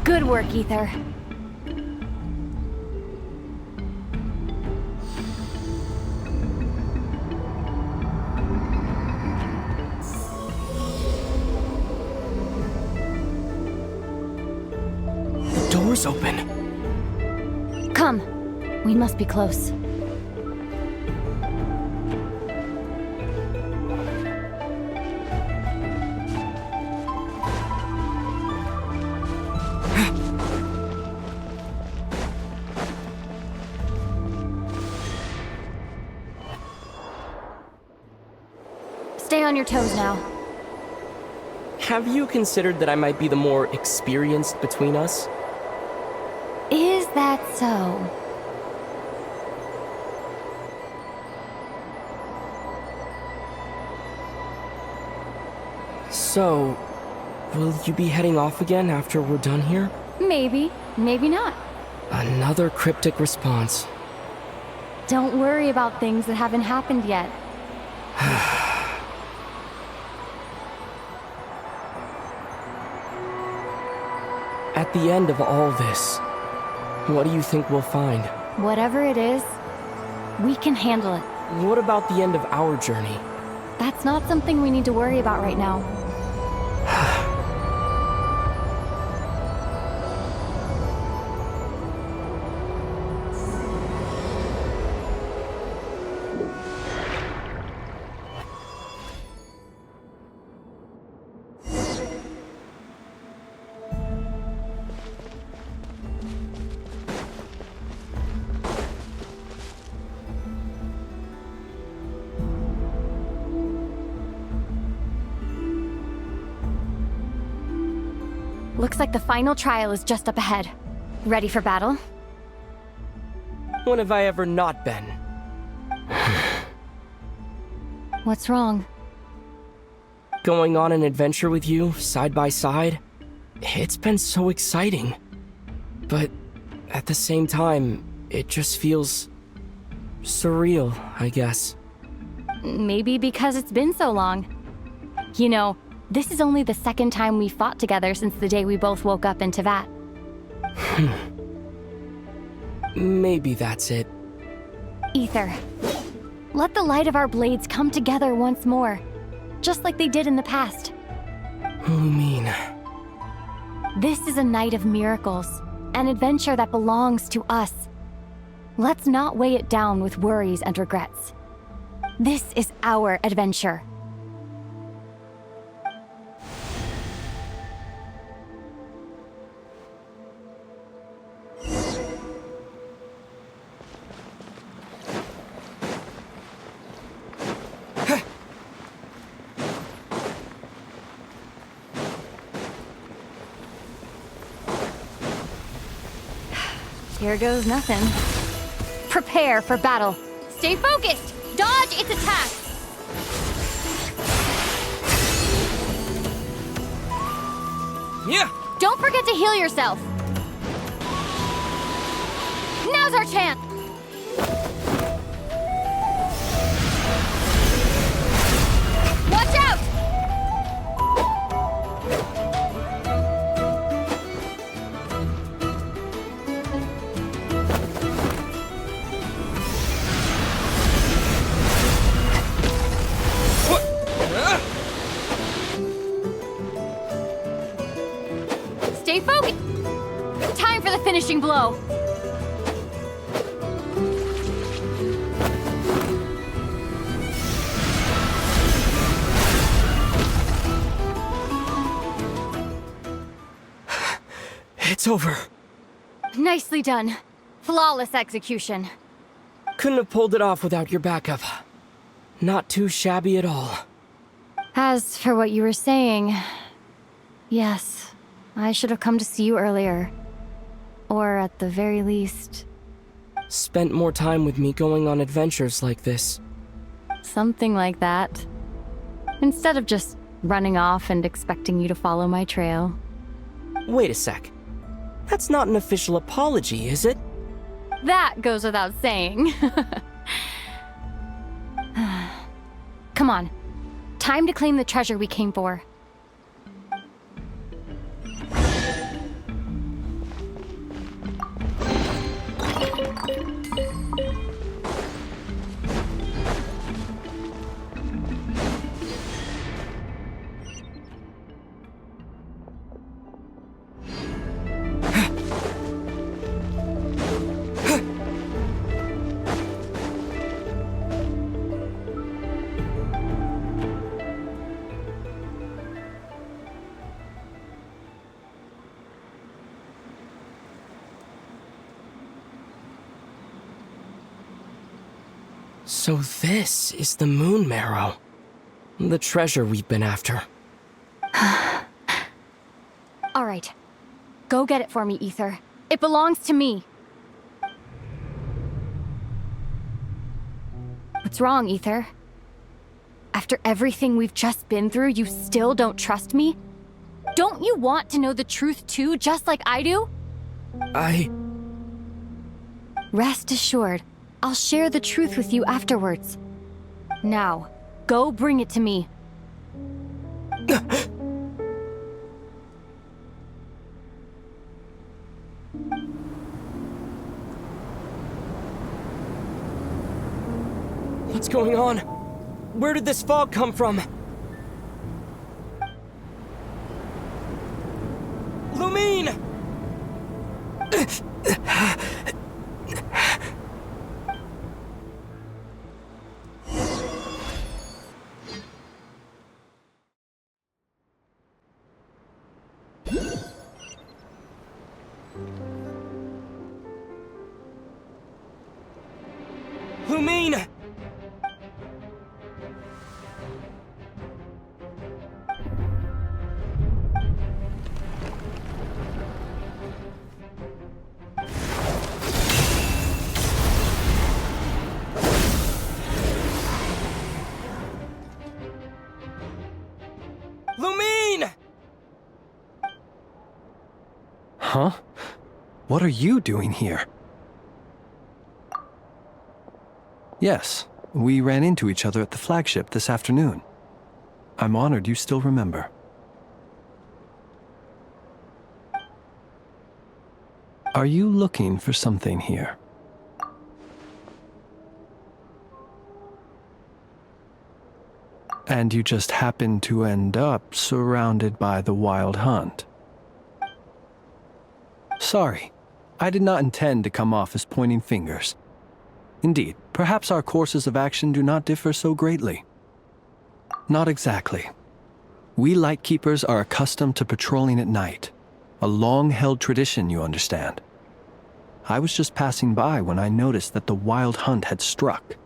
Good work, Ether. The door's open. Come. We must be close. Stay on your toes now. Have you considered that I might be the more experienced between us? Is that so? So, will you be heading off again after we're done here? Maybe, maybe not. Another cryptic response. Don't worry about things that haven't happened yet. At the end of all this, what do you think we'll find? Whatever it is, we can handle it. What about the end of our journey? That's not something we need to worry about right now. Looks like the final trial is just up ahead. Ready for battle? When have I ever not been? What's wrong? Going on an adventure with you, side by side, it's been so exciting. But at the same time, it just feels surreal, I guess. Maybe because it's been so long. You know, this is only the second time we fought together since the day we both woke up in Tevat. Maybe that's it. Ether, let the light of our blades come together once more, just like they did in the past. Lumine. This is a night of miracles, an adventure that belongs to us. Let's not weigh it down with worries and regrets. This is our adventure. Here goes nothing. Prepare for battle. Stay focused! Dodge its attack! Yeah! Don't forget to heal yourself! Now's our chance! Watch out! Stay focused! Time for the finishing blow! It's over. Nicely done. Flawless execution. Couldn't have pulled it off without your backup. Not too shabby at all. As for what you were saying, yes, I should have come to see you earlier. Or at the very least... Spent more time with me going on adventures like this. something like that. Instead of just running off and expecting you to follow my trail. Wait a sec. That's not an official apology, is it? That goes without saying. Come on. Time to claim the treasure we came for. So this is the Moon Marrow. The treasure we've been after. All right. Go get it for me, Ether. It belongs to me. What's wrong, Ether? After everything we've just been through, you still don't trust me? Don't you want to know the truth too, just like I do? Rest assured, I'll share the truth with you afterwards. Now, go bring it to me. What's going on? Where did this fog come from? Lumine! Lumine! Lumine! Huh? What are you doing here? Yes, we ran into each other at the flagship this afternoon. I'm honored you still remember. Are you looking for something here? And you just happened to end up surrounded by the Wild Hunt. Sorry, I did not intend to come off as pointing fingers. Indeed, perhaps our courses of action do not differ so greatly. Not exactly. We Lightkeepers are accustomed to patrolling at night. A long-held tradition, you understand. I was just passing by when I noticed that the Wild Hunt had struck.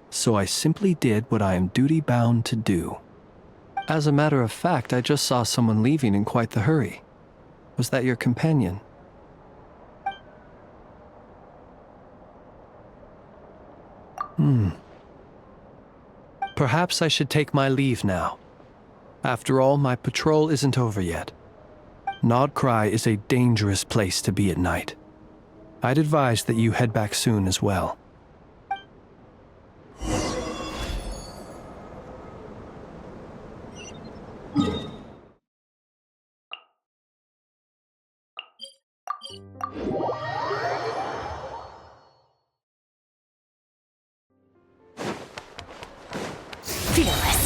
So I simply did what I am duty-bound to do. As a matter of fact, I just saw someone leaving in quite the hurry. Was that your companion? Perhaps I should take my leave now. After all, my patrol isn't over yet. Nodcry is a dangerous place to be at night. I'd advise that you head back soon as well. Fearless.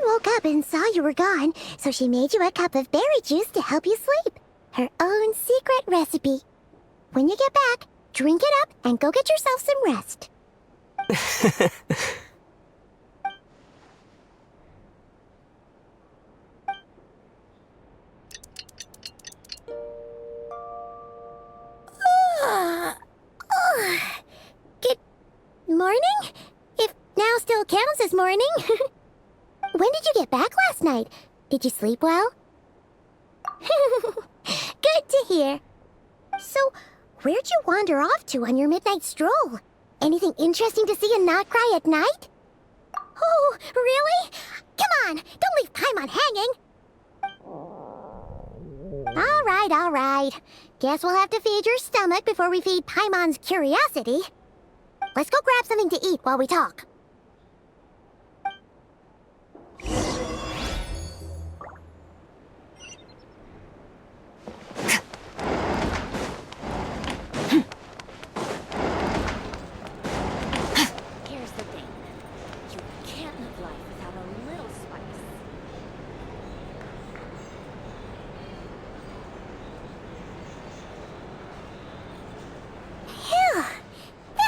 Woke up and saw you were gone, so she made you a cup of berry juice to help you sleep. Her own secret recipe. When you get back, drink it up and go get yourself some rest. Good morning? If now still counts as morning. When did you get back last night? Did you sleep well? Good to hear. So, where'd you wander off to on your midnight stroll? Anything interesting to see in Nodcry at night? Oh, really? Come on, don't leave Paimon hanging. All right. Guess we'll have to feed your stomach before we feed Paimon's curiosity. Let's go grab something to eat while we talk.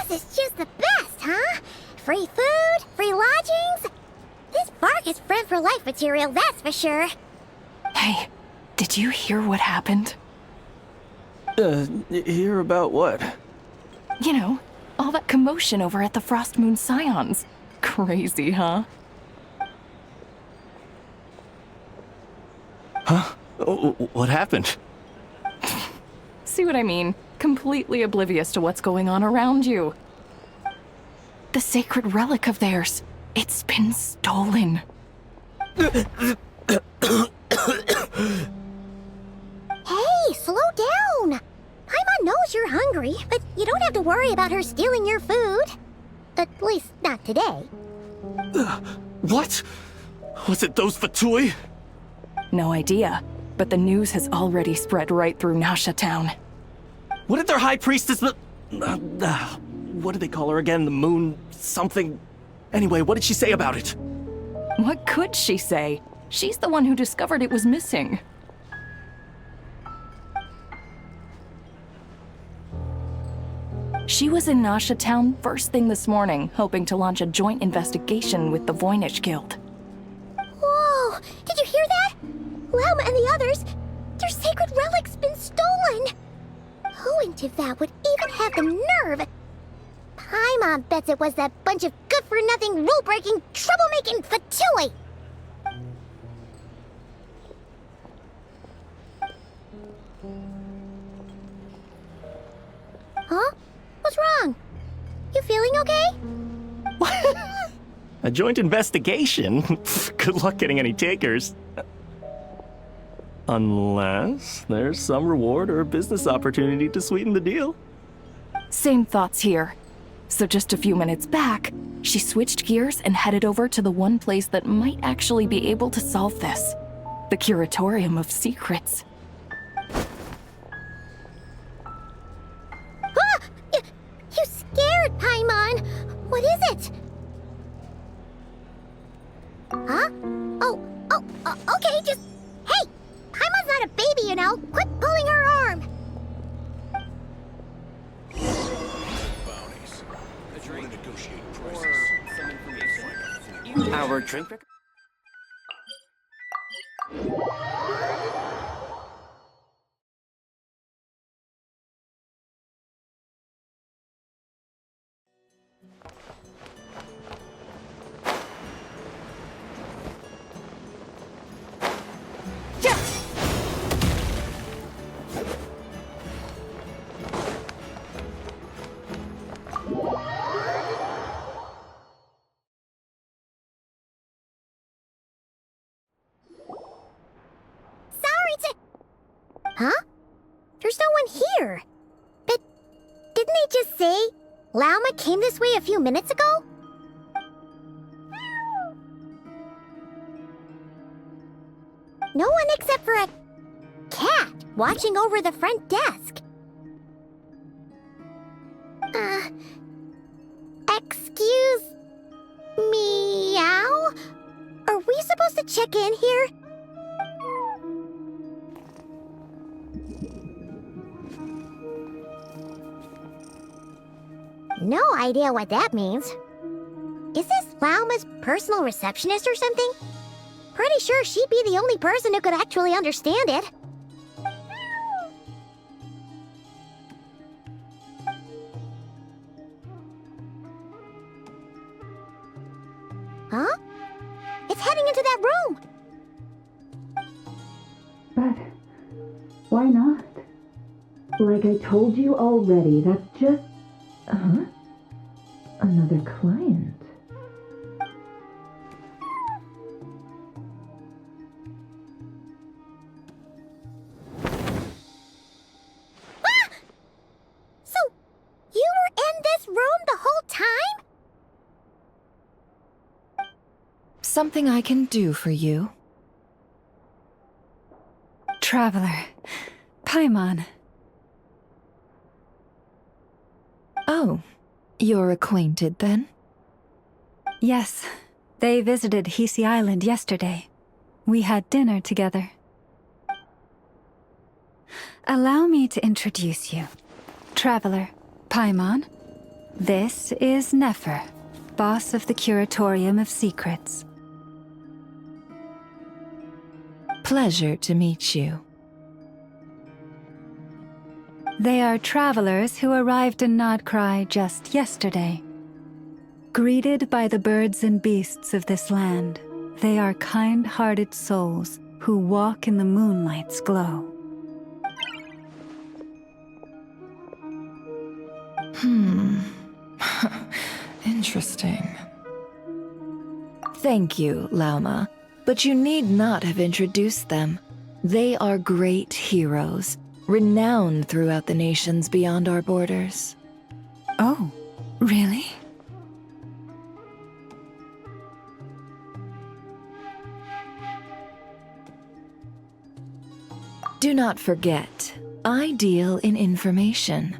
This is just the best, huh? Free food, free lodgings. This bark is friend for life material, that's for sure. Hey, did you hear what happened? Hear about what? You know, all that commotion over at the Frost Moon Scions. Crazy, huh? Huh? What happened? See what I mean? Completely oblivious to what's going on around you. The sacred relic of theirs. It's been stolen. Hey, slow down! Paimon knows you're hungry, but you don't have to worry about her stealing your food. At least, not today. What? Was it those Fatui? No idea, but the news has already spread right through Nasha Town. What did their high priestess... what did they call her again? The moon... something... Anyway, what did she say about it? What could she say? She's the one who discovered it was missing. She was in Nasha Town first thing this morning, hoping to launch a joint investigation with the Voynich Guild. Whoa! Did you hear that? Lauma and the others, their sacred relic's been stolen! Who in Tivat would even have the nerve? Paimon bets it was that bunch of good-for-nothing, rule-breaking, troublemaking fatui! Huh? What's wrong? You feeling okay? A joint investigation? Good luck getting any takers. Unless there's some reward or business opportunity to sweeten the deal. Same thoughts here. So just a few minutes back, she switched gears and headed over to the one place that might actually be able to solve this. The Curatorium of Secrets. Ah! You scared, Paimon! What is it? Huh? Okay, just... Hey! Paimon's not a baby, you know! Quit pulling her arm! Our drink record? Huh? There's no one here. But didn't they just say Lauma came this way a few minutes ago? No one except for a cat watching over the front desk. Excuse... meow? Are we supposed to check in here? No idea what that means. Is this Lauma's personal receptionist or something? Pretty sure she'd be the only person who could actually understand it. Huh? It's heading into that room! But why not? Like I told you already, that's just... Huh? Another client. Ah! So, you were in this room the whole time? Something I can do for you? Traveler. Paimon. Oh, you're acquainted then? Yes, they visited Hisi Island yesterday. We had dinner together. Allow me to introduce you. Traveler, Paimon. This is Nefer, boss of the Curatorium of Secrets. Pleasure to meet you. They are travelers who arrived in Nodcry just yesterday. Greeted by the birds and beasts of this land, they are kind-hearted souls who walk in the moonlight's glow. Interesting. Thank you, Lauma, but you need not have introduced them. They are great heroes, renowned throughout the nations beyond our borders. Oh, really? Do not forget, I deal in information.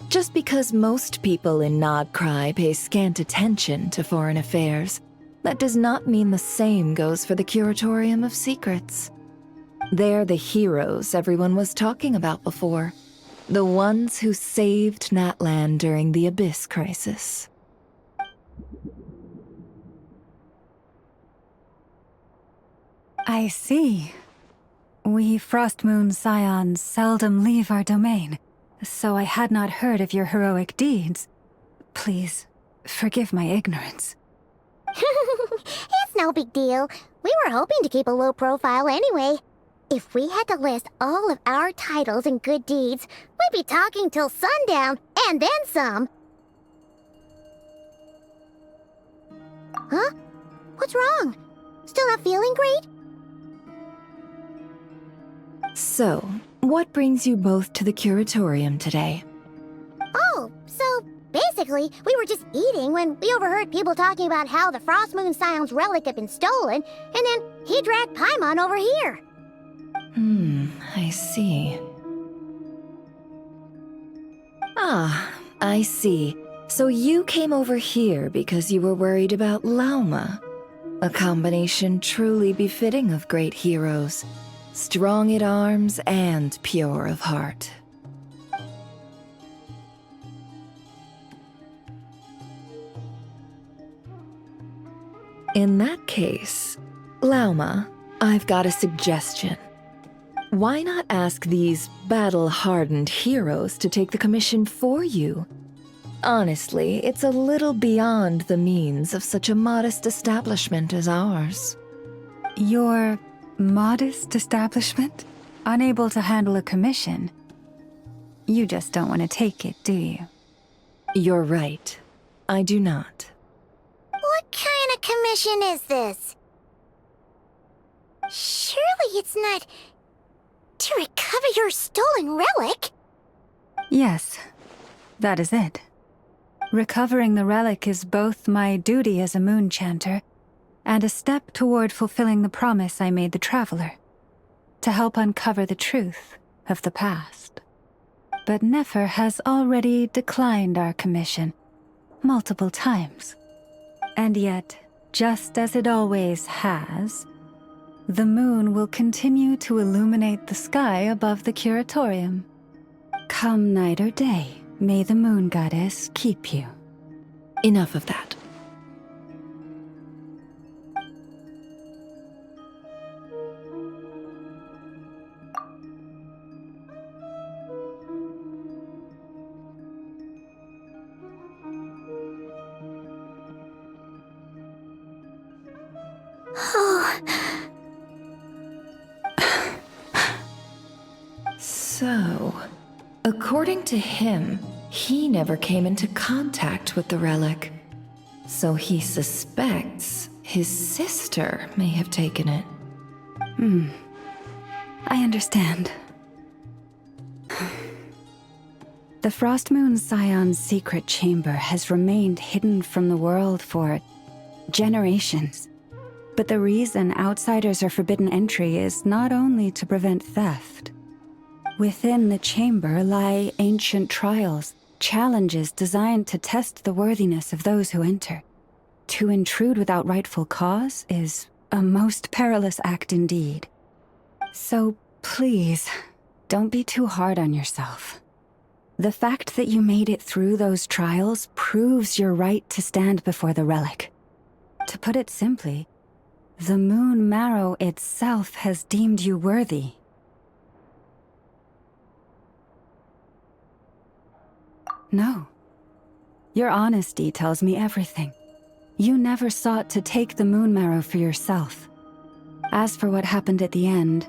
Just because most people in Nodcry pay scant attention to foreign affairs, that does not mean the same goes for the Curatorium of Secrets. They're the heroes everyone was talking about before. The ones who saved Natlan during the Abyss crisis. I see. We Frostmoon Scions seldom leave our domain, so I had not heard of your heroic deeds. Please, forgive my ignorance. It's no big deal. We were hoping to keep a low profile anyway. If we had to list all of our titles and good deeds, we'd be talking till sundown, and then some. Huh? What's wrong? Still not feeling great? So, what brings you both to the Curatorium today? Oh, so basically, we were just eating when we overheard people talking about how the Frostmoon Scion's relic had been stolen, and then he dragged Paimon over here. I see. Ah, I see. So you came over here because you were worried about Lauma. A combination truly befitting of great heroes. Strong at arms and pure of heart. In that case, Lauma, I've got a suggestion. Why not ask these battle-hardened heroes to take the commission for you? Honestly, it's a little beyond the means of such a modest establishment as ours. Your modest establishment? Unable to handle a commission? You just don't want to take it, do you? You're right. I do not. What kind of commission is this? Surely it's not to recover your stolen relic? Yes, that is it. Recovering the relic is both my duty as a moon chanter and a step toward fulfilling the promise I made the Traveler, to help uncover the truth of the past. But Nefer has already declined our commission multiple times. And yet, just as it always has, the moon will continue to illuminate the sky above the Curatorium. Come night or day, may the moon goddess keep you. Enough of that. So, according to him, he never came into contact with the relic. So he suspects his sister may have taken it. I understand. The Frostmoon Scion's secret chamber has remained hidden from the world for generations. But the reason outsiders are forbidden entry is not only to prevent theft. Within the chamber lie ancient trials, challenges designed to test the worthiness of those who enter. To intrude without rightful cause is a most perilous act indeed. So please, don't be too hard on yourself. The fact that you made it through those trials proves your right to stand before the relic. To put it simply, the Moon Marrow itself has deemed you worthy. No. Your honesty tells me everything. You never sought to take the Moon Marrow for yourself. As for what happened at the end,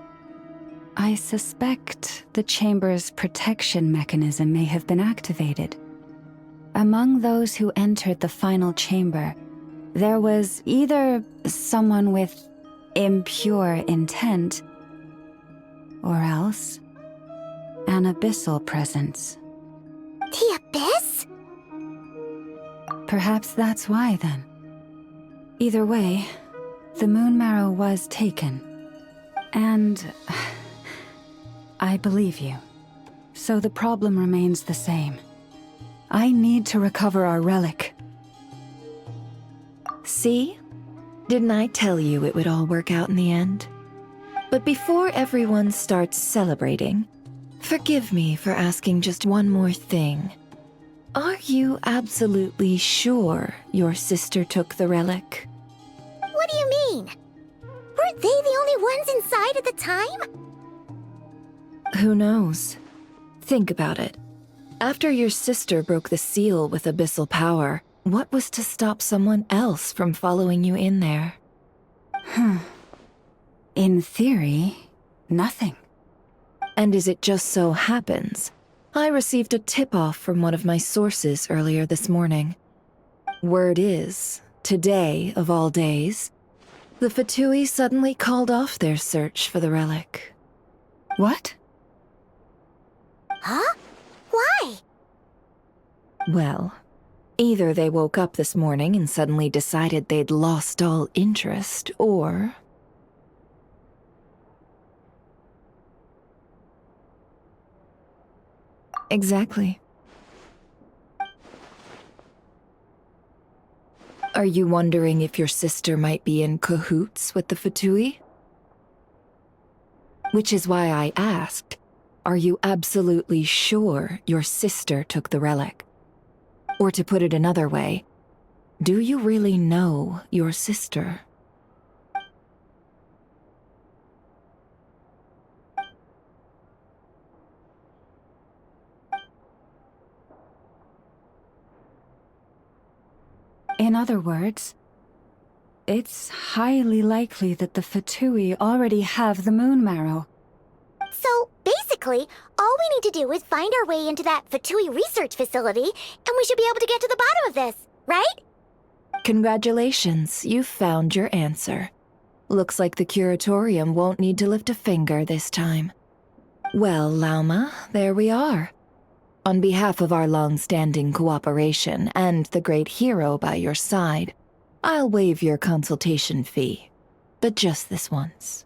I suspect the Chamber's protection mechanism may have been activated. Among those who entered the final chamber, there was either someone with impure intent, or else an abyssal presence. The Abyss? Perhaps that's why, then. Either way, the Moon Marrow was taken. And I believe you. So the problem remains the same. I need to recover our relic. See? Didn't I tell you it would all work out in the end? But before everyone starts celebrating, Forgive me for asking just one more thing. Are you absolutely sure your sister took the relic? What do you mean? Weren't they the only ones inside at the time? Who knows? Think about it. After your sister broke the seal with abyssal power, what was to stop someone else from following you in there? In theory, nothing. And as it just so happens, I received a tip-off from one of my sources earlier this morning. Word is, today of all days, the Fatui suddenly called off their search for the relic. What? Huh? Why? Well, either they woke up this morning and suddenly decided they'd lost all interest, or... Exactly. Are you wondering if your sister might be in cahoots with the Fatui? Which is why I asked, are you absolutely sure your sister took the relic? Or to put it another way, do you really know your sister? In other words, it's highly likely that the Fatui already have the moon marrow. So, basically, all we need to do is find our way into that Fatui research facility, and we should be able to get to the bottom of this, right? Congratulations, you've found your answer. Looks like the Curatorium won't need to lift a finger this time. Well, Lauma, there we are. On behalf of our long-standing cooperation and the great hero by your side, I'll waive your consultation fee. But just this once.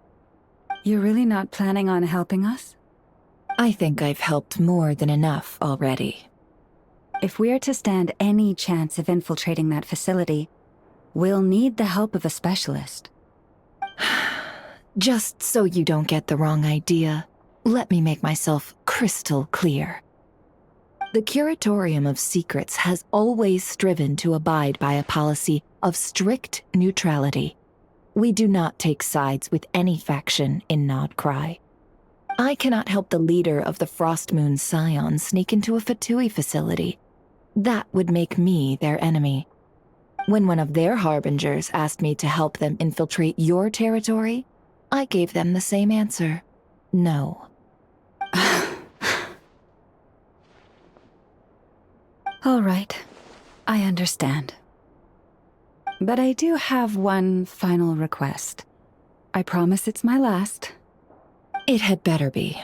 You're really not planning on helping us? I think I've helped more than enough already. If we're to stand any chance of infiltrating that facility, we'll need the help of a specialist. Just so you don't get the wrong idea, let me make myself crystal clear. The Curatorium of Secrets has always striven to abide by a policy of strict neutrality. We do not take sides with any faction in Nodcry. I cannot help the leader of the Frostmoon Scions sneak into a Fatui facility. That would make me their enemy. When one of their harbingers asked me to help them infiltrate your territory, I gave them the same answer. No. All right, I understand. But I do have one final request. I promise it's my last. It had better be.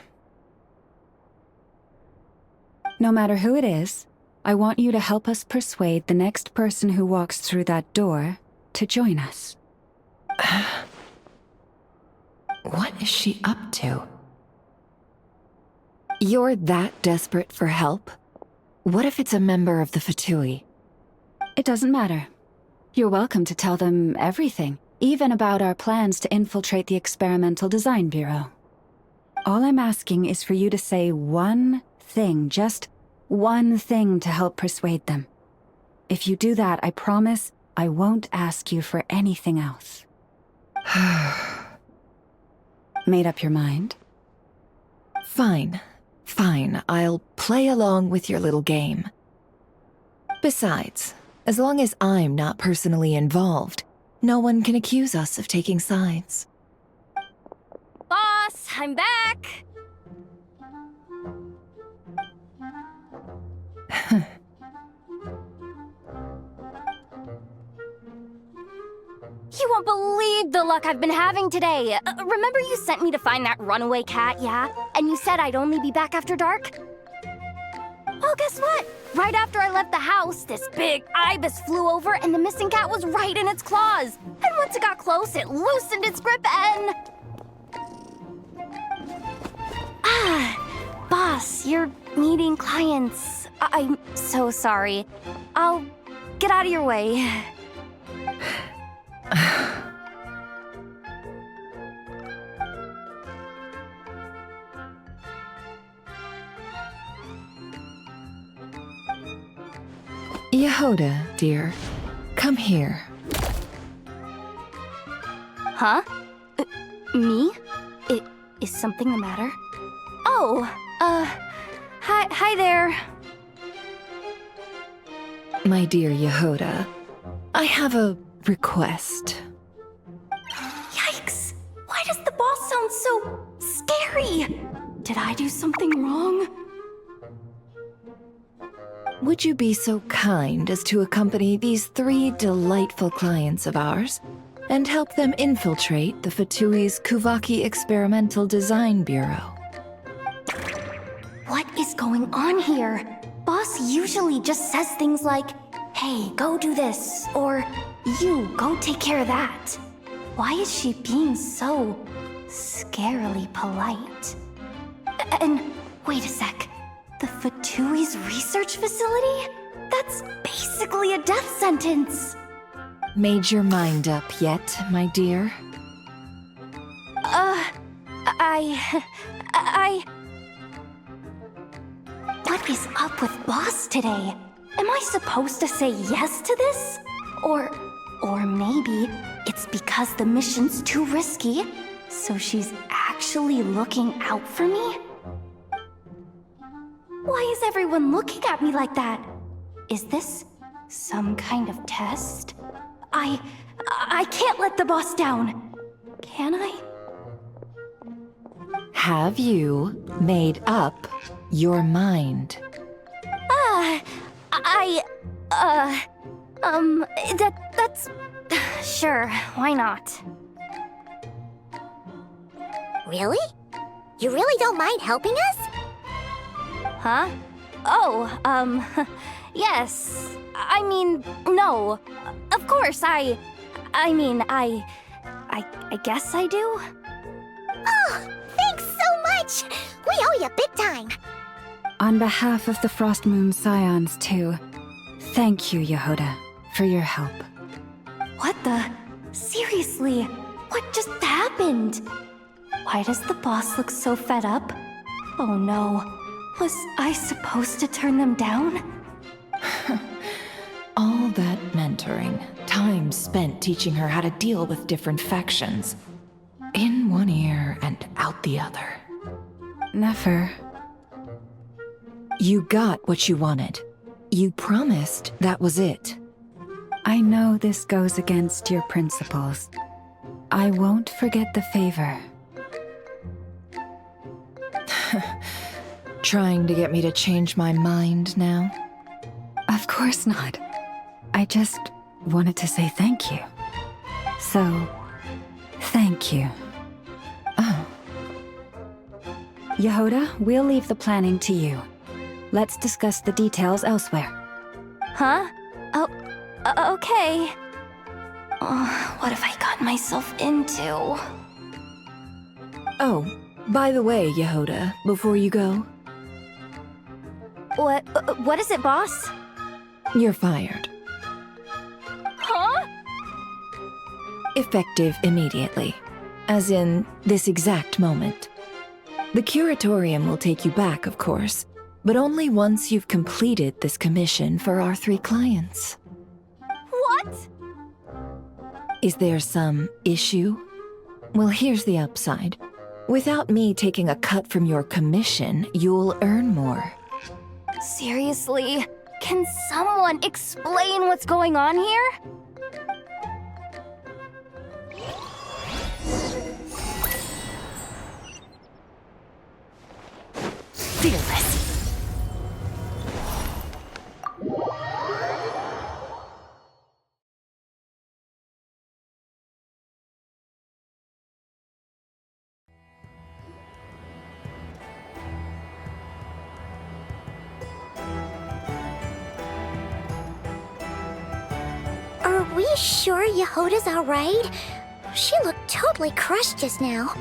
No matter who it is, I want you to help us persuade the next person who walks through that door to join us. What is she up to? You're that desperate for help? What if it's a member of the Fatui? It doesn't matter. You're welcome to tell them everything, even about our plans to infiltrate the Experimental Design Bureau. All I'm asking is for you to say one thing, just one thing to help persuade them. If you do that, I promise I won't ask you for anything else. Made up your mind? Fine. Fine, I'll play along with your little game. Besides, as long as I'm not personally involved, no one can accuse us of taking sides. Boss, I'm back! You won't believe the luck I've been having today. Remember you sent me to find that runaway cat, yeah? And you said I'd only be back after dark? Well, guess what? Right after I left the house, this big ibis flew over and the missing cat was right in its claws. And once it got close, it loosened its grip and... Boss, you're meeting clients. I'm so sorry. I'll get out of your way. Yehoda, dear, come here. Huh? Me? Is something the matter? Oh, hi there. My dear Yehoda, I have a request. Yikes! Why does the boss sound so scary? Did I do something wrong? Would you be so kind as to accompany these 3 delightful clients of ours and help them infiltrate the Fatui's Kuvaki Experimental Design Bureau? What is going on here? Boss usually just says things like, hey, go do this, or you, go take care of that. Why is she being so scarily polite? And wait a sec, the Fatui's research facility? That's basically a death sentence. Made your mind up yet, my dear? What is up with Boss today? Am I supposed to say yes to this? Or maybe it's because the mission's too risky, so she's actually looking out for me? Why is everyone looking at me like that? Is this some kind of test? I can't let the boss down. Can I? Have you made up your mind? That's... Sure, why not? Really? You really don't mind helping us? Huh? Oh, yes. I mean, no. Of course, I guess I do. Oh, thanks so much! We owe you big time! On behalf of the Frost Moon Scions, too, thank you, Yehoda, for your help. What the? Seriously, what just happened? Why does the boss look so fed up? Oh no, was I supposed to turn them down? All that mentoring, time spent teaching her how to deal with different factions. In one ear and out the other. Never. You got what you wanted. You promised that was it. I know this goes against your principles. I won't forget the favor. Trying to get me to change my mind now? Of course not. I just wanted to say thank you. So, thank you. Oh. Yehoda, we'll leave the planning to you. Let's discuss the details elsewhere. Huh? Oh, okay. Oh, what have I gotten myself into? Oh, by the way, Yehoda, before you go... What is it, boss? You're fired. Huh? Effective immediately. As in, this exact moment. The curatorium will take you back, of course, but only once you've completed this commission for our 3 clients. What? Is there some issue? Well, here's the upside. Without me taking a cut from your commission, you'll earn more. Seriously? Can someone explain what's going on here? Fearless. Are we sure Yehoda's alright? She looked totally crushed just now.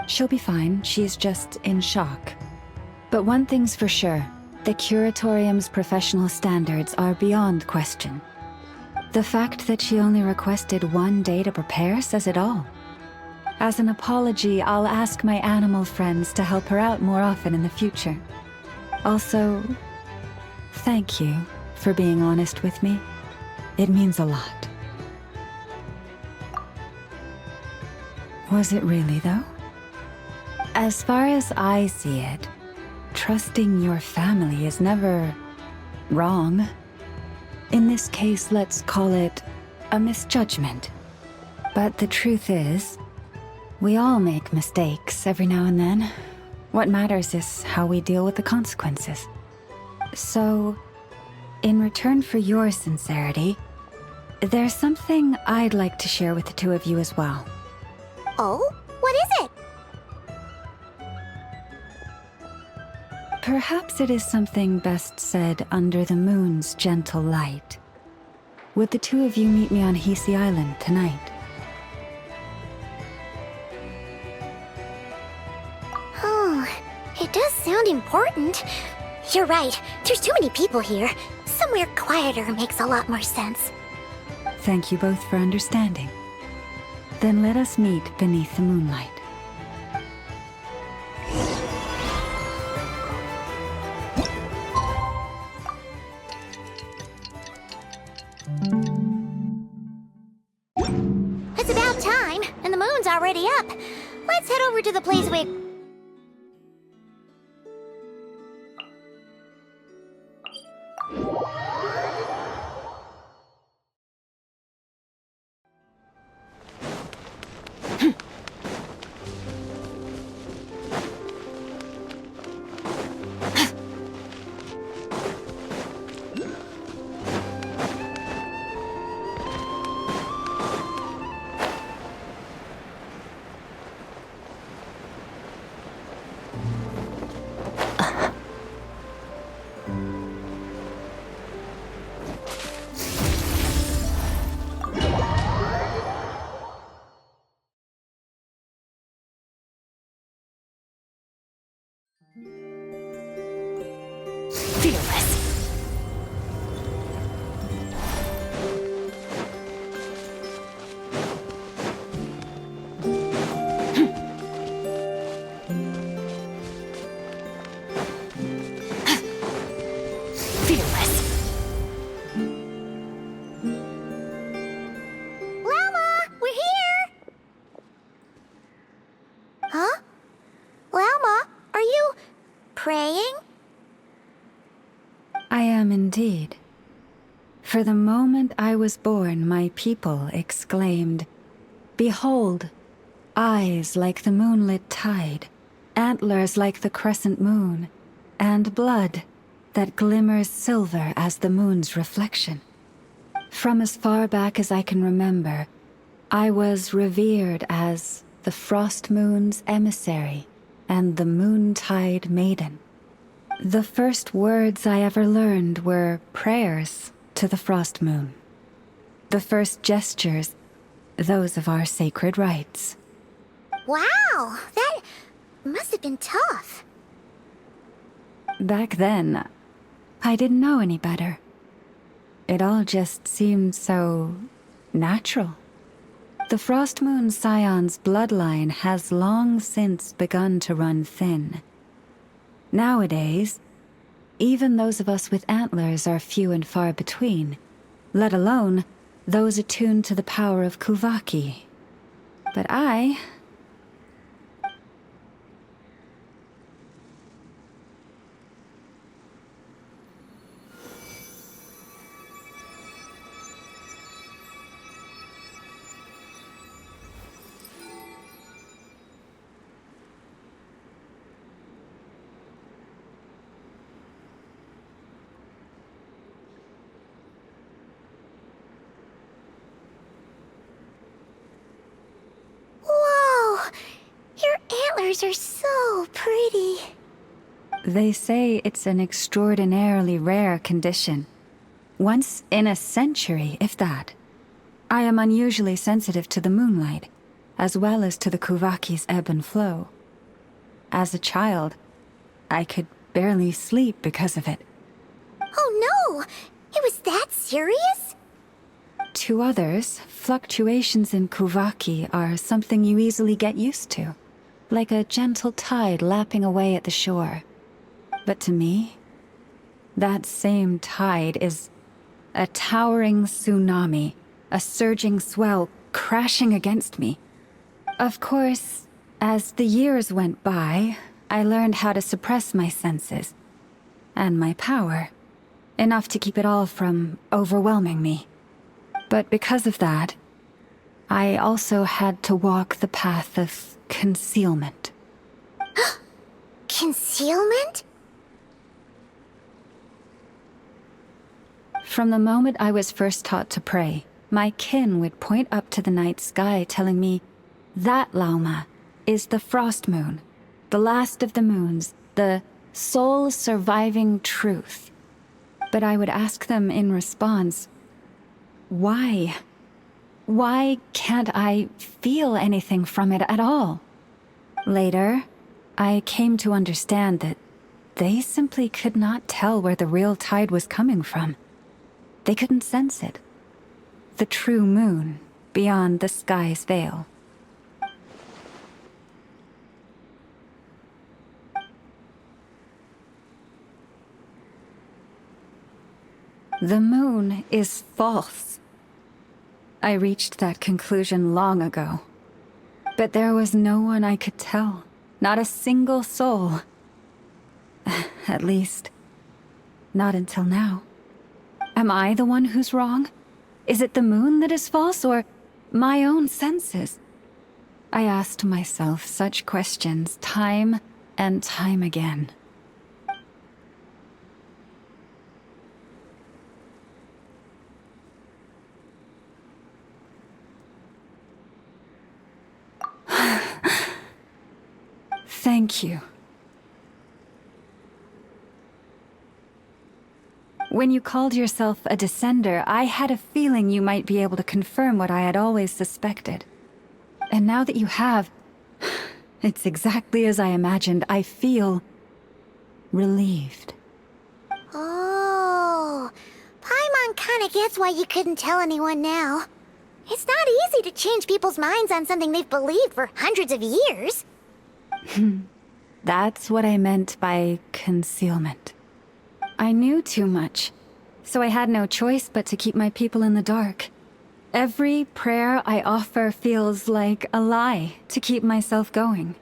She'll be fine. She's just in shock. But one thing's for sure. The curatorium's professional standards are beyond question. The fact that she only requested 1 day to prepare says it all. As an apology, I'll ask my animal friends to help her out more often in the future. Also, Thank you for being honest with me. It means a lot. Was it really, though? As far as I see it, trusting your family is never wrong. In this case, let's call it a misjudgment. But the truth is, we all make mistakes every now and then. What matters is how we deal with the consequences. So, in return for your sincerity, there's something I'd like to share with the two of you as well. Oh? What is it? Perhaps it is something best said under the moon's gentle light. Would the two of you meet me on Hisi Island tonight? Oh, it does sound important. You're right, there's too many people here. Somewhere quieter makes a lot more sense. Thank you both for understanding. Then let us meet beneath the moonlight. It's about time, and the moon's already up. Let's head over to the place we... Fearless. Llama, we're here! Huh? Llama, are you... praying? I am indeed. For the moment I was born, my people exclaimed, "Behold, eyes like the moonlit tide, antlers like the crescent moon, and blood that glimmers silver as the moon's reflection." From as far back as I can remember, I was revered as the Frost Moon's emissary and the Moontide Maiden. The first words I ever learned were prayers to the Frost Moon. The first gestures, those of our sacred rites. Wow, that must have been tough. Back then, I didn't know any better. It all just seemed so natural. The Frost Moon Scion's bloodline has long since begun to run thin. Nowadays, even those of us with antlers are few and far between, let alone those attuned to the power of Kuvaki. But I... Whoa! Your antlers are so pretty. They say it's an extraordinarily rare condition. Once in a century, if that. I am unusually sensitive to the moonlight, as well as to the Kuvaki's ebb and flow. As a child, I could barely sleep because of it. Oh no! It was that serious? To others, fluctuations in Kuvaki are something you easily get used to, like a gentle tide lapping away at the shore. But to me, That same tide is a towering tsunami, a surging swell crashing against me. Of course, as the years went by, I learned how to suppress my senses and my power, enough to keep it all from overwhelming me. But because of that, I also had to walk the path of concealment. Concealment? From the moment I was first taught to pray, my kin would point up to the night sky telling me, "That, Lauma, is the frost moon, the last of the moons, the sole surviving truth." But I would ask them in response, why? Why can't I feel anything from it at all? Later, I came to understand that they simply could not tell where the real tide was coming from. They couldn't sense it. The true moon beyond the sky's veil. The moon is false. I reached that conclusion long ago. But there was no one I could tell. Not a single soul. At least, not until now. Am I the one who's wrong? Is it the moon that is false, or my own senses? I asked myself such questions time and time again. Thank you. When you called yourself a descender, I had a feeling you might be able to confirm what I had always suspected. And now that you have, it's exactly as I imagined. I feel relieved. Oh, Paimon kinda gets why you couldn't tell anyone now. It's not easy to change people's minds on something they've believed for hundreds of years. That's what I meant by concealment. I knew too much, so I had no choice but to keep my people in the dark. Every prayer I offer feels like a lie to keep myself going.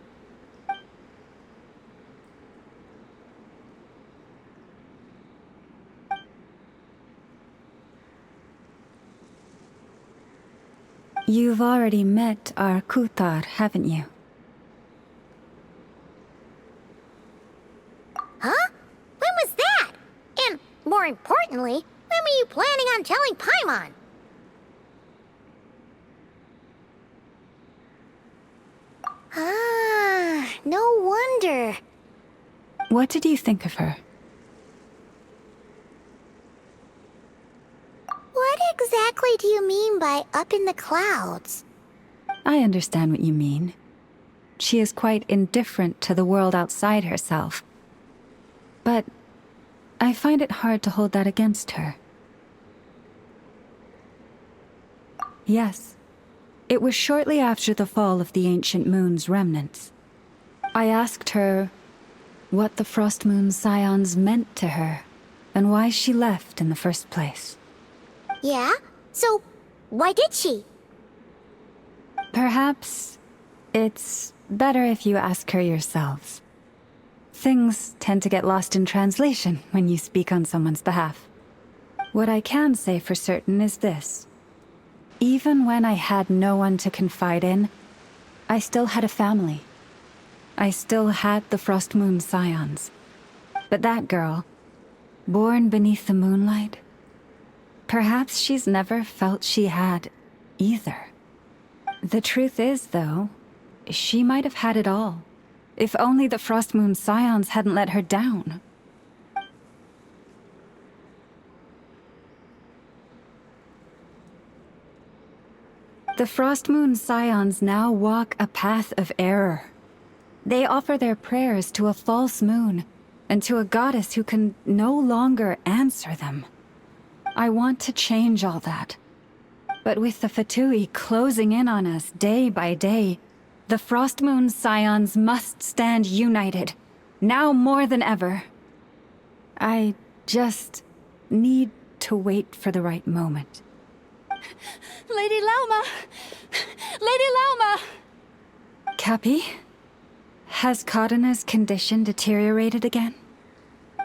You've already met our Kutar, haven't you? Huh? When was that? And, more importantly, when were you planning on telling Paimon? Ah, no wonder. What did you think of her? What exactly do you mean by up in the clouds? I understand what you mean. She is quite indifferent to the world outside herself. But I find it hard to hold that against her. Yes, it was shortly after the fall of the ancient moon's remnants. I asked her what the Frost Moon Scions meant to her, and why she left in the first place. Yeah? So, why did she? Perhaps it's better if you ask her yourselves. Things tend to get lost in translation when you speak on someone's behalf. What I can say for certain is this. Even when I had no one to confide in, I still had a family. I still had the Frost Moon Scions. But that girl, born beneath the moonlight, perhaps she's never felt she had either. The truth is, though, she might have had it all. If only the Frost Moon Scions hadn't let her down. The Frost Moon Scions now walk a path of error. They offer their prayers to a false moon, and to a goddess who can no longer answer them. I want to change all that. But with the Fatui closing in on us day by day, the Frost Moon Scions must stand united, now more than ever. I Just need to wait for the right moment. Lady Lauma! Lady Lauma! Cappy? Has Karina's condition deteriorated again?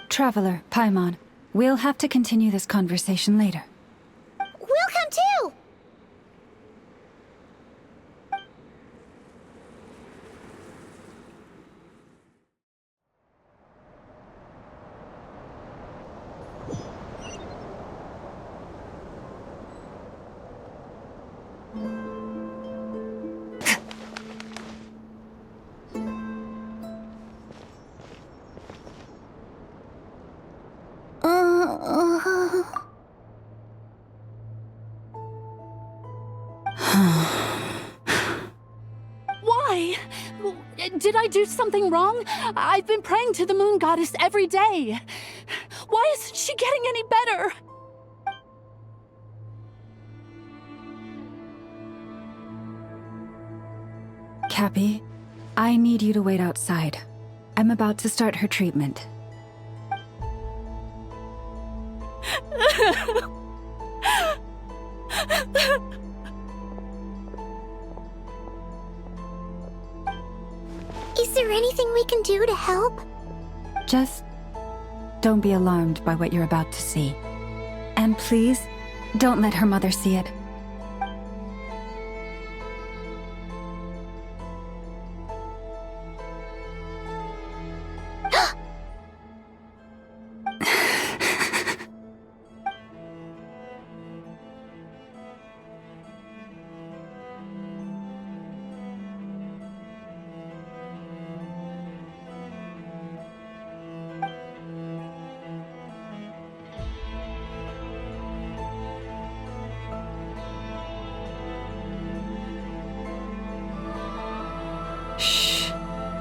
Traveler, Paimon, we'll have to continue this conversation later. We'll come too! Why? Did I do something wrong? I've been praying to the moon goddess every day. Why isn't she getting any better? Cappy, I need you to wait outside. I'm about to start her treatment. Is there anything we can do to help? Just don't be alarmed by what you're about to see. And please, don't let her mother see it.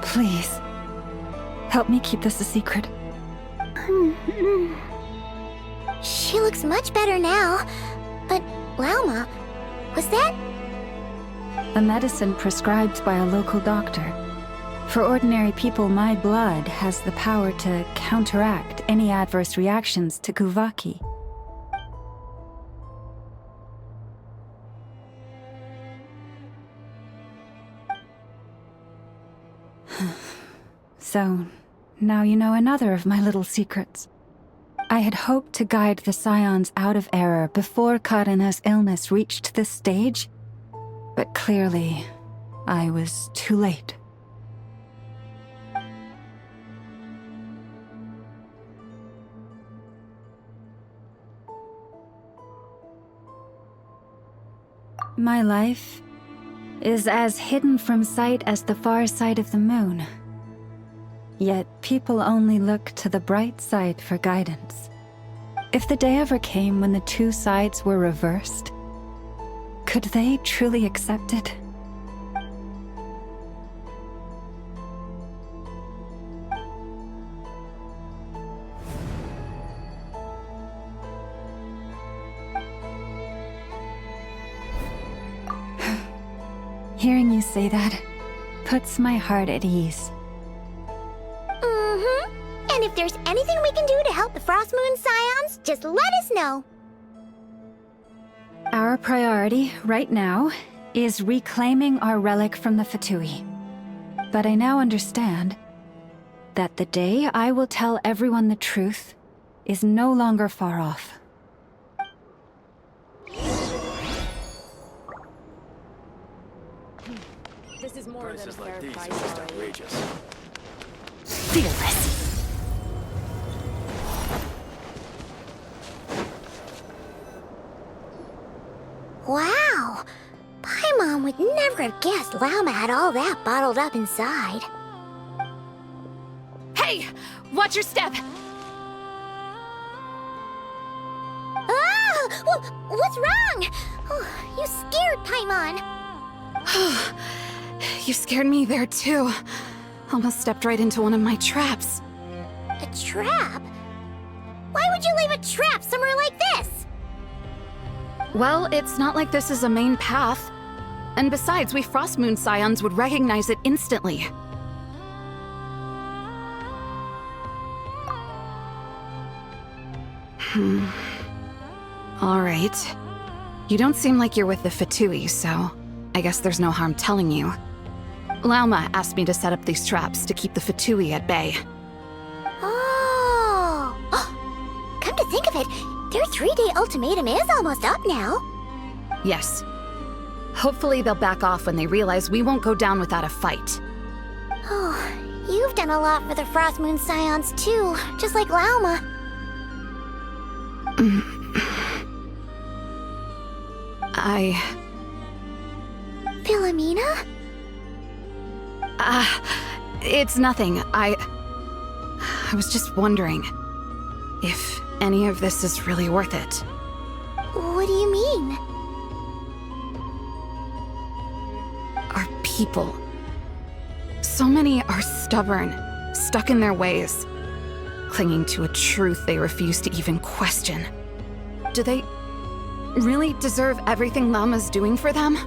Please, help me keep this a secret. She looks much better now. But, Lauma, was that? A medicine prescribed by a local doctor. For ordinary people, my blood has the power to counteract any adverse reactions to Kuvaki. So, now you know another of my little secrets. I had hoped to guide the Scions out of error before Karina's illness reached this stage, but clearly, I was too late. My life is as hidden from sight as the far side of the moon. Yet people only look to the bright side for guidance. If the day ever came when the two sides were reversed, could they truly accept it? Hearing you say that puts my heart at ease. And if there's anything we can do to help the Frost Moon Scions, just let us know. Our priority, right now, is reclaiming our relic from the Fatui. But I now understand that the day I will tell everyone the truth is no longer far off. This is more Prices than like fair these price are just already. outrageous. Fearless. Wow! Paimon would never have guessed Lauma had all that bottled up inside. Hey! Watch your step! Ah! What's wrong? Oh, you scared Paimon. You scared me there too. Almost stepped right into one of my traps. A trap? Why would you leave a trap somewhere like this? Well, it's not like this is a main path. And besides, we Frostmoon Scions would recognize it instantly. Alright. You don't seem like you're with the Fatui, so I guess there's no harm telling you. Lauma asked me to set up these traps to keep the Fatui at bay. Oh! Come to think of it, their 3-day ultimatum is almost up now. Yes. Hopefully they'll back off when they realize we won't go down without a fight. Oh, you've done a lot for the Frost Moon Scions too, just like Lauma. Philomena? It's nothing. I was just wondering if any of this is really worth it. What do you mean? Our people. So many are stubborn, stuck in their ways, clinging to a truth they refuse to even question. Do they really deserve everything Lauma's doing for them?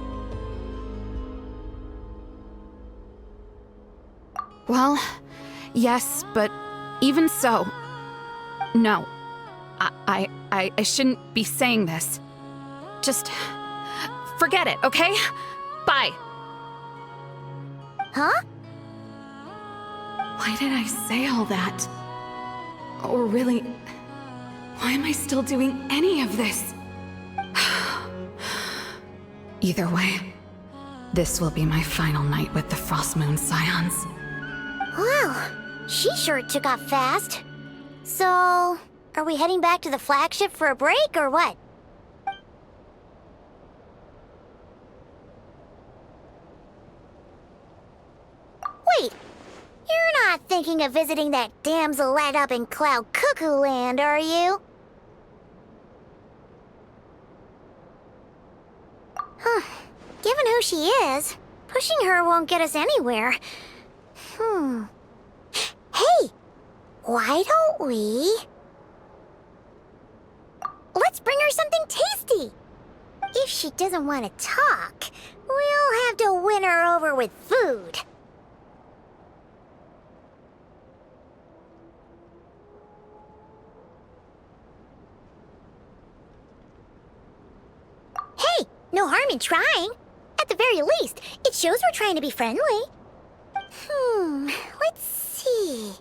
Well, yes, but even so, no. I shouldn't be saying this. Just forget it, okay? Bye. Huh? Why did I say all that? Or really, why am I still doing any of this? Either way, this will be my final night with the Frost Moon Scions. Wow, she sure took off fast. So, are we heading back to the flagship for a break, or what? Wait, you're not thinking of visiting that damsel light up in Cloud Cuckoo Land, are you? Huh. Given who she is, pushing her won't get us anywhere. Hey! Why don't we... Let's bring her something tasty! If she doesn't want to talk, we'll have to win her over with food. Hey! No harm in trying. At the very least, it shows we're trying to be friendly. Let's see...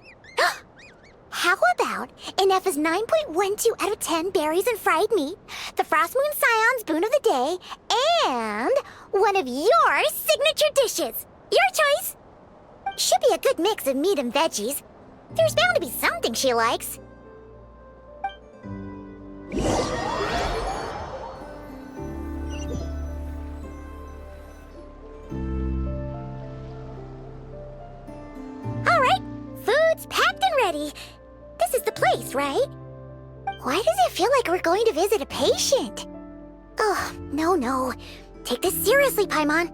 How about Ineffa's 9.12 out of 10 berries and fried meat, the Frost Moon Scion's boon of the day, and one of your signature dishes? Your choice! Should be a good mix of meat and veggies. There's bound to be something she likes. All right, food's packed and ready. This is the place, right? Why does it feel like we're going to visit a patient? Oh, no. Take this seriously, Paimon.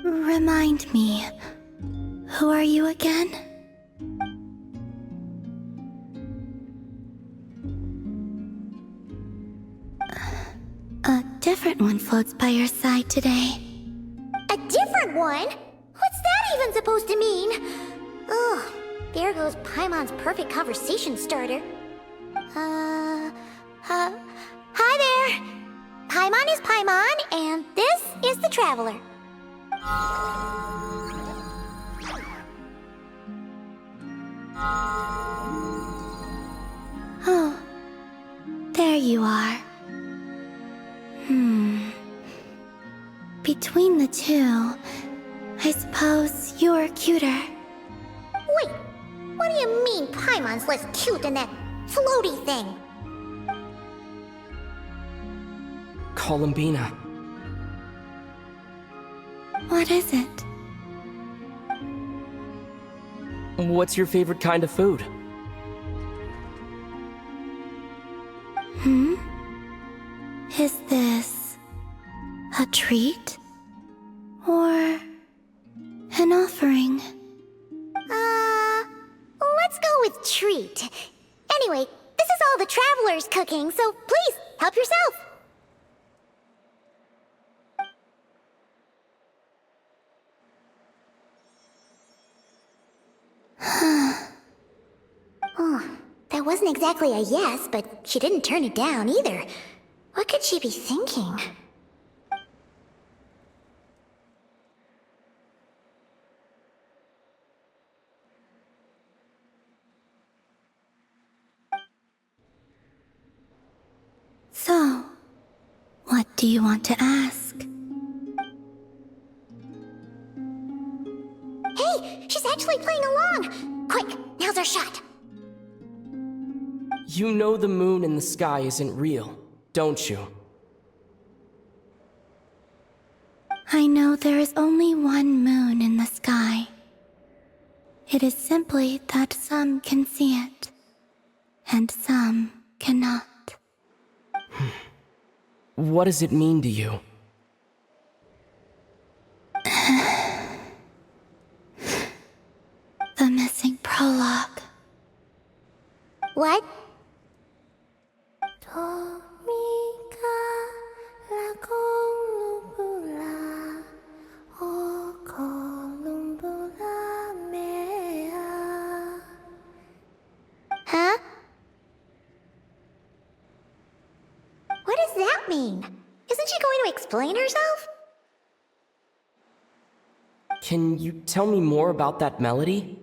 Remind me, who are you again? A different one floats by your side today. A different one? What's that even supposed to mean? Ugh, there goes Paimon's perfect conversation starter. Hi there! Paimon is Paimon, and this is the Traveler. Oh, there you are. Between the two, I suppose you're cuter. Wait, what do you mean Paimon's less cute than that floaty thing? Columbina. What is it? What's your favorite kind of food? Is this a treat? Or an offering? Let's go with treat. Anyway, this is all the Traveler's cooking, so please, help yourself. Oh, that wasn't exactly a yes, but she didn't turn it down either. What could she be thinking? So, what do you want to ask? Hey, she's actually playing along! Quick, now's our shot! You know the moon in the sky isn't real, don't you? I know there is only one moon in the sky. It is simply that some can see it, and some cannot. What does it mean to you? The missing prologue. What? Huh? What does that mean? Isn't she going to explain herself? Can you tell me more about that melody?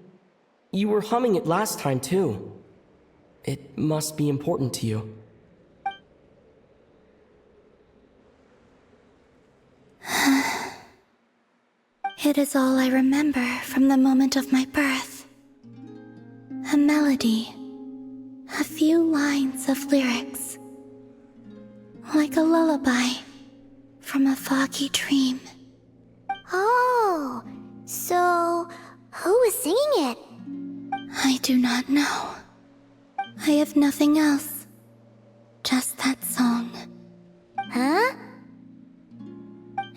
You were humming it last time, too. It must be important to you. It is all I remember from the moment of my birth. A melody. A few lines of lyrics. Like a lullaby from a foggy dream. Oh, so who was singing it? I do not know. I have nothing else. Just that song. Huh?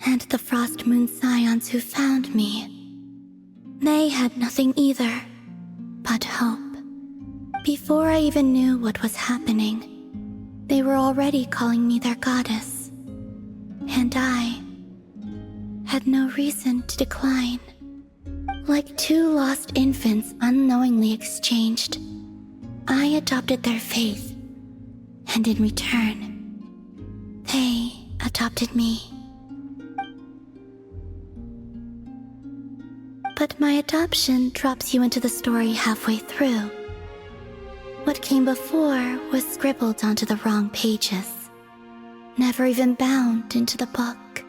And the Frost Moon Scions who found me. They had nothing either, but hope. Before I even knew what was happening, they were already calling me their goddess. And I had no reason to decline. Like two lost infants unknowingly exchanged, I adopted their faith, and in return, they adopted me. But my adoption drops you into the story halfway through. What came before was scribbled onto the wrong pages, never even bound into the book.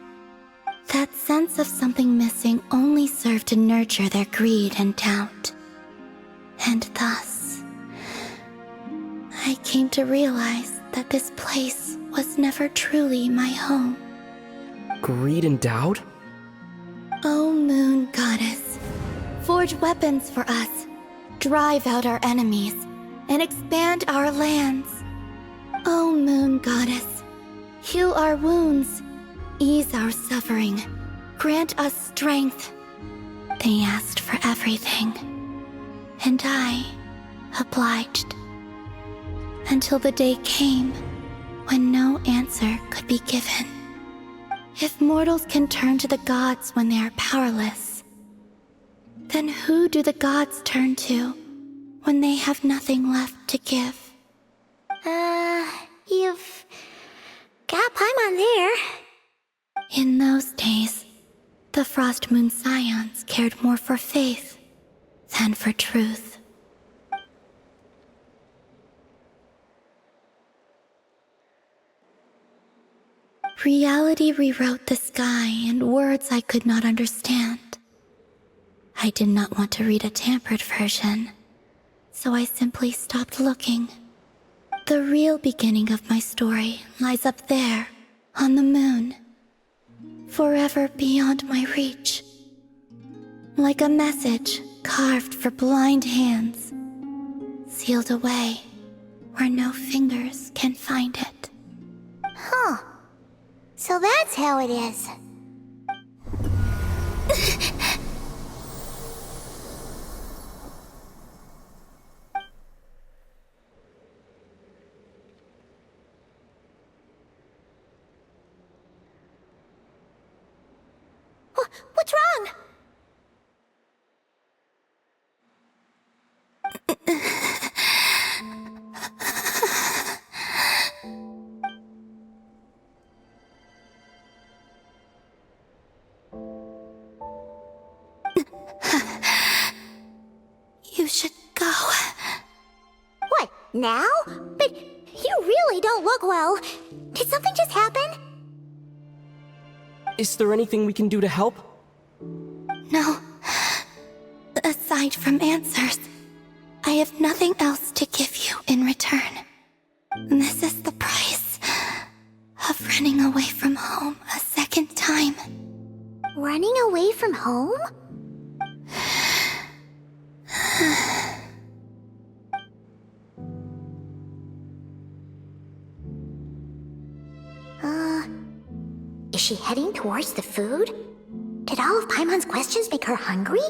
That sense of something missing only served to nurture their greed and doubt. And thus, I came to realize that this place was never truly my home. Greed and doubt? O Moon Goddess, forge weapons for us, drive out our enemies, and expand our lands. O Moon Goddess, heal our wounds, ease our suffering, grant us strength. They asked for everything, and I obliged. Until the day came when no answer could be given. If mortals can turn to the gods when they are powerless, then who do the gods turn to when they have nothing left to give? You've got Paimon there. In those days, the Frost Moon Scions cared more for faith than for truth. Reality rewrote the sky in words I could not understand. I did not want to read a tampered version, so I simply stopped looking. The real beginning of my story lies up there, on the moon, forever beyond my reach. Like a message carved for blind hands, sealed away where no fingers can find it. Huh. So that's how it is. What's wrong? You should go. What, now? But you really don't look well. Did something just happen? Is there anything we can do to help? No. Aside from answers, I have nothing else to give you in return. This is the price of running away from home a second time. Running away from home? Is she heading towards the food? Did all of Paimon's questions make her hungry?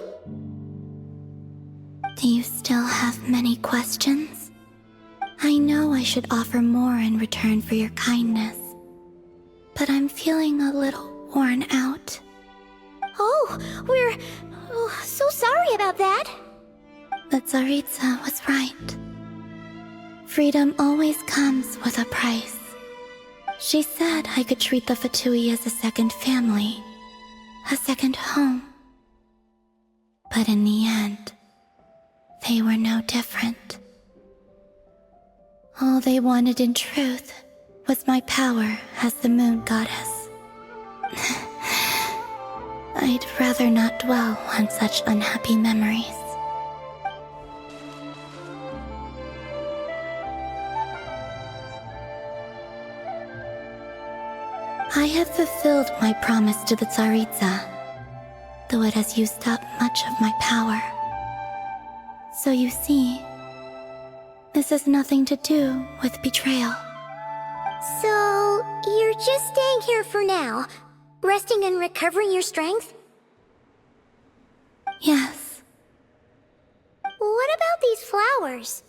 Do you still have many questions? I know I should offer more in return for your kindness, but I'm feeling a little worn out. Oh, we're so sorry about that. The Tsaritsa was right. Freedom always comes with a price. She said I could treat the Fatui as a second family, a second home. But in the end, they were no different. All they wanted in truth was my power as the moon goddess. I'd rather not dwell on such unhappy memories. I have fulfilled my promise to the Tsaritsa, though it has used up much of my power. So you see, this has nothing to do with betrayal. So, you're just staying here for now, resting and recovering your strength? Yes. What about these flowers?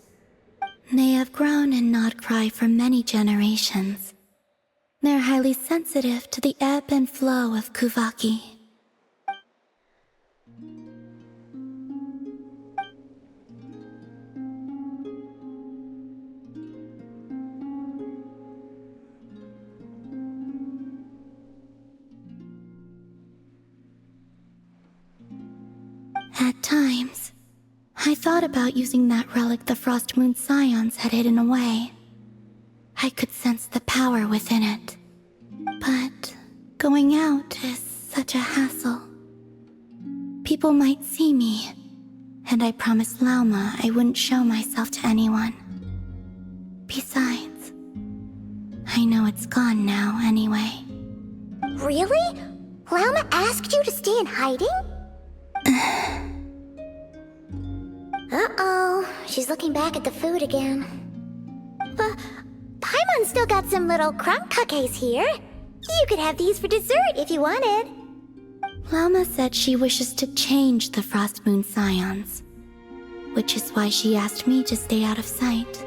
They have grown in Nodcry for many generations. They're highly sensitive to the ebb and flow of Kuvaki. At times, I thought about using that relic the Frost Moon Scions had hidden away. I could sense the power within it. But going out is such a hassle. People might see me, and I promised Lauma I wouldn't show myself to anyone. Besides, I know it's gone now anyway. Really? Lauma asked you to stay in hiding? Uh-oh, she's looking back at the food again. But Paimon still got some little crumb cookies here. You could have these for dessert if you wanted. Lauma said she wishes to change the Frost Moon Scions, which is why she asked me to stay out of sight.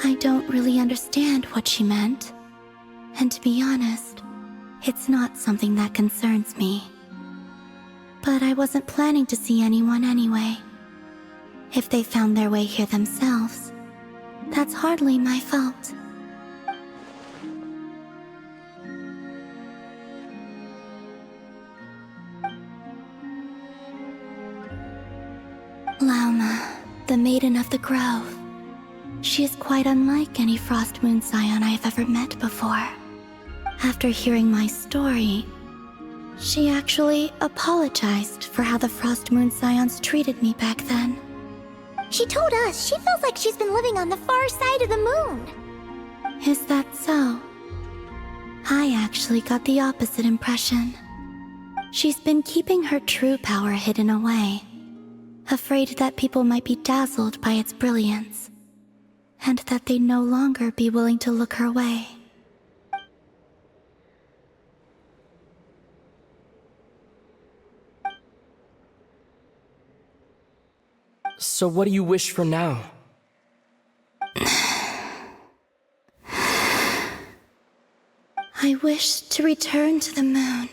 I don't really understand what she meant, and to be honest, It's not something that concerns me. But I wasn't planning to see anyone anyway. If they found their way here themselves, that's hardly my fault. Lauma, the Maiden of the Grove. She is quite unlike any Frost Moon Scion I have ever met before. After hearing my story, she actually apologized for how the Frost Moon Scions treated me back then. She told us she feels like she's been living on the far side of the moon. Is that so? I actually got the opposite impression. She's been keeping her true power hidden away, afraid that people might be dazzled by its brilliance, and that they'd no longer be willing to look her way. So what do you wish for now? I wish to return to the moon,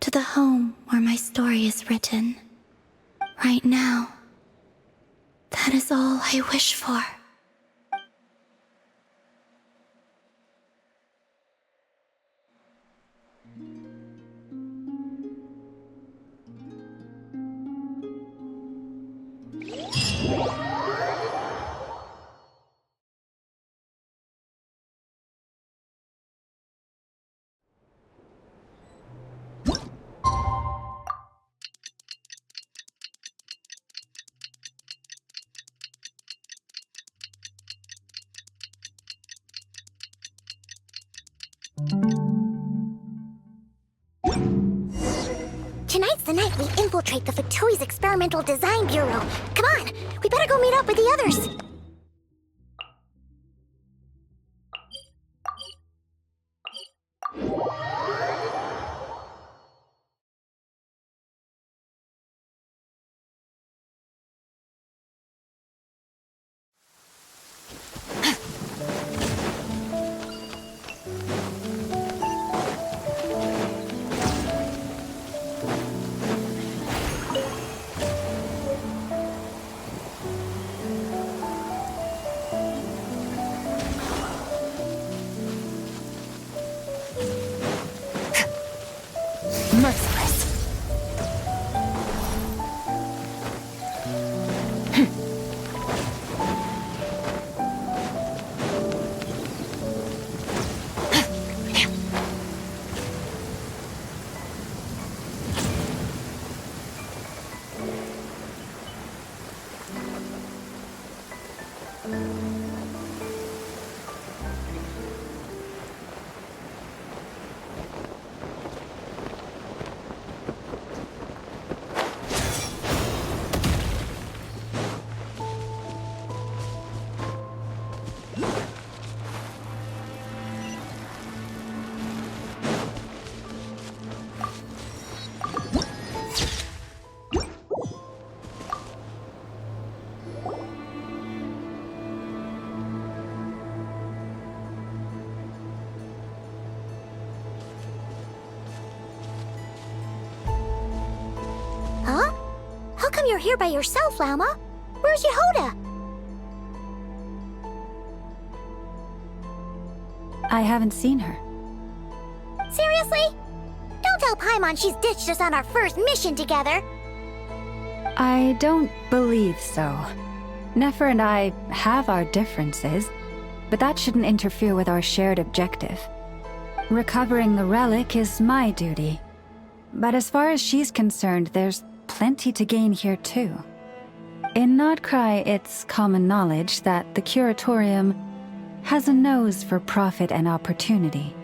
to the home where my story is written. Right now, that is all I wish for. Tonight's the night we infiltrate the Fatoi's Experimental Design Bureau. Come on, we better go meet up with the others. Merciless. Huh? How come you're here by yourself, Lauma? Where's Yehoda? I haven't seen her. Seriously? Don't tell Paimon she's ditched us on our first mission together. I don't believe so. Nefer and I have our differences, but that shouldn't interfere with our shared objective. Recovering the relic is my duty. But as far as she's concerned, there's plenty to gain here too. In Nodcry, it's common knowledge that the Curatorium has a nose for profit and opportunity.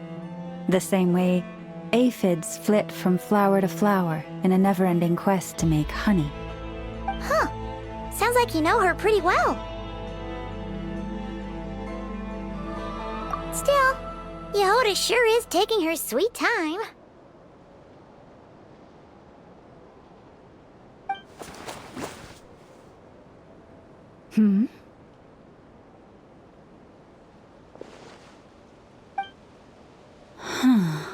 The same way aphids flit from flower to flower in a never-ending quest to make honey. Huh. Sounds like you know her pretty well. Still, Yehoda sure is taking her sweet time. Hmm? Huh.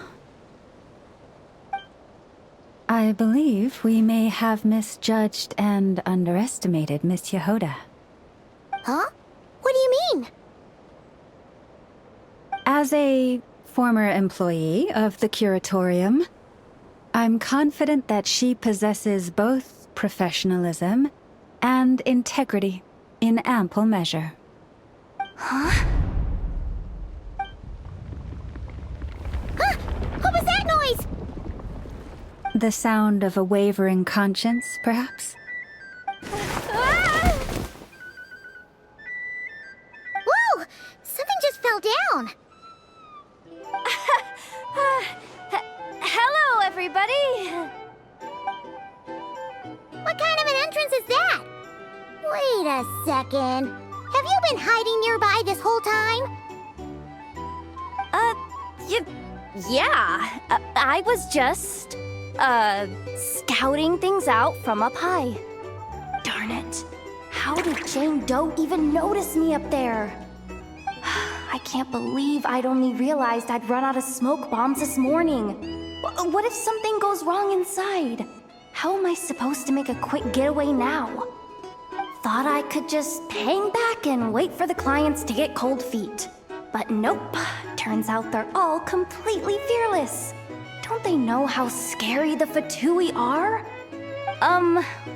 I believe we may have misjudged and underestimated Miss Yehoda. Huh? What do you mean? As a former employee of the Curatorium, I'm confident that she possesses both professionalism and integrity in ample measure. Huh? What was that noise? The sound of a wavering conscience, perhaps? Whoa! Something just fell down. Hello, everybody! What kind of an entrance is that? Wait a second. Have you been hiding nearby this whole time? Yeah. I was just, scouting things out from up high. Darn it. How did Jane Doe even notice me up there? I can't believe I'd only realized I'd run out of smoke bombs this morning. What if something goes wrong inside? How am I supposed to make a quick getaway now? Thought I could just hang back and wait for the clients to get cold feet. But nope. Turns out they're all completely fearless. Don't they know how scary the Fatui are?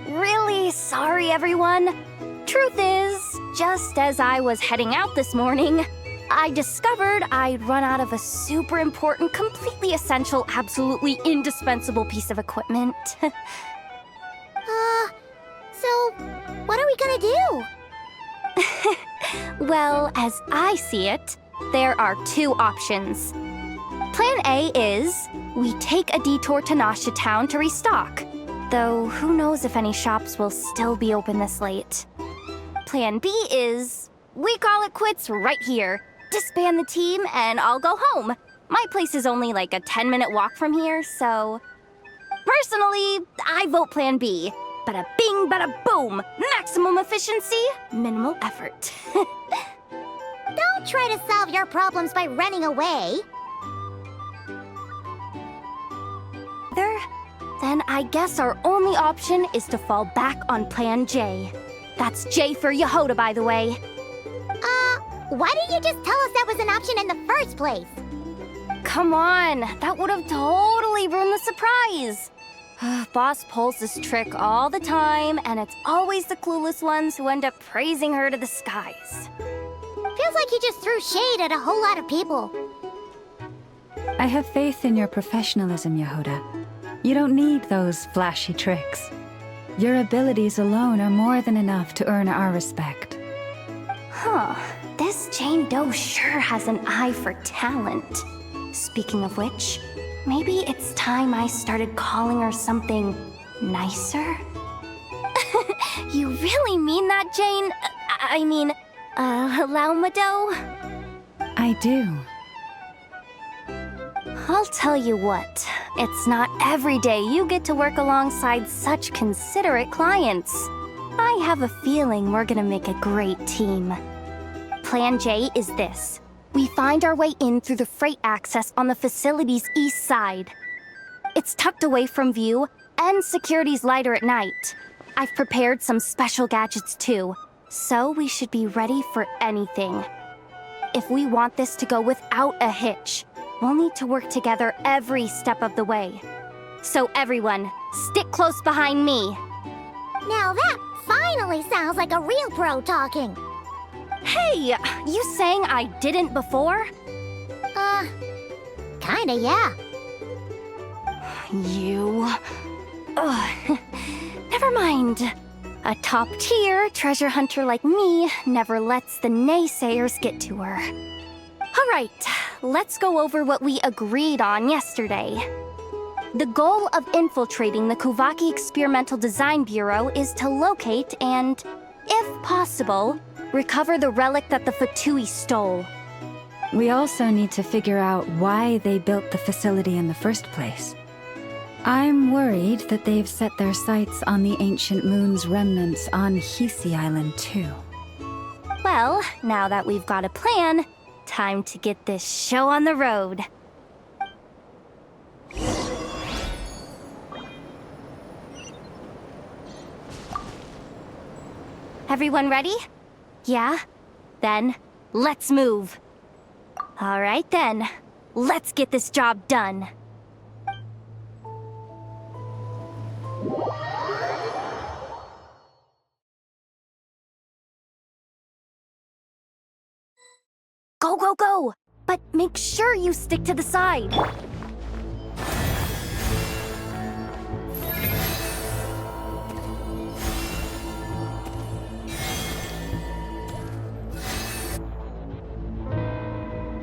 Really sorry, everyone. Truth is, just as I was heading out this morning, I discovered I'd run out of a super important, completely essential, absolutely indispensable piece of equipment. So, what are we gonna do? Well, as I see it, there are two options. Plan A is we take a detour to Nasha Town to restock, though who knows if any shops will still be open this late. Plan B is we call it quits right here, disband the team, and I'll go home. My place is only like a 10-minute walk from here, so... Personally, I vote Plan B. Bada bing, bada boom! Maximum efficiency, minimal effort. Don't try to solve your problems by running away. Then I guess our only option is to fall back on Plan J. That's J for Yehoda, by the way. Why didn't you just tell us that was an option in the first place? Come on, that would have totally ruined the surprise. Boss pulls this trick all the time, and it's always the clueless ones who end up praising her to the skies. Feels like you just threw shade at a whole lot of people. I have faith in your professionalism, Yehoda. You don't need those flashy tricks. Your abilities alone are more than enough to earn our respect. Huh. This Jane Doe sure has an eye for talent. Speaking of which, maybe it's time I started calling her something nicer? You really mean that, Jane? Lauma Doe? I do. I'll tell you what, it's not every day you get to work alongside such considerate clients. I have a feeling we're gonna make a great team. Plan J is this. We find our way in through the freight access on the facility's east side. It's tucked away from view, and security's lighter at night. I've prepared some special gadgets too, so we should be ready for anything. If we want this to go without a hitch, we'll need to work together every step of the way. So everyone, stick close behind me. Now that finally sounds like a real pro talking. Hey, you saying I didn't before? Kinda, yeah. You... Ugh. Never mind. A top-tier treasure hunter like me never lets the naysayers get to her. All right, let's go over what we agreed on yesterday. The goal of infiltrating the Kuvaki Experimental Design Bureau is to locate and, if possible, recover the relic that the Fatui stole. We also need to figure out why they built the facility in the first place. I'm worried that they've set their sights on the ancient moon's remnants on Hisi Island too. Well, now that we've got a plan, time to get this show on the road. Everyone ready? Yeah? Then, let's move. Alright then, let's get this job done. Go, go, go! But make sure you stick to the side.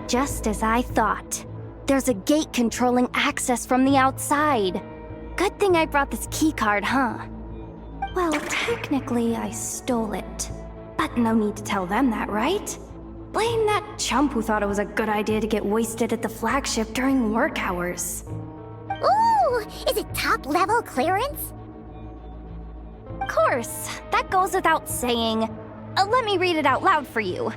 Just as I thought. There's a gate controlling access from the outside. Good thing I brought this keycard, huh? Well, technically I stole it. But no need to tell them that, right? Blame that chump who thought it was a good idea to get wasted at the flagship during work hours. Ooh, is it top-level clearance? Of course, that goes without saying. Let me read it out loud for you.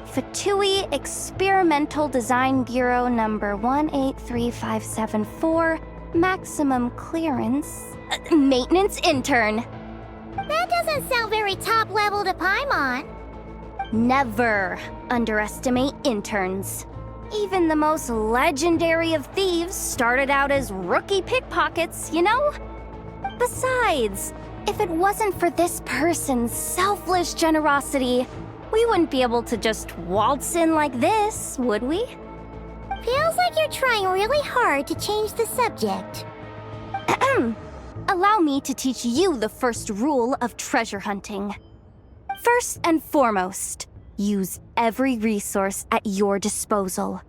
Fatui Experimental Design Bureau number 183574, maximum clearance, maintenance intern. That doesn't sound very top-level to Paimon. Never underestimate interns. Even the most legendary of thieves started out as rookie pickpockets, you know? Besides, if it wasn't for this person's selfless generosity, we wouldn't be able to just waltz in like this, would we? Feels like you're trying really hard to change the subject. Allow me to teach you the first rule of treasure hunting. First and foremost, use every resource at your disposal.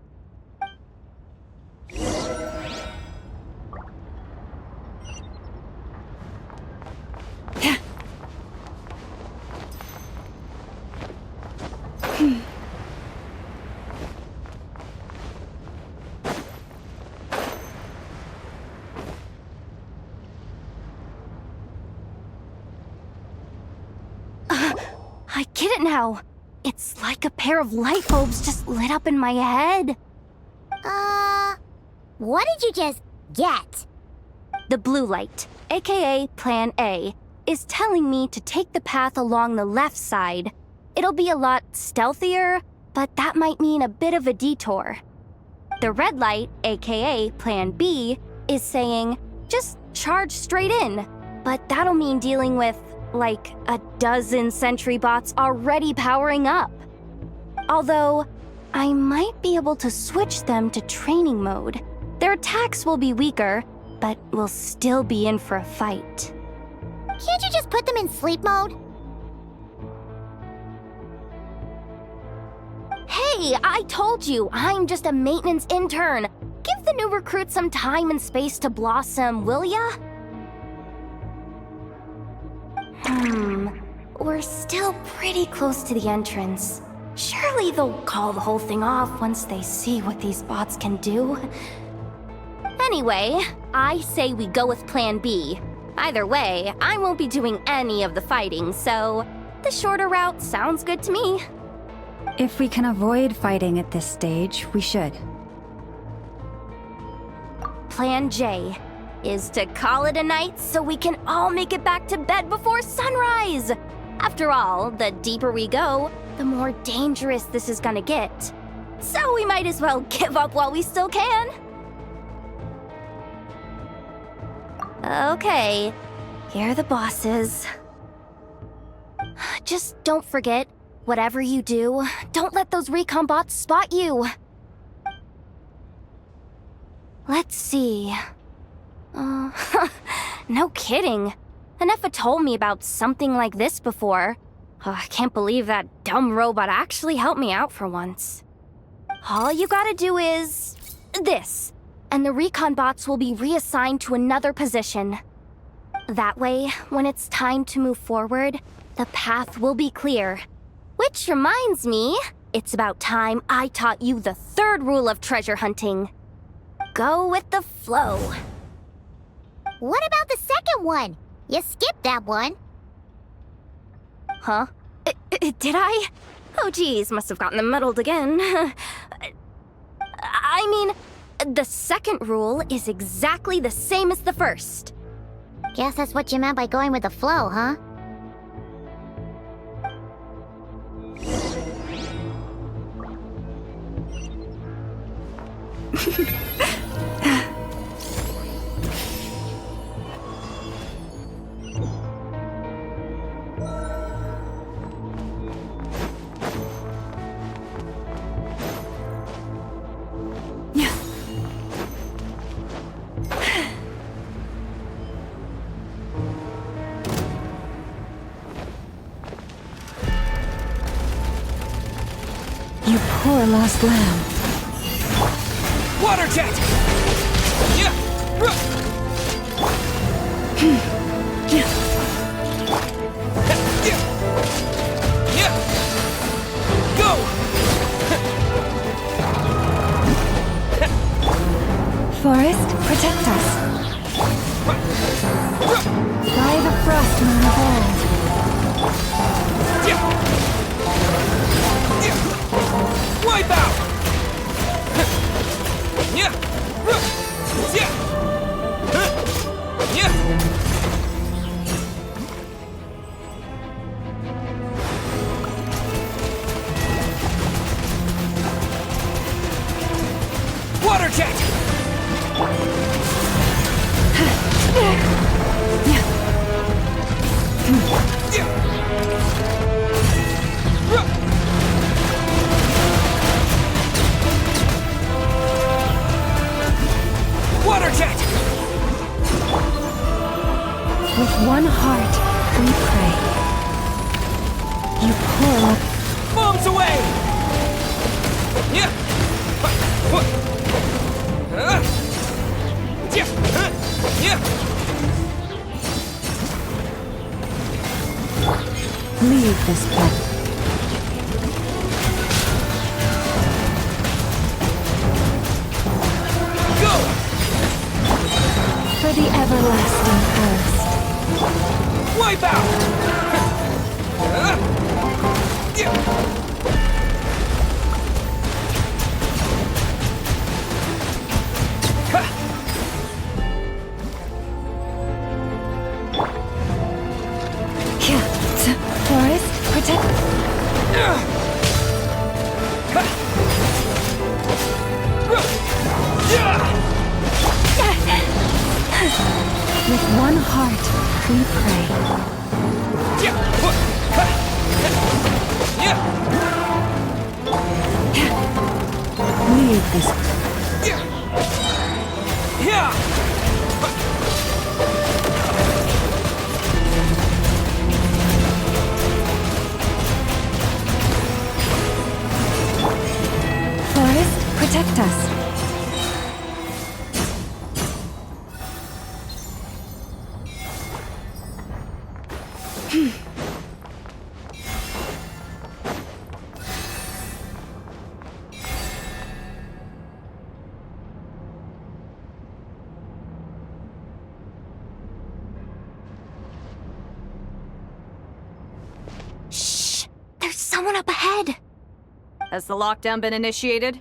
I get it now. It's like a pair of light bulbs just lit up in my head. What did you just get? The blue light, aka Plan A, is telling me to take the path along the left side. It'll be a lot stealthier, but that might mean a bit of a detour. The red light, aka Plan B, is saying, just charge straight in, but that'll mean dealing with, like, a dozen sentry bots already powering up. Although, I might be able to switch them to training mode. Their attacks will be weaker, but we'll still be in for a fight. Can't you just put them in sleep mode? Hey, I told you, I'm just a maintenance intern. Give the new recruit some time and space to blossom, will ya? We're still pretty close to the entrance. Surely they'll call the whole thing off once they see what these bots can do. Anyway, I say we go with Plan B. Either way, I won't be doing any of the fighting, so the shorter route sounds good to me. If we can avoid fighting at this stage, we should. Plan J is to call it a night so we can all make it back to bed before sunrise. After all, the deeper we go, the more dangerous this is gonna get. So we might as well give up while we still can. Okay, here are the bosses. Just don't forget, whatever you do, don't let those recon bots spot you. Let's see. No kidding. Enough told me about something like this before. I can't believe that dumb robot actually helped me out for once. All you gotta do is this, and the recon bots will be reassigned to another position. That way, when it's time to move forward, the path will be clear. Which reminds me, it's about time I taught you the third rule of treasure hunting. Go with the flow. What about the second one? You skipped that one. Huh? Did I? Oh geez, must have gotten them muddled again. I mean, the second rule is exactly the same as the first. Guess that's what you meant by going with the flow, huh? You poor lost lamb. Water jet! Yeah! Go! Forest, protect us. By the frost moon of old. Wipe out! Yeah! Yeah! Yeah! Water jet! Water jet! With one heart, we pray. You poor Bombs away! Yeah! Yeah! Leave this place. Go! For the everlasting first. Wipe out! Forest, protect. With one heart, we pray. Leave this. Forest, protect us. Shh! There's someone up ahead! Has the lockdown been initiated?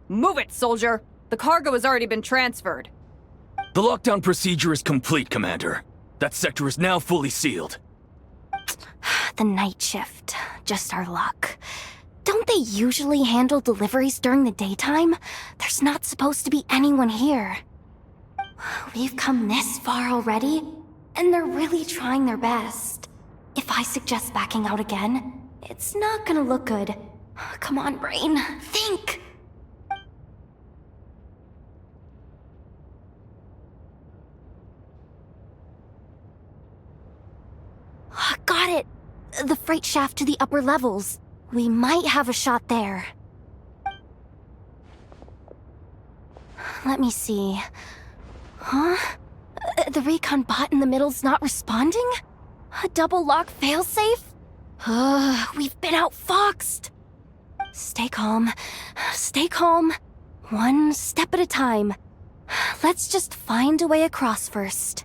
Move it, soldier! The cargo has already been transferred. The lockdown procedure is complete, Commander. That sector is now fully sealed. The night shift. Just our luck. Don't they usually handle deliveries during the daytime? There's not supposed to be anyone here. We've come this far already, and they're really trying their best. If I suggest backing out again, it's not gonna look good. Come on, brain. Think! Got it! The freight shaft to the upper levels. We might have a shot there. Let me see. Huh? The recon bot in the middle's not responding? A double lock failsafe? We've been outfoxed! Stay calm. Stay calm. One step at a time. Let's just find a way across first.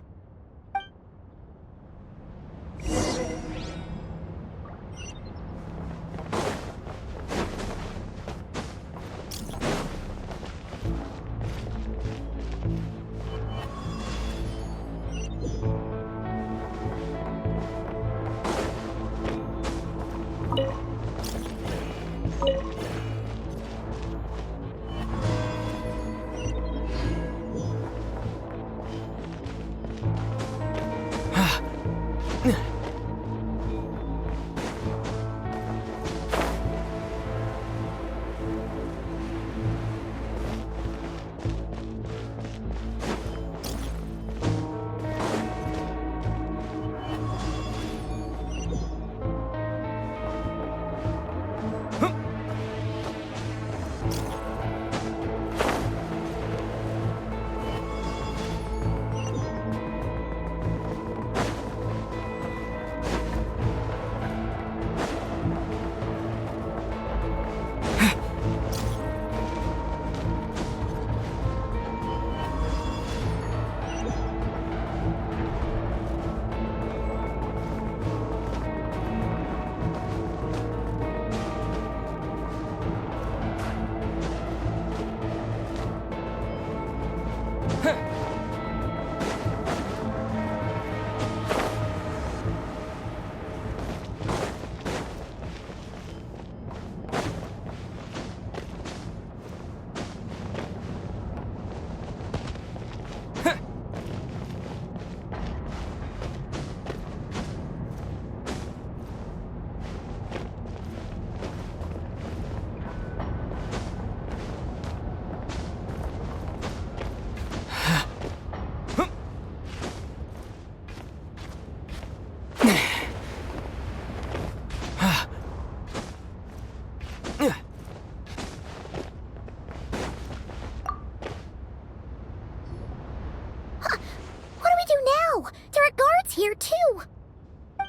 Here too.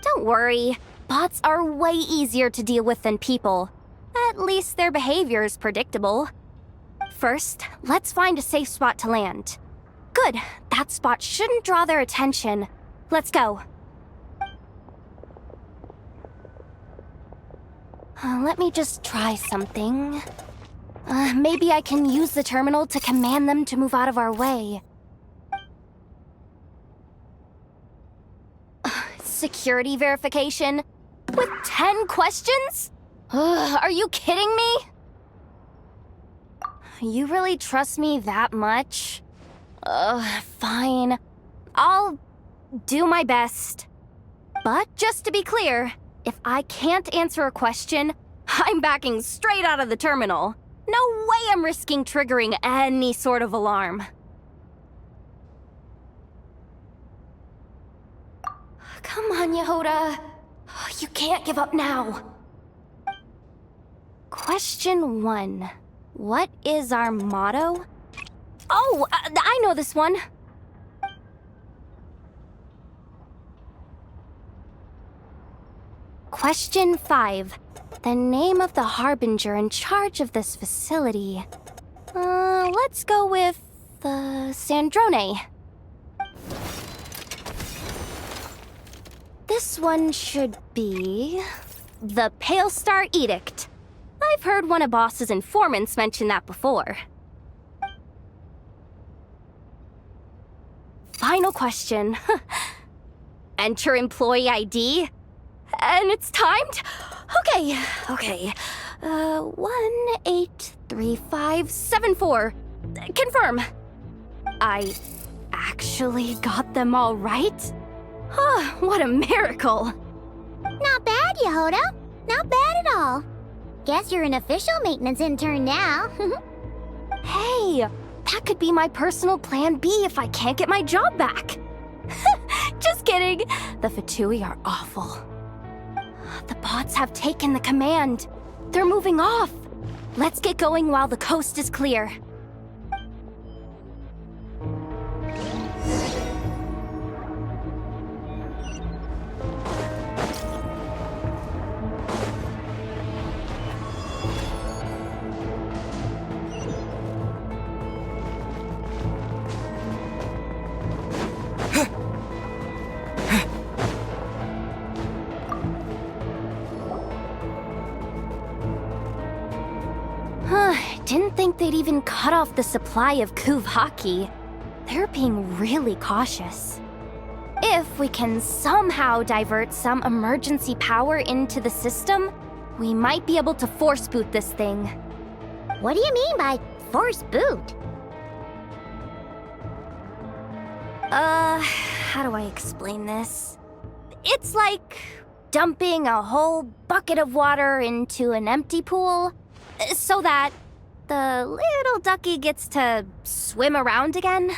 Don't worry. Bots are way easier to deal with than people. At least their behavior is predictable. First, let's find a safe spot to land. Good. That spot shouldn't draw their attention. Let's go. Let me just try something. Maybe I can use the terminal to command them to move out of our way. Security verification? With 10 questions? Are you kidding me? You really trust me that much? Fine. I'll do my best. But just to be clear, if I can't answer a question, I'm backing straight out of the terminal. No way I'm risking triggering any sort of alarm. Come on, Yehoda. You can't give up now. Question 1. What is our motto? Oh, I know this one. Question 5. The name of the harbinger in charge of this facility. Let's go with, Sandrone. This one should be... the Pale Star Edict. I've heard one of Boss's informants mention that before. Final question. Enter employee ID. And it's timed? Okay. 183574. Confirm. I actually got them all right? Oh, what a miracle. Not bad, Yehoda. Not bad at all. Guess you're an official maintenance intern now. Hey, that could be my personal plan B if I can't get my job back. Just kidding. The Fatui are awful. The bots have taken the command. They're moving off. Let's get going while the coast is clear. Didn't think they'd even cut off the supply of Kuvaki. They're being really cautious. If we can somehow divert some emergency power into the system, we might be able to force boot this thing. What do you mean by force boot? How do I explain this? It's like dumping a whole bucket of water into an empty pool, so that the little ducky gets to swim around again.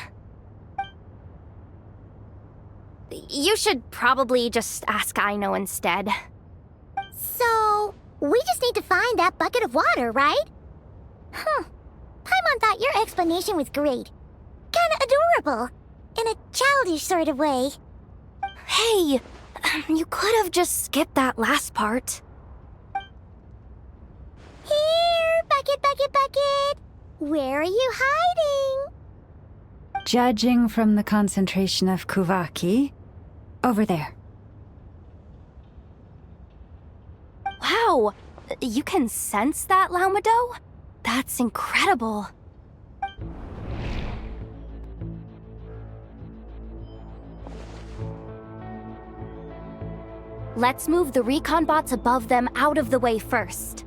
You should probably just ask Aino instead. So, we just need to find that bucket of water, right? Paimon thought your explanation was great. Kinda adorable. In a childish sort of way. Hey, you could have just skipped that last part. Here, bucket, bucket, bucket. Where are you hiding? Judging from the concentration of Kuvaki, over there. Wow, you can sense that, Laumado? That's incredible. Let's move the recon bots above them out of the way first.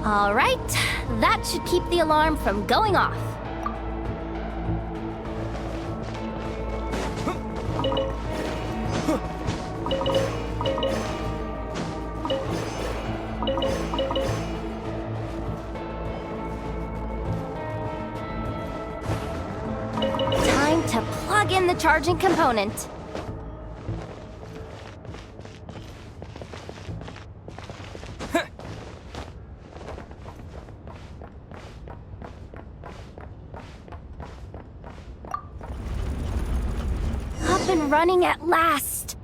All right, that should keep the alarm from going off. Time to plug in the charging component. Running at last.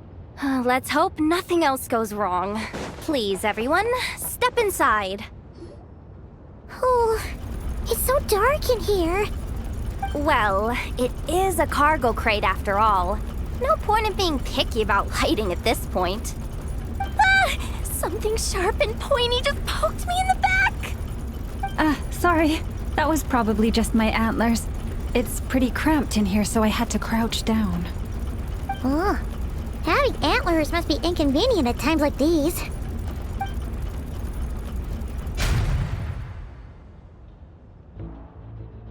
Let's hope nothing else goes wrong. Please, everyone, step inside. Oh, it's so dark in here. Well, it is a cargo crate after all. No point in being picky about lighting at this point. Ah! Something sharp and pointy just poked me in the back! Sorry. That was probably just my antlers. It's pretty cramped in here, so I had to crouch down. Oh, having antlers must be inconvenient at times like these.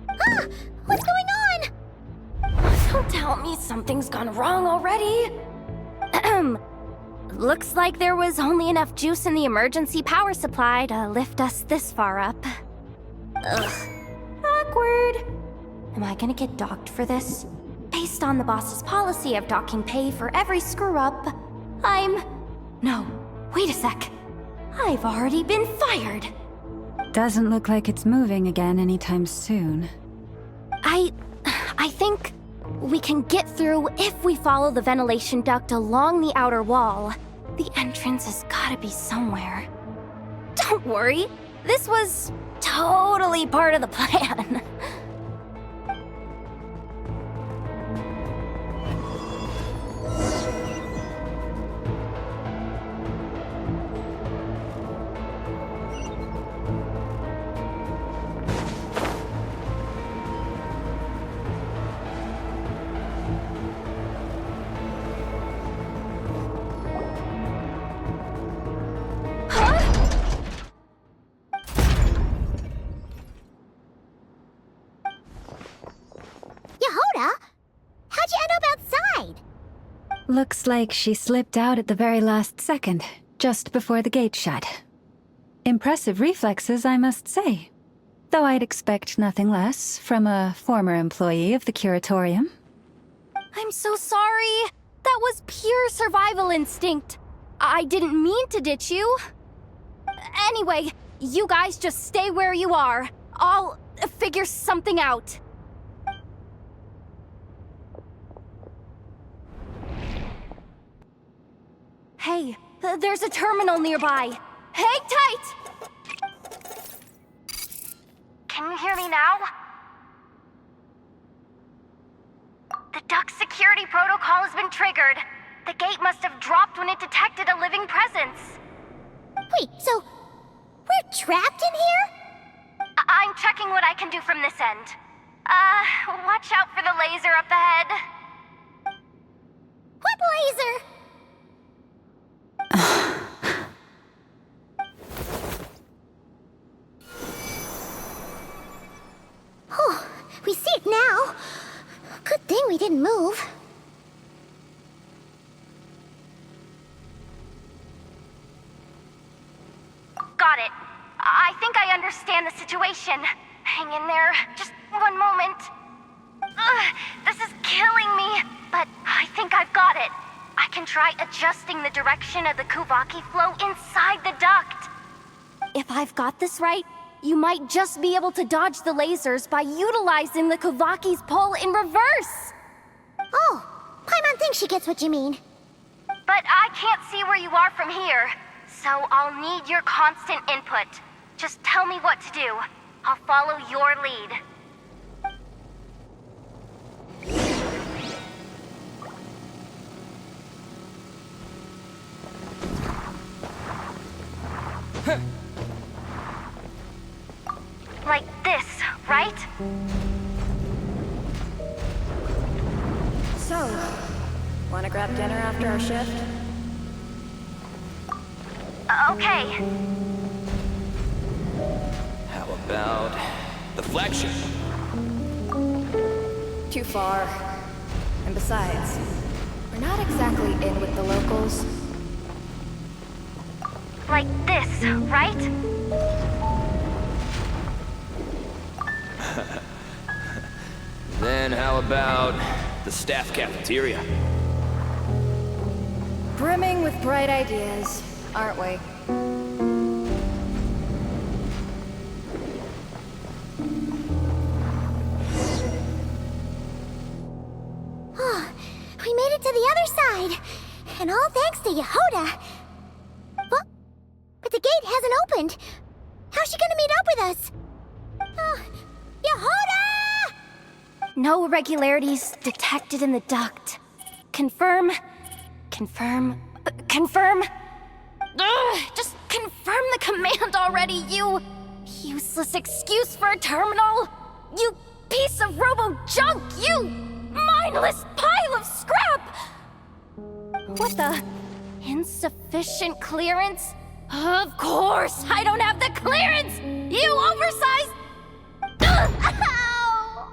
Ah! What's going on? Don't tell me something's gone wrong already. Looks like there was only enough juice in the emergency power supply to lift us this far up. Ugh. Awkward. Am I gonna get docked for this? Based on the boss's policy of docking pay for every screw-up, No, wait a sec. I've already been fired. Doesn't look like it's moving again anytime soon. I think we can get through if we follow the ventilation duct along the outer wall. The entrance has gotta be somewhere. Don't worry, this was totally part of the plan. How'd you end up outside? Looks like she slipped out at the very last second, just before the gate shut. Impressive reflexes, I must say. Though I'd expect nothing less from a former employee of the Curatorium. I'm so sorry. That was pure survival instinct. I didn't mean to ditch you. Anyway, you guys just stay where you are. I'll figure something out. Hey, there's a terminal nearby. Hang tight! Can you hear me now? The duct security protocol has been triggered. The gate must have dropped when it detected a living presence. Wait, so we're trapped in here? I'm checking what I can do from this end. Watch out for the laser up ahead. What laser? Oh, we see it now. Good thing we didn't move. Got it. I think I understand the situation. Hang in there. Just one moment. This is killing me, but I think I've got it. I can try adjusting the direction of the Kuvaki flow inside the duct. If I've got this right, you might just be able to dodge the lasers by utilizing the Kuvaki's pull in reverse. Oh, Paimon thinks she gets what you mean. But I can't see where you are from here, so I'll need your constant input. Just tell me what to do. I'll follow your lead. Like this, right? So, wanna grab dinner after our shift? Okay. How about the flagship? Too far. And besides, we're not exactly in with the locals. Like this, right? Then how about the staff cafeteria? Brimming with bright ideas, aren't we? Oh, we made it to the other side. And all thanks to Yehoda. What? But the gate hasn't opened. How's she gonna meet up with us? Yehoda! No irregularities detected in the duct. Confirm. Confirm. Confirm. Ugh, just confirm the command already, you useless excuse for a terminal. You piece of robo-junk, you mindless pile of scrap! What the? Insufficient clearance? Of course, I don't have the clearance! You oversized... Ow!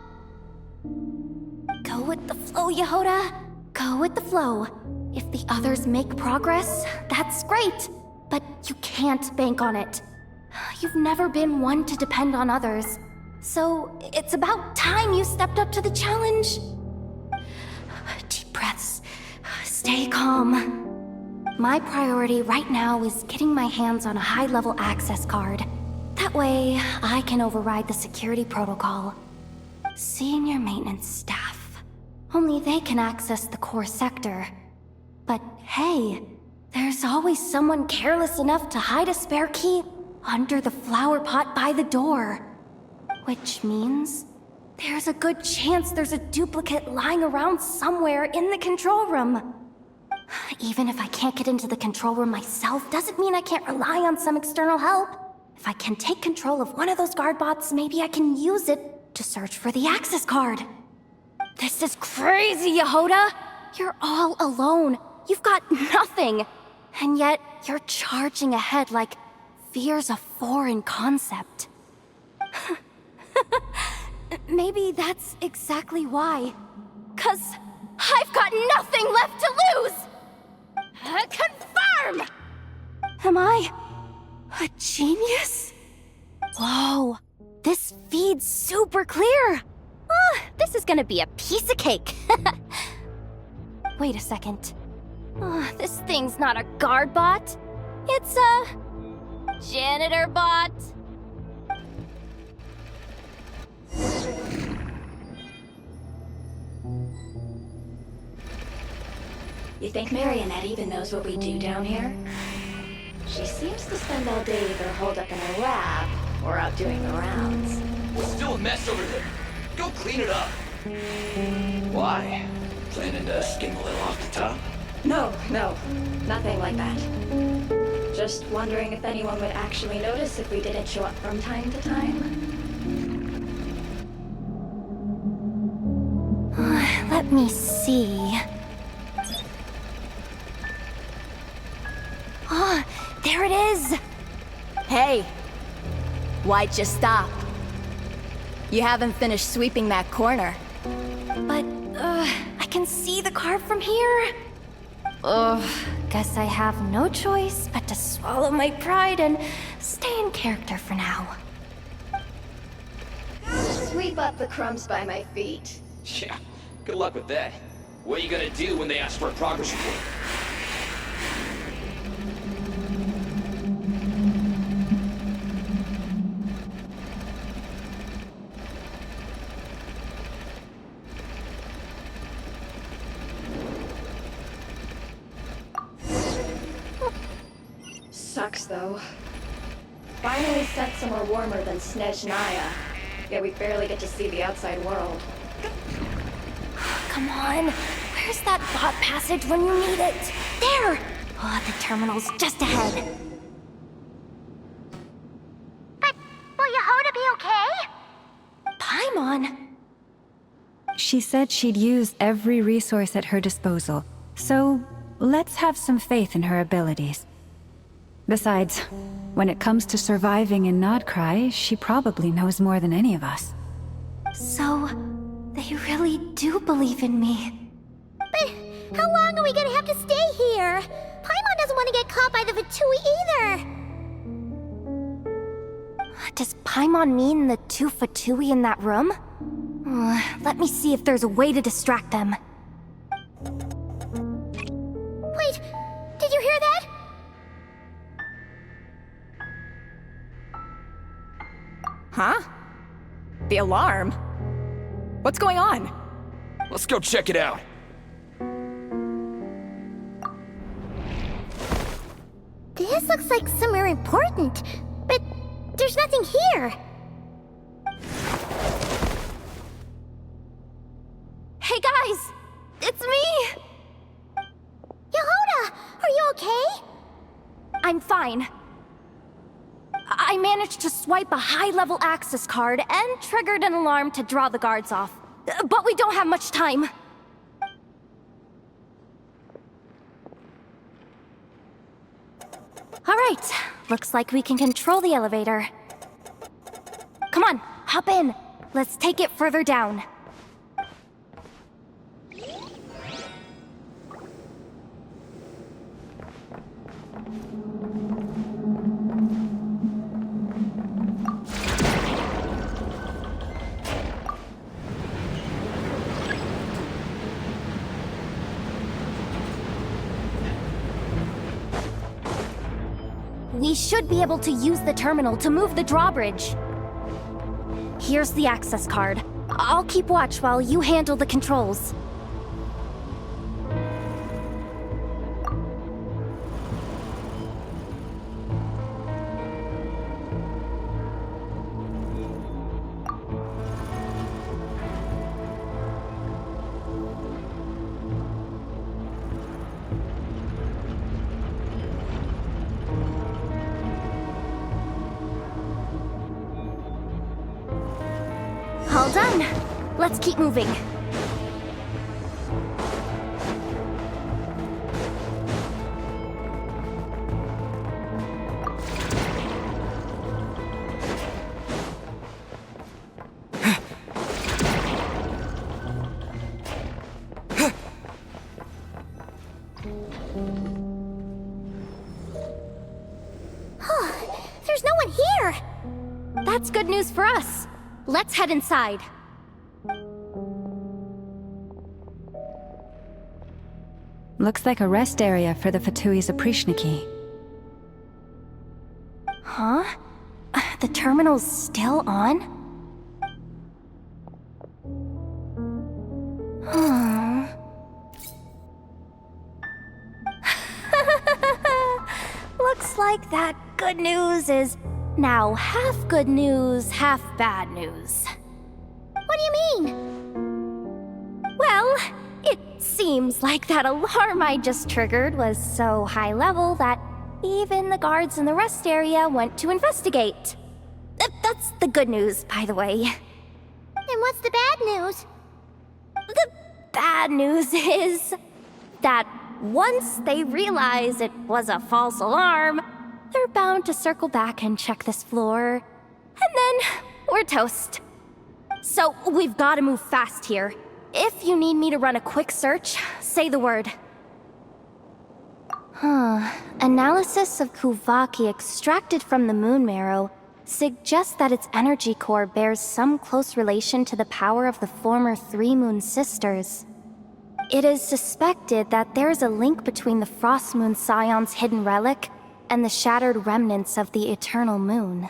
Go with the flow, Yehoda. Go with the flow. If the others make progress, that's great. But you can't bank on it. You've never been one to depend on others. So it's about time you stepped up to the challenge. Deep breaths. Stay calm. My priority right now is getting my hands on a high-level access card. That way, I can override the security protocol. Senior maintenance staff. Only they can access the core sector. But hey, there's always someone careless enough to hide a spare key under the flower pot by the door. Which means there's a good chance there's a duplicate lying around somewhere in the control room. Even if I can't get into the control room myself, doesn't mean I can't rely on some external help. If I can take control of one of those guard bots, maybe I can use it to search for the access card. This is crazy, Yehoda! You're all alone. You've got nothing. And yet, you're charging ahead like fear's a foreign concept. Maybe that's exactly why. 'Cause I've got nothing left to lose! Confirm! Am I a genius? Whoa, this feed's super clear. Oh, this is gonna be a piece of cake. Wait a second. Oh, this thing's not a guard bot. It's a janitor bot. You think Marionette even knows what we do down here? She seems to spend all day either holed up in a lab or out doing the rounds. It's still a mess over there. Go clean it up. Why? Planning to skim a little off the top? No, nothing like that. Just wondering if anyone would actually notice if we didn't show up from time to time. Let me see. Ah, there it is! Hey! Why'd you stop? You haven't finished sweeping that corner. But, I can see the card from here. Ugh, guess I have no choice but to swallow my pride and stay in character for now. Sweep up the crumbs by my feet. Yeah, good luck with that. What are you gonna do when they ask for a progress report? Sucks, though. Finally set somewhere warmer than Snezhnaya, yet we barely get to see the outside world. Come on. Where's that bot passage when you need it? There! Oh, the terminal's just ahead. But will Yehoda be okay? Paimon? She said she'd use every resource at her disposal, so let's have some faith in her abilities. Besides, when it comes to surviving in Nodcry, she probably knows more than any of us. So, they really do believe in me. But how long are we gonna have to stay here? Paimon doesn't want to get caught by the Fatui either. Does Paimon mean the two Fatui in that room? Let me see if there's a way to distract them. Wait, did you hear that? Huh? The alarm? What's going on? Let's go check it out. This looks like somewhere important, but there's nothing here. Hey guys! It's me! Yehoda, are you okay? I'm fine. I managed to swipe a high-level access card and triggered an alarm to draw the guards off. But we don't have much time. Alright, looks like we can control the elevator. Come on, hop in. Let's take it further down. We should be able to use the terminal to move the drawbridge. Here's the access card. I'll keep watch while you handle the controls. All done. Let's keep moving. There's no one here! That's good news for us. Let's head inside. Looks like a rest area for the Fatui's Oprishniki. Huh? The terminal's still on? Looks like that good news is now half good news, half bad news. What do you mean? Well, it seems like that alarm I just triggered was so high level that even the guards in the rest area went to investigate. That's the good news, by the way. And what's the bad news? The bad news is that once they realize it was a false alarm, they're bound to circle back and check this floor. And then we're toast. So we've got to move fast here. If you need me to run a quick search, say the word. Analysis of Kuvaki extracted from the moon marrow suggests that its energy core bears some close relation to the power of the former Three Moon Sisters. It is suspected that there is a link between the Frost Moon Scion's hidden relic and the shattered remnants of the Eternal Moon.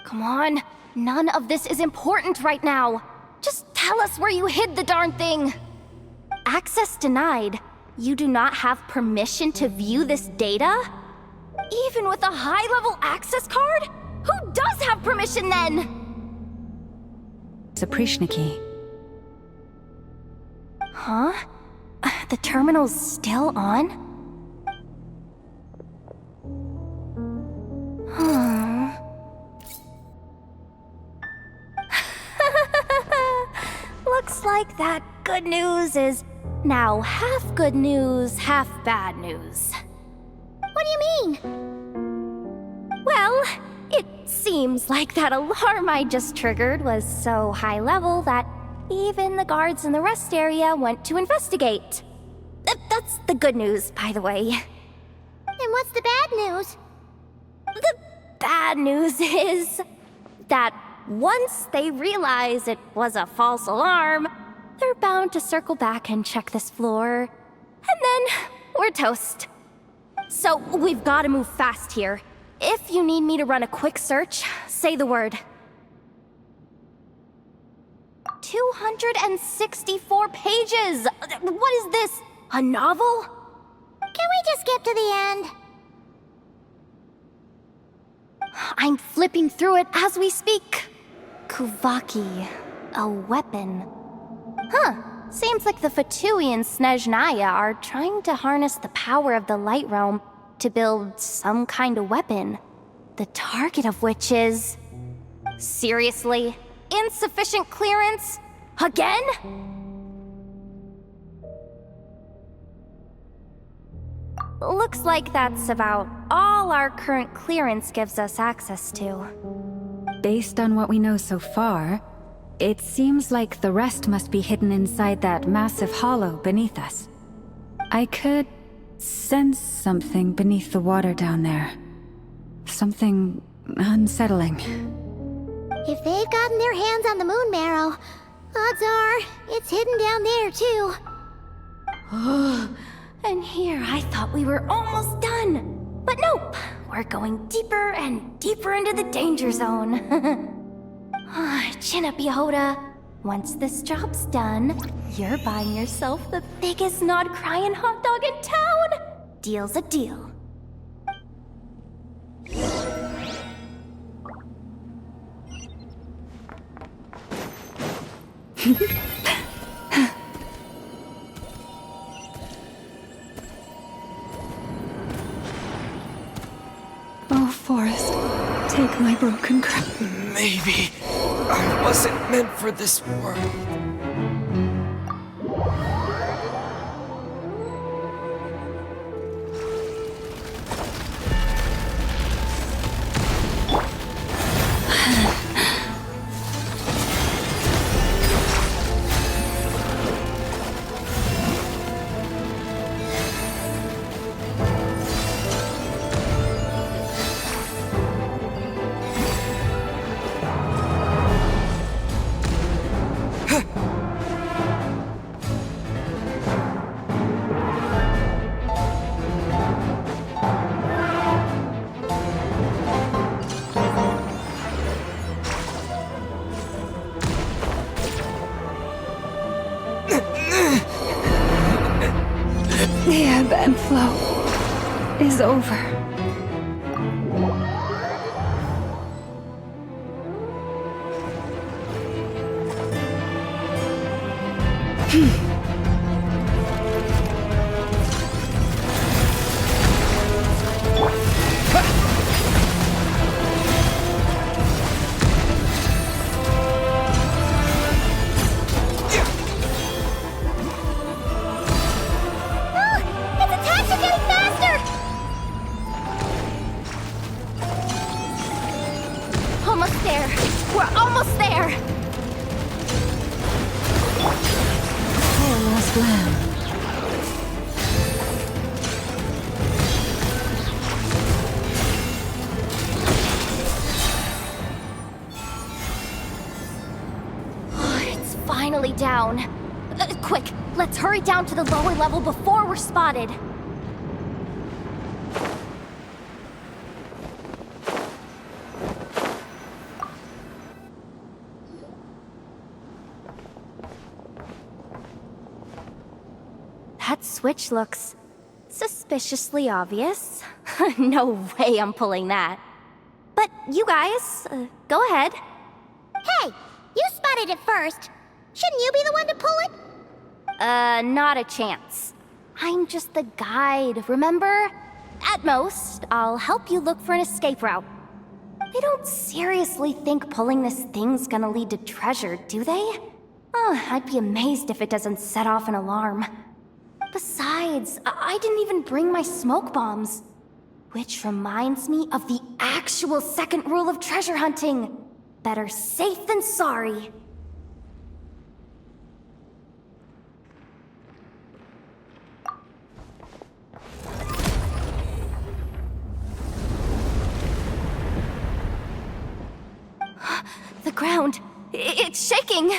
Come on, none of this is important right now. Just tell us where you hid the darn thing. Access denied. You do not have permission to view this data? Even with a high-level access card? Who does have permission then? Zaprishniki. Huh? The terminal's still on? Looks like that good news is now half good news, half bad news. What do you mean? Well, it seems like that alarm I just triggered was so high level that even the guards in the rest area went to investigate. That's the good news, by the way. And what's the bad news? The bad news is that once they realize it was a false alarm, they're bound to circle back and check this floor. And then we're toast. So we've got to move fast here. If you need me to run a quick search, say the word. 264 pages! What is this? A novel? Can we just skip to the end? I'm flipping through it as we speak. Kuvaki, a weapon. Huh, seems like the Fatui and Snezhnaya are trying to harness the power of the Light Realm to build some kind of weapon, the target of which is... Seriously? Insufficient clearance? Again? Looks like that's about all our current clearance gives us access to. Based on what we know so far, it seems like the rest must be hidden inside that massive hollow beneath us. I could sense something beneath the water down there. Something unsettling. If they've gotten their hands on the moon marrow, odds are it's hidden down there too. And here I thought we were almost done. But nope, we're going deeper and deeper into the danger zone. Chin up, Yehoda. Once this job's done, you're buying yourself the biggest nod-crying hot dog in town. Deal's a deal. Oh, Forest, take my broken crown. Maybe I wasn't meant for this world. The ebb and flow is over. Almost there. We're almost there. Poor lost lamb. finally down. Quick, let's hurry down to the lower level before we're spotted. That switch looks suspiciously obvious. No way I'm pulling that. But you guys, go ahead. Hey, you spotted it first. Shouldn't you be the one to pull it? Not a chance. I'm just the guide, remember? At most, I'll help you look for an escape route. They don't seriously think pulling this thing's gonna lead to treasure, do they? Oh, I'd be amazed if it doesn't set off an alarm. Besides, I didn't even bring my smoke bombs. Which reminds me of the actual second rule of treasure hunting. Better safe than sorry. The ground, it's shaking!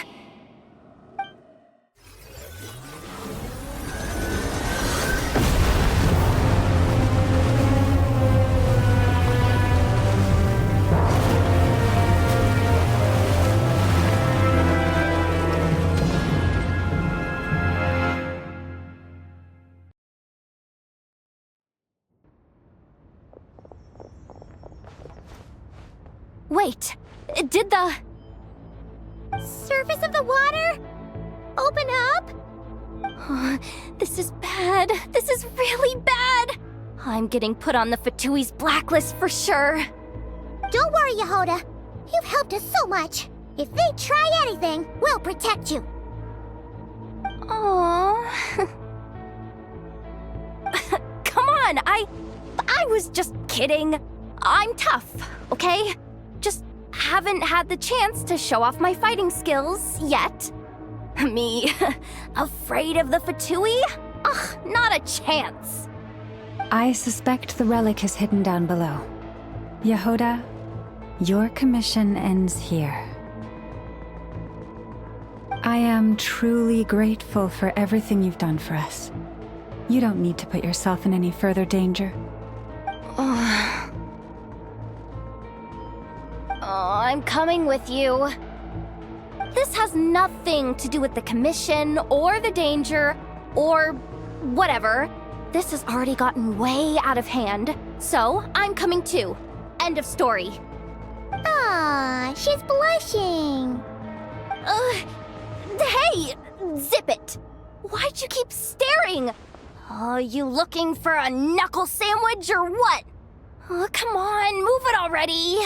Wait, did the surface of the water open up? This is bad. This is really bad. I'm getting put on the Fatui's blacklist for sure. Don't worry, Yehoda. You've helped us so much. If they try anything, we'll protect you. Aww. Come on, I was just kidding. I'm tough, okay? Just haven't had the chance to show off my fighting skills yet. Me, afraid of the Fatui? Ugh, not a chance. I suspect the relic is hidden down below. Yehoda, your commission ends here. I am truly grateful for everything you've done for us. You don't need to put yourself in any further danger. I'm coming with you. This has nothing to do with the commission, or the danger, or whatever. This has already gotten way out of hand, so I'm coming too. End of story. Aw, she's blushing. Hey! Zip it! Why'd you keep staring? Oh, you looking for a knuckle sandwich or what? Oh, come on, move it already.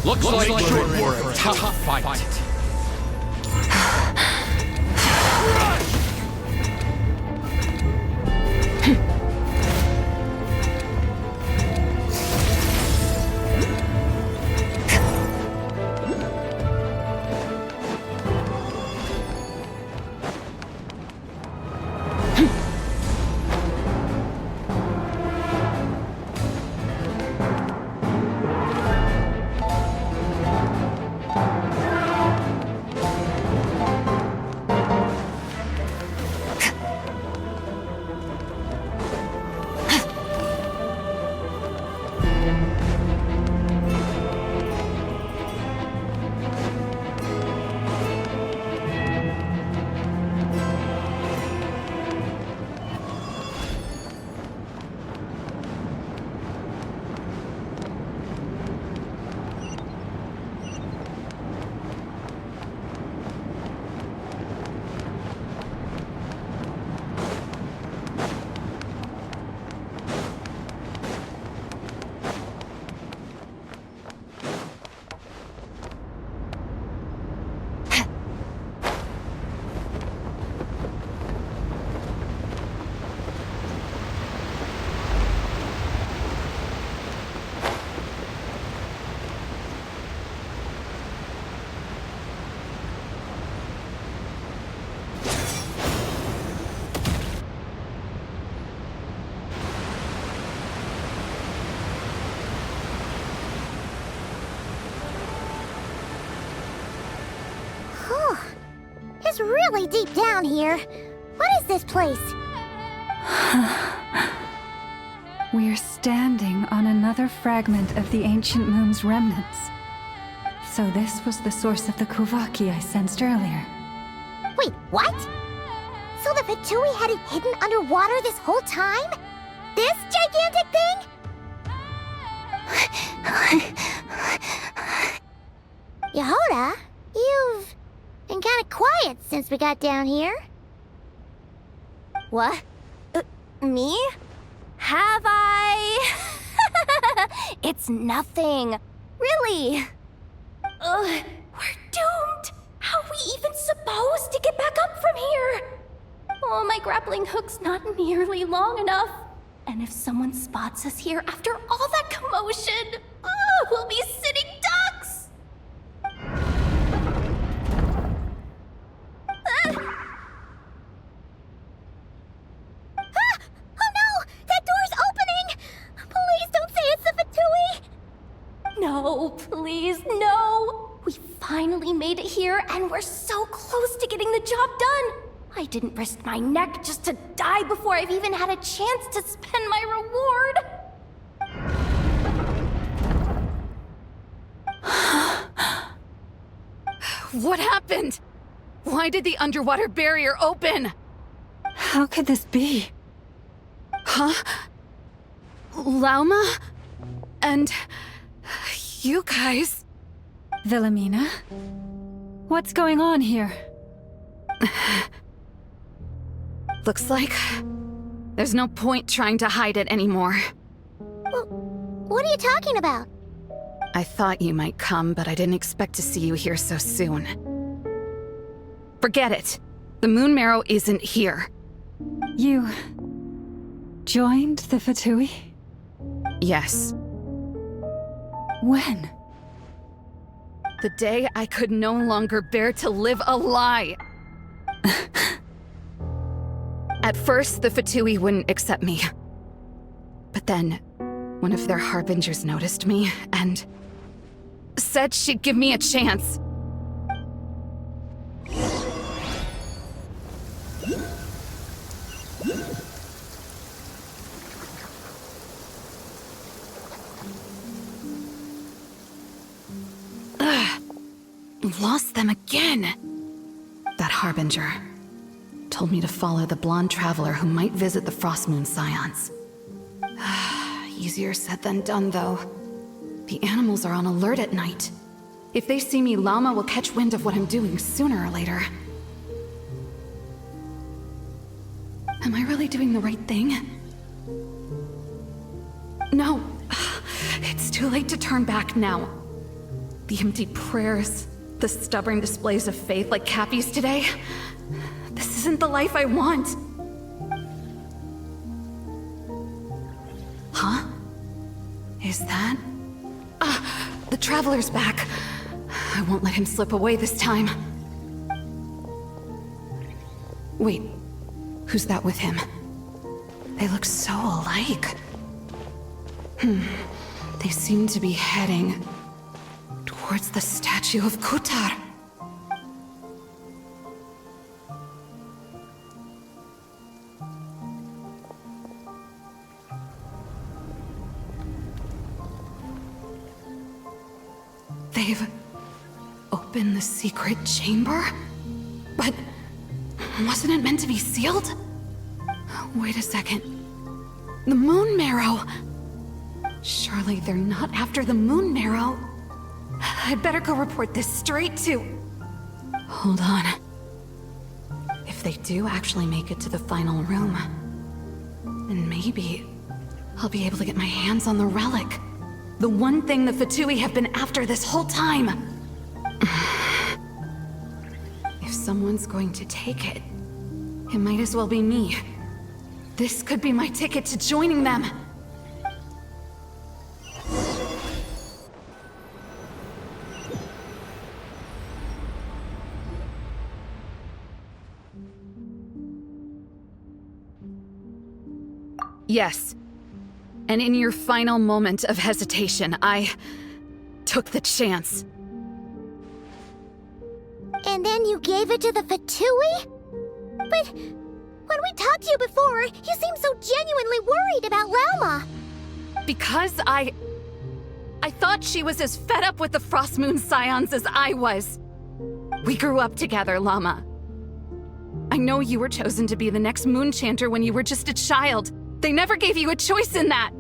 Looks like we're in for a tough fight. really deep down here. What is this place? We're standing on another fragment of the ancient moon's remnants. So this was the source of the Kuvaki I sensed earlier. Wait, what? So the Fatui had it hidden underwater this whole time? This gigantic thing? Yehoda, you've been kinda quiet since we got down here. What? Me? Have I? It's nothing. Really. We're doomed! How are we even supposed to get back up from here? Oh, my grappling hook's not nearly long enough. And if someone spots us here after all that commotion, we'll be sitting ducks! Oh no! That door's opening! Please don't say it's the Fatui! No, please, no! We finally made it here, and we're so close to getting the job done! I didn't risk my neck just to die before I've even had a chance to spend my reward! What happened? Why did the underwater barrier open? How could this be? Huh? Lauma? And... you guys... Wilhelmina? What's going on here? Looks like... there's no point trying to hide it anymore. What are you talking about? I thought you might come, but I didn't expect to see you here so soon. Forget it. The Moon Marrow isn't here. You... joined the Fatui? Yes. When? The day I could no longer bear to live a lie. At first, the Fatui wouldn't accept me. But then, one of their harbingers noticed me and said she'd give me a chance. Lost them again. That harbinger told me to follow the blonde traveler who might visit the Frostmoon Scions. Easier said than done, though. The animals are on alert at night. If they see me, Lauma will catch wind of what I'm doing sooner or later. Am I really doing the right thing? No. It's too late to turn back now. The empty prayers, the stubborn displays of faith like Cappy's today. This isn't the life I want. Huh? Is that? The Traveler's back. I won't let him slip away this time. Wait, who's that with him? They look so alike. They seem to be heading towards the statue of Kutar. They've opened the secret chamber? But wasn't it meant to be sealed? Wait a second. The Moon Marrow! Surely they're not after the Moon Marrow. I'd better go report this straight to... Hold on. If they do actually make it to the final room, then maybe I'll be able to get my hands on the relic. The one thing the Fatui have been after this whole time. If someone's going to take it, it might as well be me. This could be my ticket to joining them. Yes. And in your final moment of hesitation, I took the chance. And then you gave it to the Fatui? But when we talked to you before, you seemed so genuinely worried about Lauma. Because I thought she was as fed up with the Frost Moon Scions as I was. We grew up together, Llama. I know you were chosen to be the next Moon Chanter when you were just a child. They never gave you a choice in that.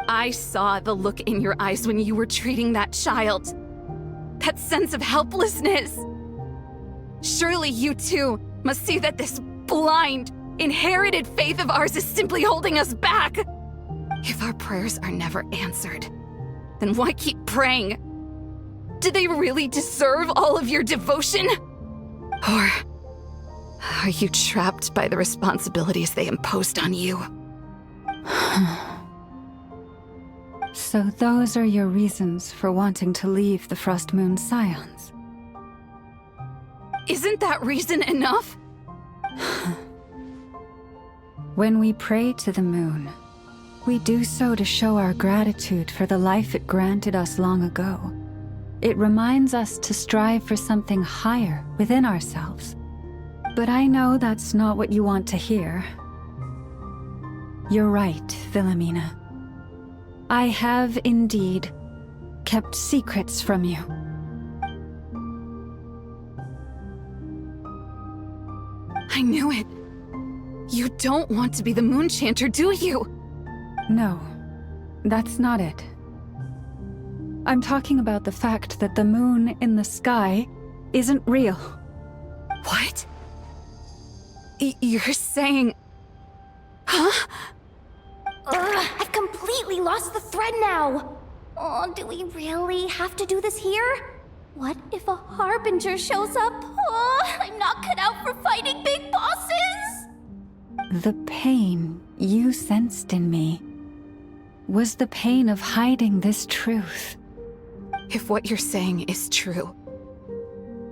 I saw the look in your eyes when you were treating that child. That sense of helplessness. Surely you too must see that this blind, inherited faith of ours is simply holding us back. If our prayers are never answered, then why keep praying? Do they really deserve all of your devotion? Or are you trapped by the responsibilities they imposed on you? So those are your reasons for wanting to leave the Frost Moon Scions? Isn't that reason enough? When we pray to the moon, we do so to show our gratitude for the life it granted us long ago. It reminds us to strive for something higher within ourselves. But I know that's not what you want to hear. You're right, Philomena. I have indeed kept secrets from you. I knew it. You don't want to be the Moon Chanter, do you? No, that's not it. I'm talking about the fact that the moon in the sky isn't real. What? You're saying... Huh? I've completely lost the thread now. Oh, do we really have to do this here? What if a Harbinger shows up? Oh, I'm not cut out for fighting big bosses! The pain you sensed in me was the pain of hiding this truth. If what you're saying is true,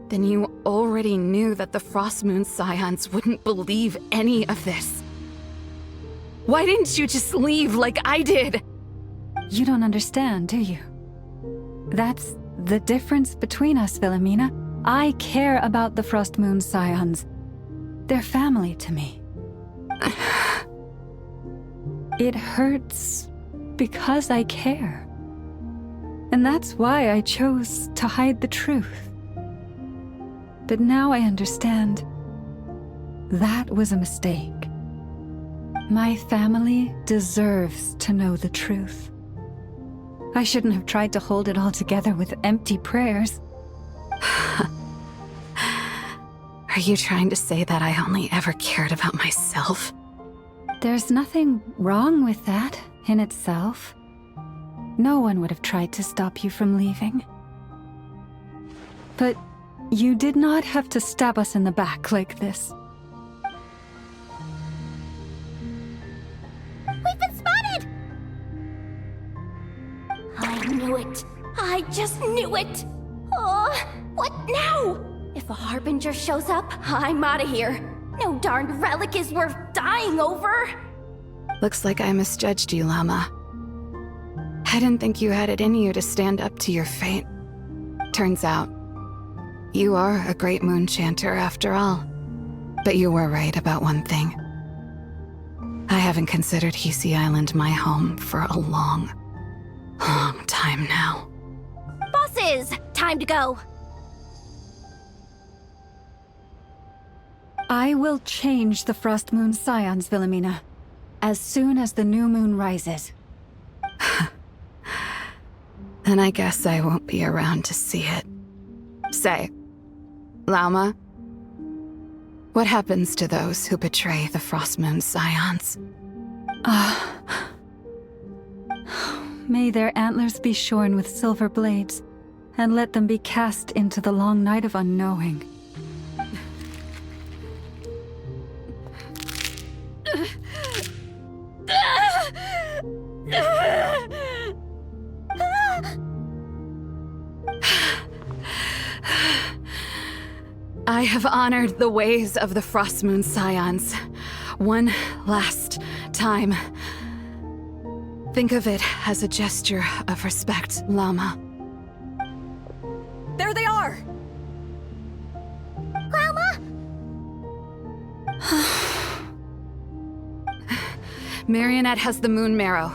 then you already knew that the Frost Moon Scions wouldn't believe any of this. Why didn't you just leave like I did? You don't understand, do you? That's the difference between us, Philomena. I care about the Frost Moon Scions. They're family to me. It hurts because I care. And that's why I chose to hide the truth. But now I understand that was a mistake. My family deserves to know the truth. I shouldn't have tried to hold it all together with empty prayers. Are you trying to say that I only ever cared about myself? There's nothing wrong with that in itself. No one would have tried to stop you from leaving. But you did not have to stab us in the back like this. We've been spotted! I knew it. I just knew it. Oh, what now? If a Harbinger shows up, I'm out of here. No darned relic is worth dying over. Looks like I misjudged you, Llama. I didn't think you had it in you to stand up to your fate. Turns out, you are a great Moon Chanter after all. But you were right about one thing. I haven't considered Hisi Island my home for a long time now. Bosses, time to go. I will change the Frost Moon Scions, Philomena, as soon as the new moon rises. Then I guess I won't be around to see it. Say, Lauma, what happens to those who betray the Frost Moon Scions? May their antlers be shorn with silver blades, and let them be cast into the long night of unknowing. I have honored the ways of the Frost Moon Scions one last time. Think of it as a gesture of respect, Llama. There they are! Marionette has the moon marrow.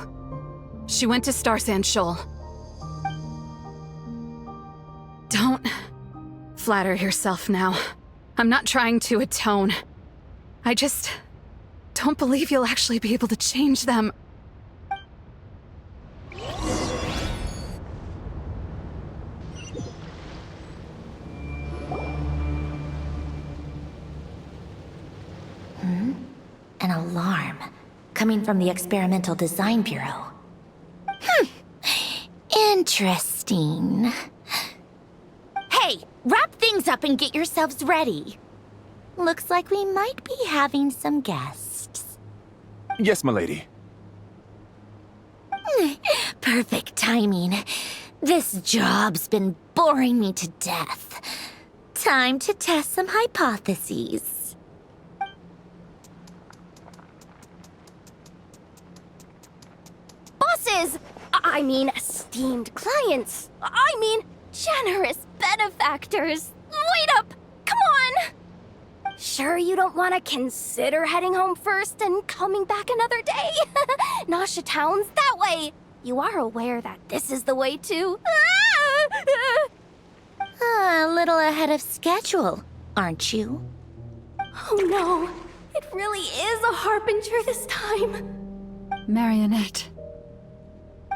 She went to Star Sand Shoal. Don't flatter yourself now. I'm not trying to atone. I just don't believe you'll actually be able to change them. An alarm coming from the Experimental Design Bureau. Interesting. Hey, wrap things up and get yourselves ready. Looks like we might be having some guests. Yes, milady. Perfect timing. This job's been boring me to death. Time to test some hypotheses. Bosses! I mean, esteemed clients. I mean, generous benefactors. Wait up! Come on! Sure you don't want to consider heading home first and coming back another day? Nasha Town's that way. You are aware that this is the way too. A little ahead of schedule, aren't you? Oh no, it really is a harbinger this time. Marionette.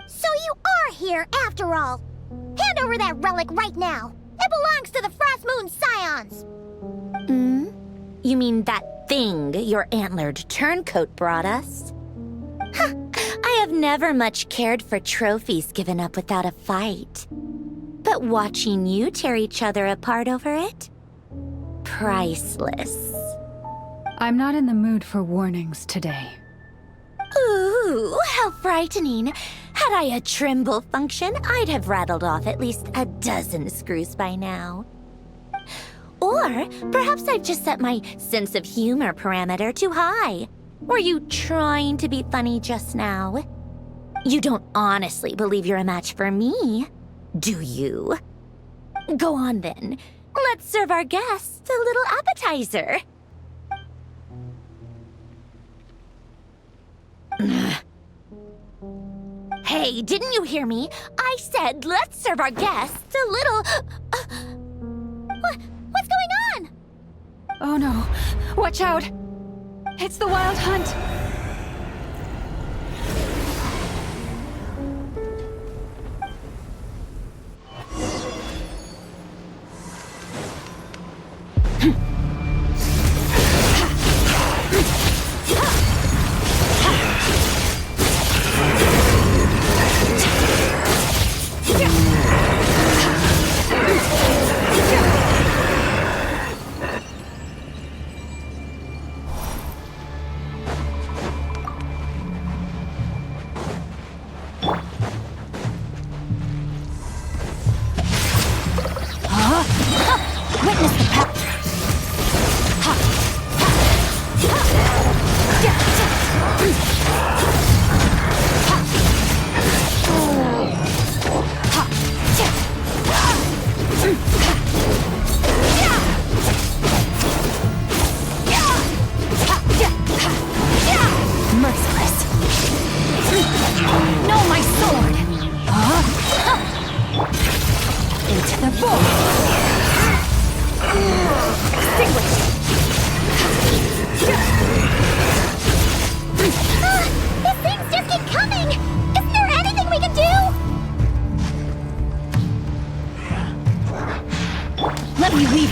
So you are here after all. Hand over that relic right now. It belongs to the Frost Moon Scions. You mean that thing your antlered turncoat brought us? I have never much cared for trophies given up without a fight. But watching you tear each other apart over it? Priceless. I'm not in the mood for warnings today. Ooh, how frightening. Had I a Trimble function, I'd have rattled off at least a dozen screws by now. Or perhaps I've just set my sense of humor parameter too high. Were you trying to be funny just now? You don't honestly believe you're a match for me, do you? Go on then. Let's serve our guests a little appetizer. Hey, didn't you hear me? I said let's serve our guests a little... What's going on? Oh no. Watch out. It's the Wild Hunt.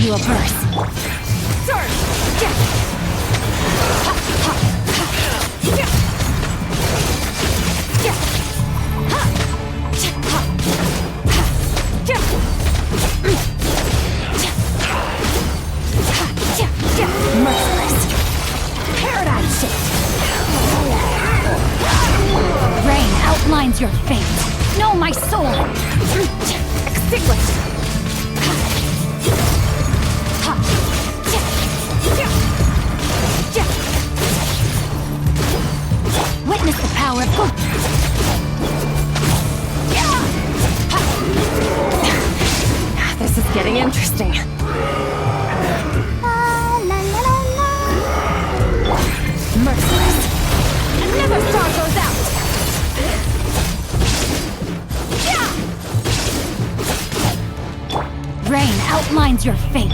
you a verse. Merciless. Paradise shift. Rain outlines your fate. Know my soul. Extinguish. Witness the power of God. This is getting interesting. Merciless. Never stop. strain outlines your fate.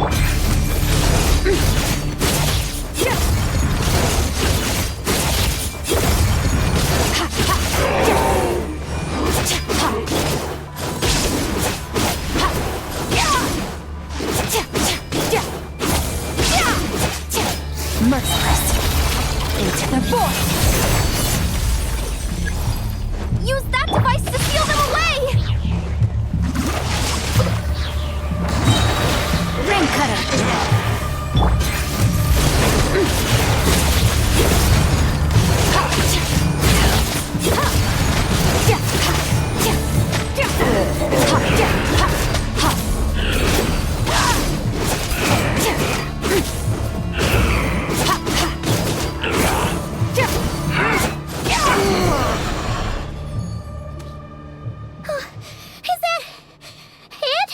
Merciless. Into the void. Use that device to seal them away! Ring cutter. Is that it?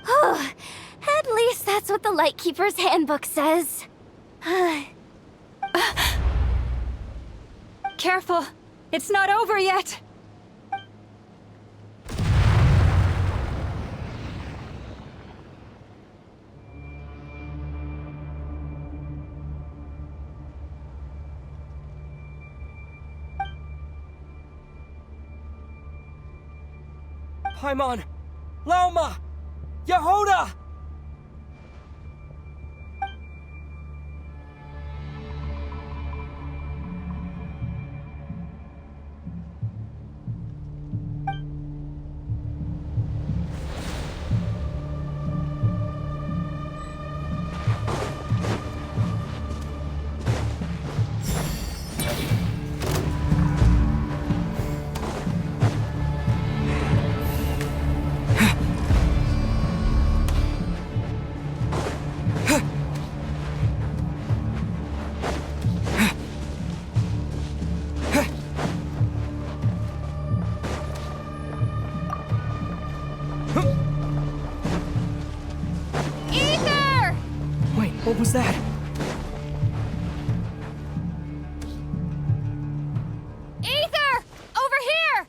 Oh, at least that's what the Lightkeeper's Handbook says. Careful! It's not over yet! Paimon! Lauma! Yehoda! Ether! Wait, what was that? Ether! Over here!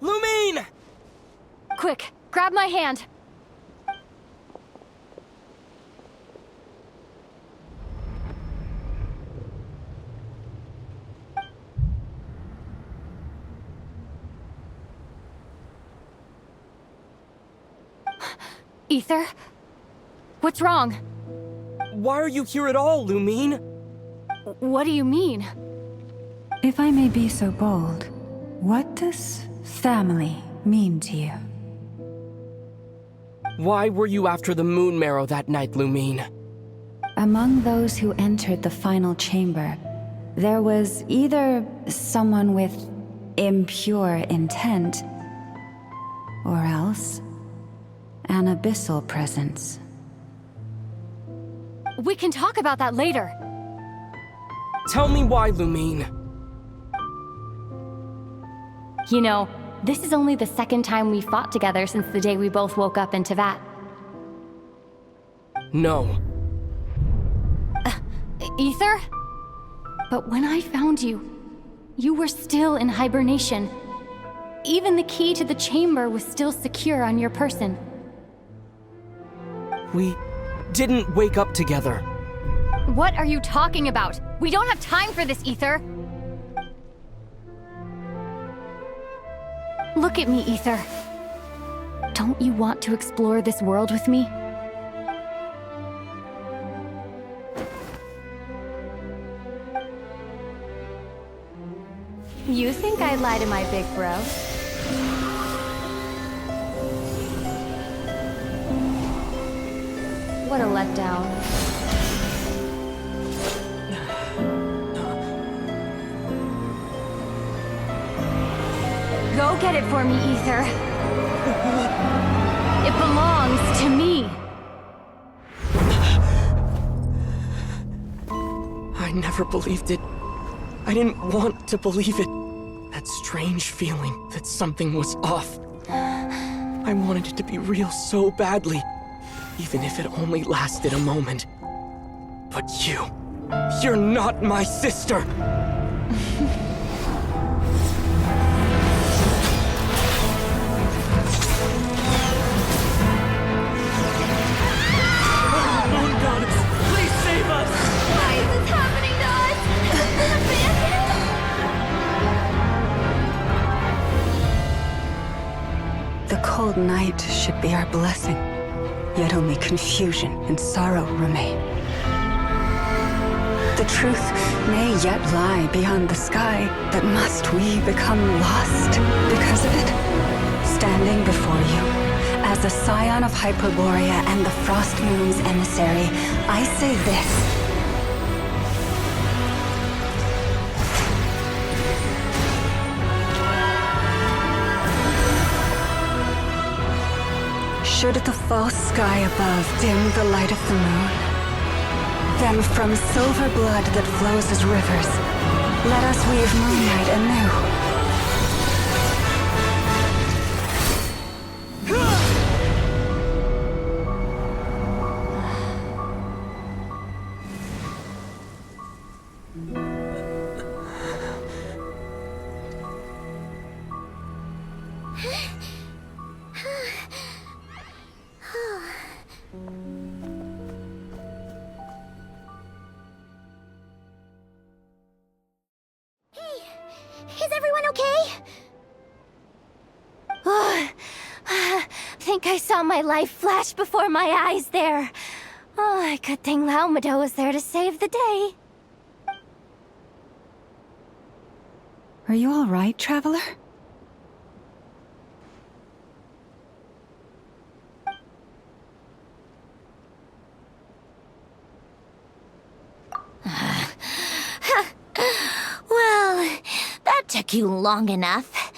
Lumine! Quick, grab my hand. Ether? What's wrong? Why are you here at all, Lumine? What do you mean? If I may be so bold, what does family mean to you? Why were you after the Moon Marrow that night, Lumine? Among those who entered the final chamber, there was either someone with impure intent, or else an abyssal presence. We can talk about that later. Tell me why, Lumine. You know, this is only the second time we fought together since the day we both woke up in Teyvat. No. Ether? But when I found you, you were still in hibernation. Even the key to the chamber was still secure on your person. We didn't wake up together. What are you talking about? We don't have time for this, Ether! Look at me, Ether. Don't you want to explore this world with me? You think I'd lie to my big bro? What a letdown. Go get it for me, Ether. It belongs to me. I never believed it. I didn't want to believe it. That strange feeling that something was off. I wanted it to be real so badly, even if it only lasted a moment. But you're not my sister! The cold night should be our blessing, yet only confusion and sorrow remain. The truth may yet lie beyond the sky, but must we become lost because of it? Standing before you, as a scion of Hyperborea and the Frost Moon's emissary, I say this. Should the false sky above dim the light of the moon, then from silver blood that flows as rivers, let us weave moonlight anew. Is everyone okay? Think I saw my life flash before my eyes there. Oh, good thing Laumado was there to save the day. Are you all right, Traveler? Well, that took you long enough.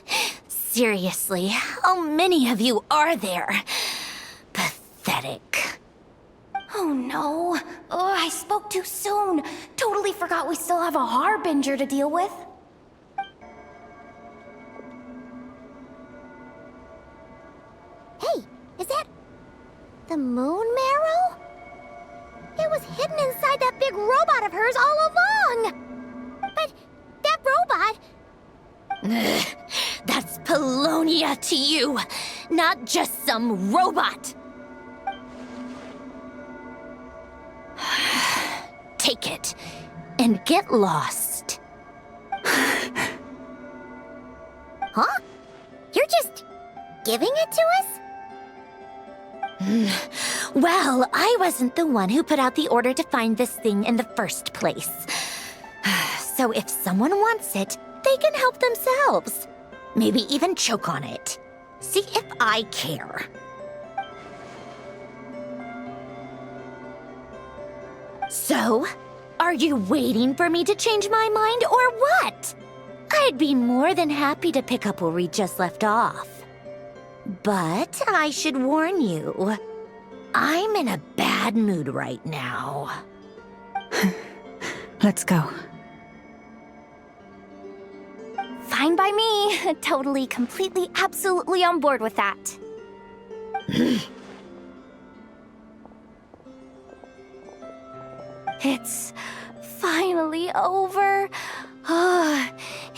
Seriously, how many of you are there? Pathetic. Oh no. Oh, I spoke too soon. Totally forgot we still have a Harbinger to deal with. Hey, is that the moon marrow? It was hidden inside that big robot of hers all along! But that robot... That's Polonia to you, not just some robot. Take it and get lost. Huh? You're just giving it to us? Well, I wasn't the one who put out the order to find this thing in the first place. So if someone wants it, they can help themselves. Maybe even choke on it. See if I care. So, are you waiting for me to change my mind or what? I'd be more than happy to pick up where we just left off. But I should warn you, I'm in a bad mood right now. Let's go. Fine by me. Totally, completely, absolutely on board with that. It's finally over.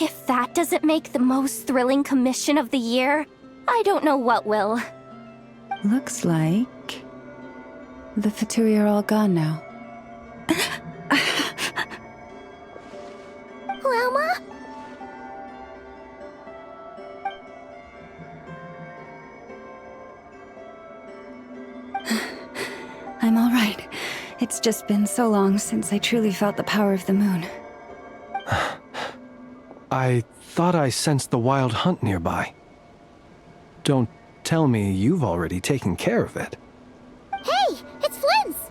If that doesn't make the most thrilling commission of the year, I don't know what will. Looks like the Fatui are all gone now. Lauma? I'm all right. It's just been so long since I truly felt the power of the moon. I thought I sensed the wild hunt nearby. Don't tell me you've already taken care of it. Hey, it's Flint's!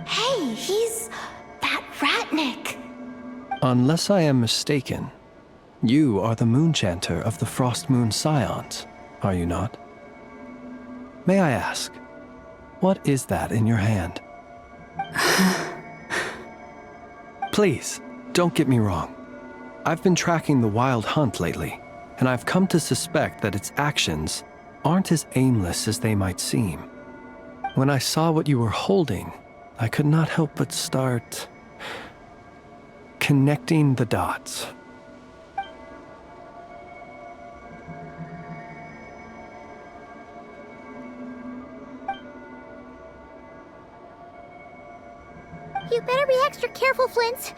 Hey, he's that Ratnik. Unless I am mistaken, you are the Moonchanter of the Frost Moon Scions, are you not? May I ask, what is that in your hand? Please, don't get me wrong. I've been tracking the wild hunt lately, and I've come to suspect that its actions aren't as aimless as they might seem. When I saw what you were holding, I could not help but start connecting the dots. You better be extra careful, Flint.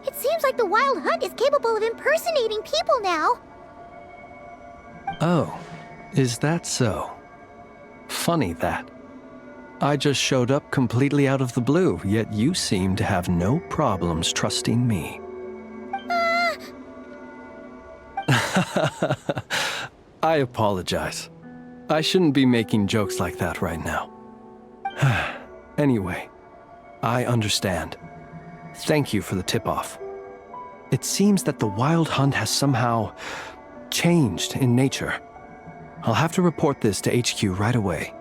It seems like the Wild Hunt is capable of impersonating people now. Oh, is that so? Funny that. I just showed up completely out of the blue, yet you seem to have no problems trusting me. I apologize. I shouldn't be making jokes like that right now. Anyway, I understand. Thank you for the tip-off. It seems that the wild hunt has somehow changed in nature. I'll have to report this to HQ right away.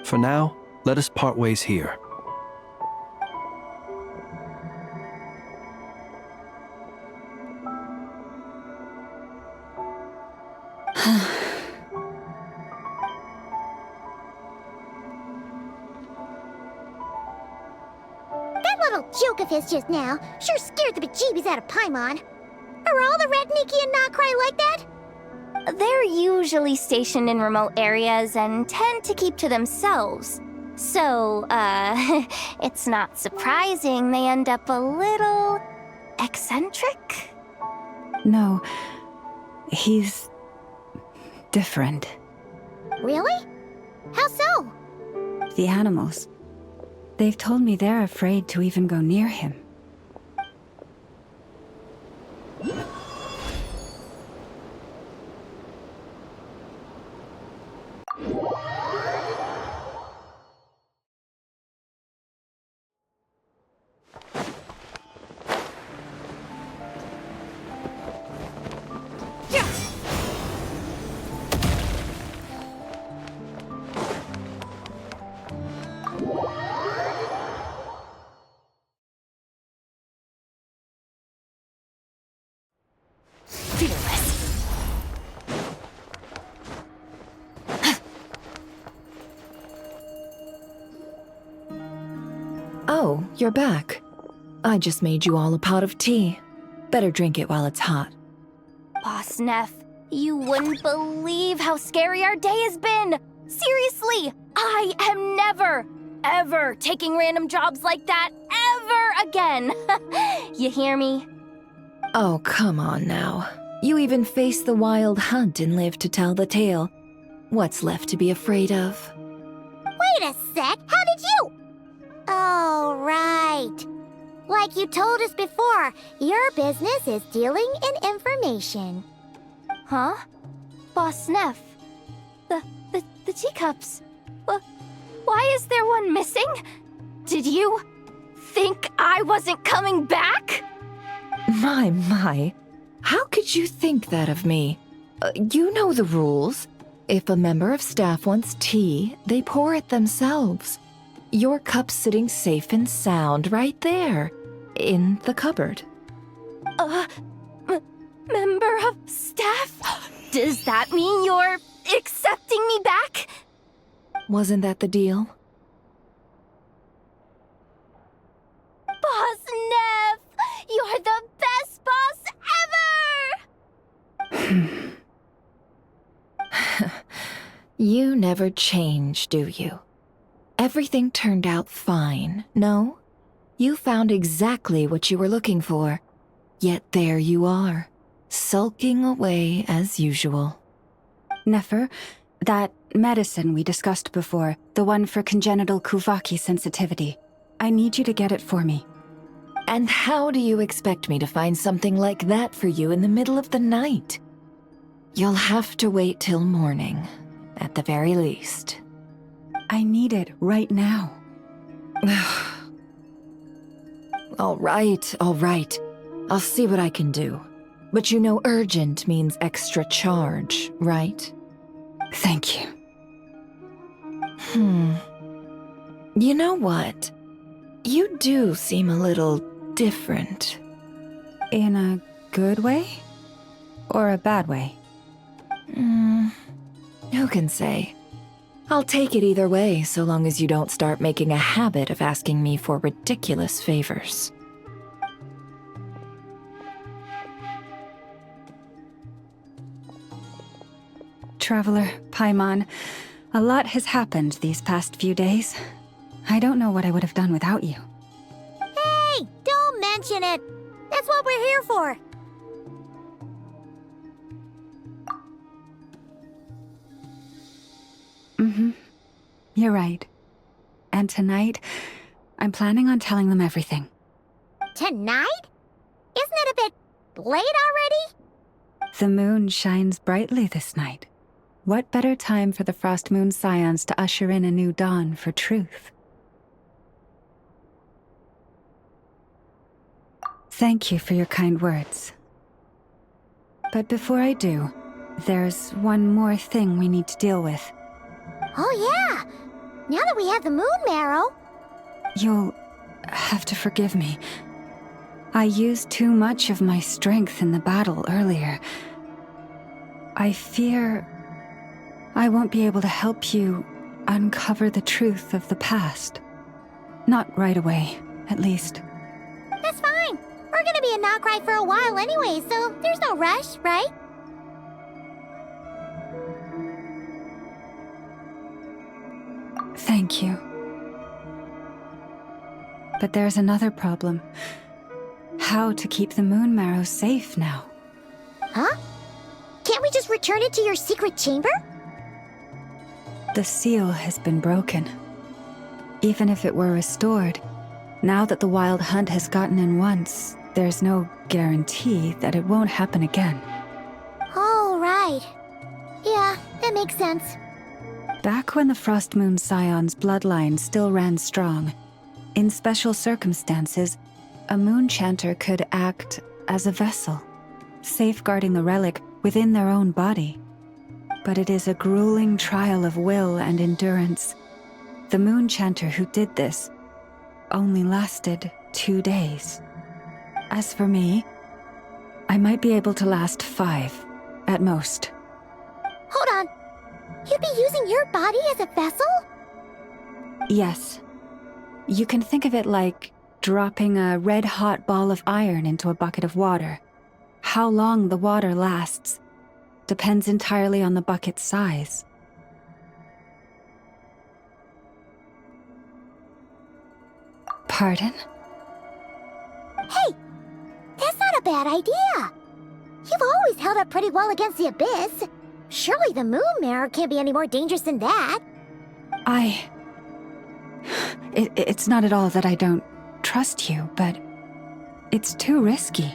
For now, let us part ways here. That little joke of his just now sure scared the bejeebies out of Paimon. Are all the Redniki and Nokrai like that? They're usually stationed in remote areas and tend to keep to themselves. So, it's not surprising they end up a little eccentric? No, he's different. Really? How so? The animals. They've told me they're afraid to even go near him. Oh, you're back. I just made you all a pot of tea. Better drink it while it's hot. Boss Neff, you wouldn't believe how scary our day has been! Seriously, I am never, ever taking random jobs like that ever again! You hear me? Oh, come on now. You even faced the wild hunt and lived to tell the tale. What's left to be afraid of? Wait a sec, how did you? Oh, right. Like you told us before, your business is dealing in information. Huh? Boss Neff, the teacups. Why is there one missing? Did you think I wasn't coming back? My. How could you think that of me? You know the rules. If a member of staff wants tea, they pour it themselves. Your cup's sitting safe and sound right there, in the cupboard. Member of staff? Does that mean you're accepting me back? Wasn't that the deal? Boss Neff! You're the best boss ever! You never change, do you? Everything turned out fine, no? You found exactly what you were looking for. Yet there you are, sulking away as usual. Nefer, that medicine we discussed before, the one for congenital Kuvaki sensitivity, I need you to get it for me. And how do you expect me to find something like that for you in the middle of the night? You'll have to wait till morning, at the very least. I need it right now. All right. I'll see what I can do. But you know urgent means extra charge, right? Thank you. You know what? You do seem a little different. In a good way? Or a bad way? Who can say? I'll take it either way, so long as you don't start making a habit of asking me for ridiculous favors. Traveler, Paimon, a lot has happened these past few days. I don't know what I would have done without you. Hey, don't mention it. That's what we're here for. You're right. And tonight, I'm planning on telling them everything. Tonight? Isn't it a bit late already? The moon shines brightly this night. What better time for the Frost Moon Scions to usher in a new dawn for truth? Thank you for your kind words. But before I do, there's one more thing we need to deal with. Oh yeah! Now that we have the moon marrow... You'll have to forgive me. I used too much of my strength in the battle earlier. I fear I won't be able to help you uncover the truth of the past. Not right away, at least. That's fine. We're gonna be in Nocry for a while anyway, so there's no rush, right? Thank you. But there's another problem. How to keep the moon marrow safe now? Huh? Can't we just return it to your secret chamber? The seal has been broken. Even if it were restored, now that the wild hunt has gotten in once, there's no guarantee that it won't happen again. Oh, right. Yeah, that makes sense. Back when the Frost Moon Scion's bloodline still ran strong, in special circumstances, a moon chanter could act as a vessel, safeguarding the relic within their own body. But it is a grueling trial of will and endurance. The moon chanter who did this only lasted 2 days. As for me, I might be able to last 5, at most. Hold on. You'd be using your body as a vessel? Yes. You can think of it like dropping a red-hot ball of iron into a bucket of water. How long the water lasts depends entirely on the bucket's size. Pardon? Hey, that's not a bad idea. You've always held up pretty well against the abyss. Surely the moon mirror can't be any more dangerous than that. It's not at all that I don't trust you, but it's too risky.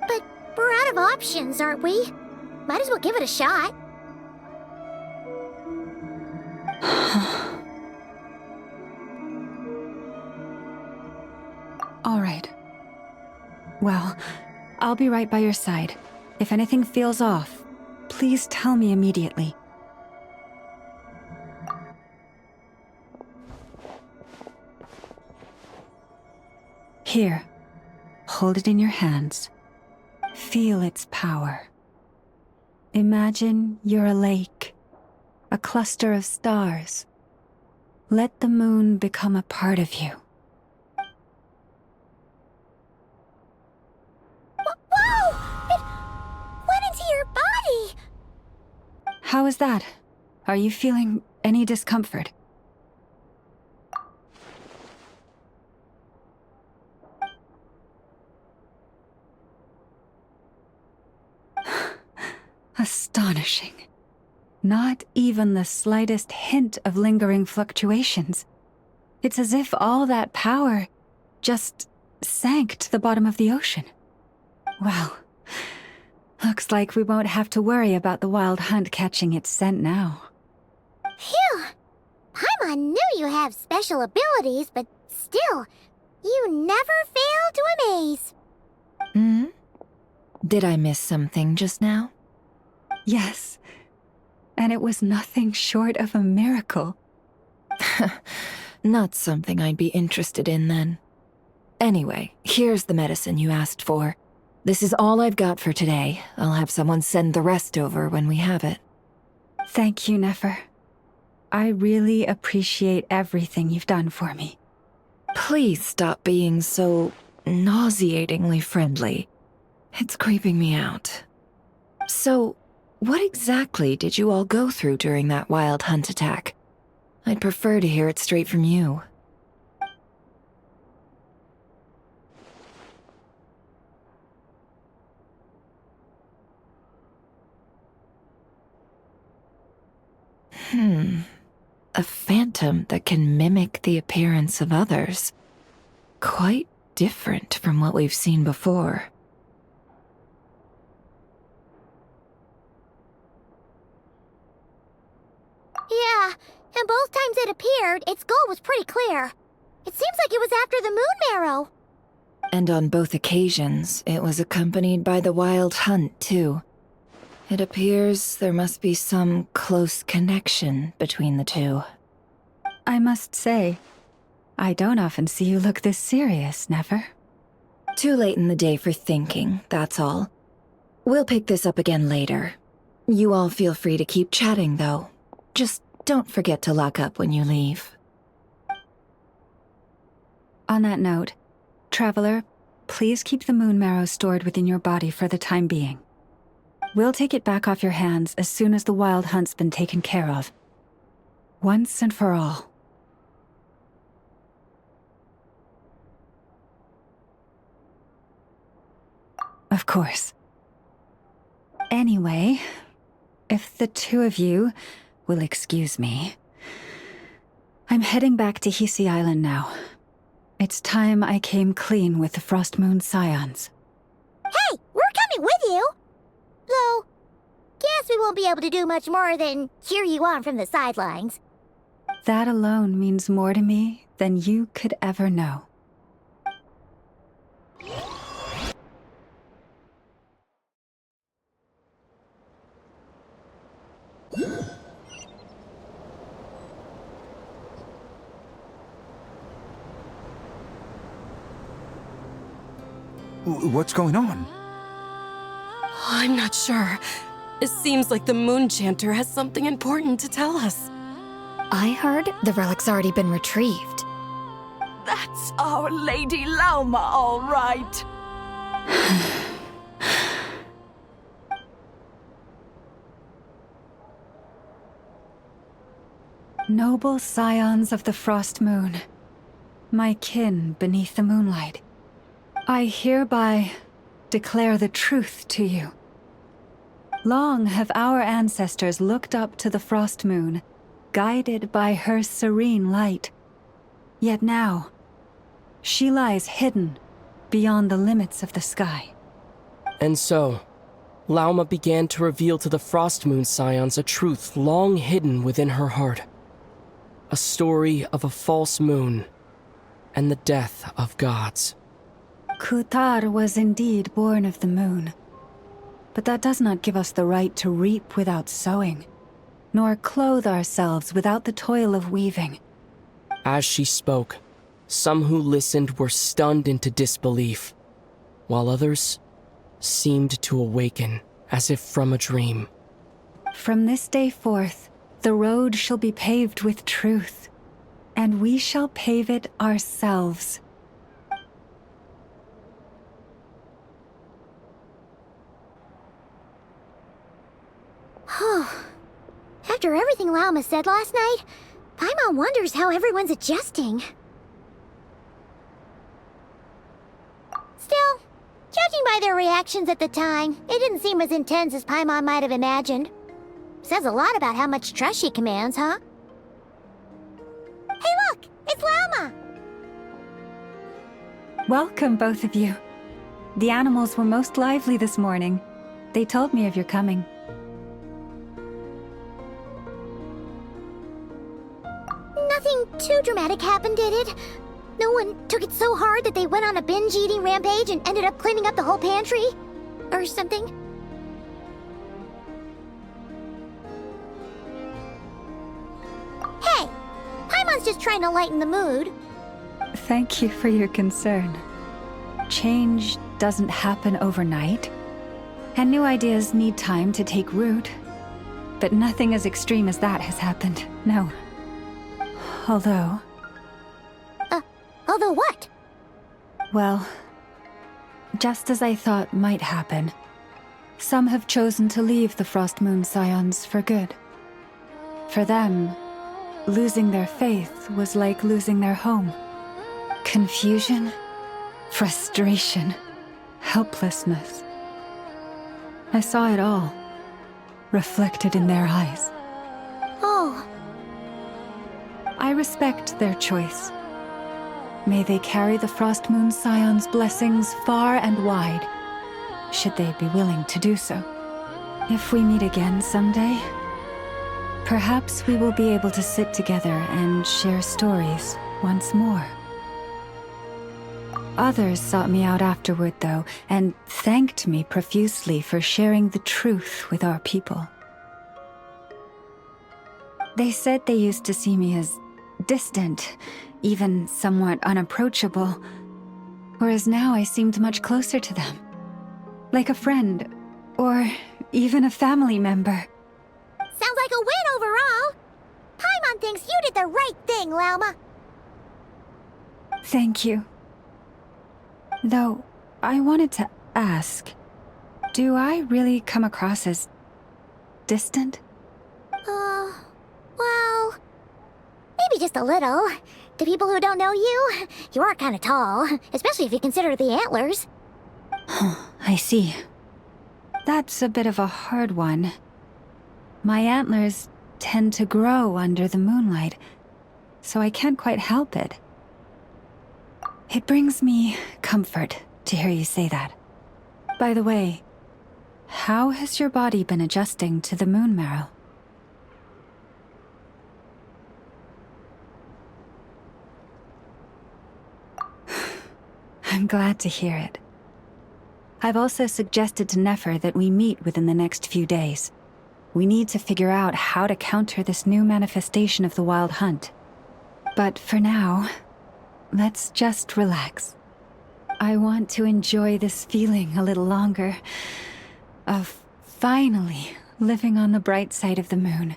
But we're out of options, aren't we? Might as well give it a shot. All right. Well, I'll be right by your side. If anything feels off, please tell me immediately. Here, hold it in your hands. Feel its power. Imagine you're a lake, a cluster of stars. Let the moon become a part of you. Whoa! It went into your body! How is that? Are you feeling any discomfort? Astonishing. Not even the slightest hint of lingering fluctuations. It's as if all that power just sank to the bottom of the ocean. Well, looks like we won't have to worry about the wild hunt catching its scent now. Phew! Paimon knew you have special abilities, but still, you never fail to amaze. Did I miss something just now? Yes, and it was nothing short of a miracle. Not something I'd be interested in then. Anyway, here's the medicine you asked for. This is all I've got for today. I'll have someone send the rest over when we have it. Thank you, Nefer. I really appreciate everything you've done for me. Please stop being so nauseatingly friendly. It's creeping me out. So, what exactly did you all go through during that wild hunt attack? I'd prefer to hear it straight from you. A phantom that can mimic the appearance of others. Quite different from what we've seen before. Yeah, and both times it appeared, its goal was pretty clear. It seems like it was after the moon marrow. And on both occasions, it was accompanied by the wild hunt, too. It appears there must be some close connection between the two. I must say, I don't often see you look this serious, Never. Too late in the day for thinking, that's all. We'll pick this up again later. You all feel free to keep chatting, though. Just don't forget to lock up when you leave. On that note, Traveler, please keep the moon marrow stored within your body for the time being. We'll take it back off your hands as soon as the wild hunt's been taken care of. Once and for all. Of course. Anyway, if the two of you will excuse me, I'm heading back to Hisi Island now. It's time I came clean with the Frost Moon Scions. Hey, we're coming with you! Though, guess we won't be able to do much more than cheer you on from the sidelines. That alone means more to me than you could ever know. What's going on? I'm not sure. It seems like the Moon Chanter has something important to tell us. I heard the relic's already been retrieved. That's our Lady Lauma, all right. Noble scions of the Frost Moon, my kin beneath the moonlight, I hereby declare the truth to you. Long have our ancestors looked up to the Frost Moon, guided by her serene light. Yet now, she lies hidden beyond the limits of the sky. And so, Lauma began to reveal to the Frost Moon Scions a truth long hidden within her heart. A story of a false moon and the death of gods. Kutar was indeed born of the moon. But that does not give us the right to reap without sowing, nor clothe ourselves without the toil of weaving. As she spoke, some who listened were stunned into disbelief, while others seemed to awaken as if from a dream. From this day forth, the road shall be paved with truth, and we shall pave it ourselves. After everything Lauma said last night, Paimon wonders how everyone's adjusting. Still, judging by their reactions at the time, it didn't seem as intense as Paimon might have imagined. Says a lot about how much trust she commands, huh? Hey look! It's Lauma! Welcome, both of you. The animals were most lively this morning. They told me of your coming. Nothing too dramatic happened, did it? No one took it so hard that they went on a binge-eating rampage and ended up cleaning up the whole pantry? Or something? Hey! Paimon's just trying to lighten the mood. Thank you for your concern. Change doesn't happen overnight, and new ideas need time to take root. But nothing as extreme as that has happened, no. Although... Although what? Well, just as I thought might happen, some have chosen to leave the Frost Moon Scions for good. For them, losing their faith was like losing their home. Confusion, frustration, helplessness. I saw it all, reflected in their eyes. Oh. I respect their choice. May they carry the Frost Moon Scion's blessings far and wide, should they be willing to do so. If we meet again someday, perhaps we will be able to sit together and share stories once more. Others sought me out afterward, though, and thanked me profusely for sharing the truth with our people. They said they used to see me as distant, even somewhat unapproachable, whereas now I seemed much closer to them. Like a friend, or even a family member. Sounds like a win overall! Paimon thinks you did the right thing, Lauma. Thank you. Though, I wanted to ask, do I really come across as distant? Well, maybe just a little. To people who don't know you, you are kind of tall, especially if you consider the antlers. I see. That's a bit of a hard one. My antlers tend to grow under the moonlight, so I can't quite help it. It brings me comfort to hear you say that. By the way, how has your body been adjusting to the moon marrow? I'm glad to hear it. I've also suggested to Nefer that we meet within the next few days. We need to figure out how to counter this new manifestation of the Wild Hunt. But for now, let's just relax. I want to enjoy this feeling a little longer, of finally living on the bright side of the moon.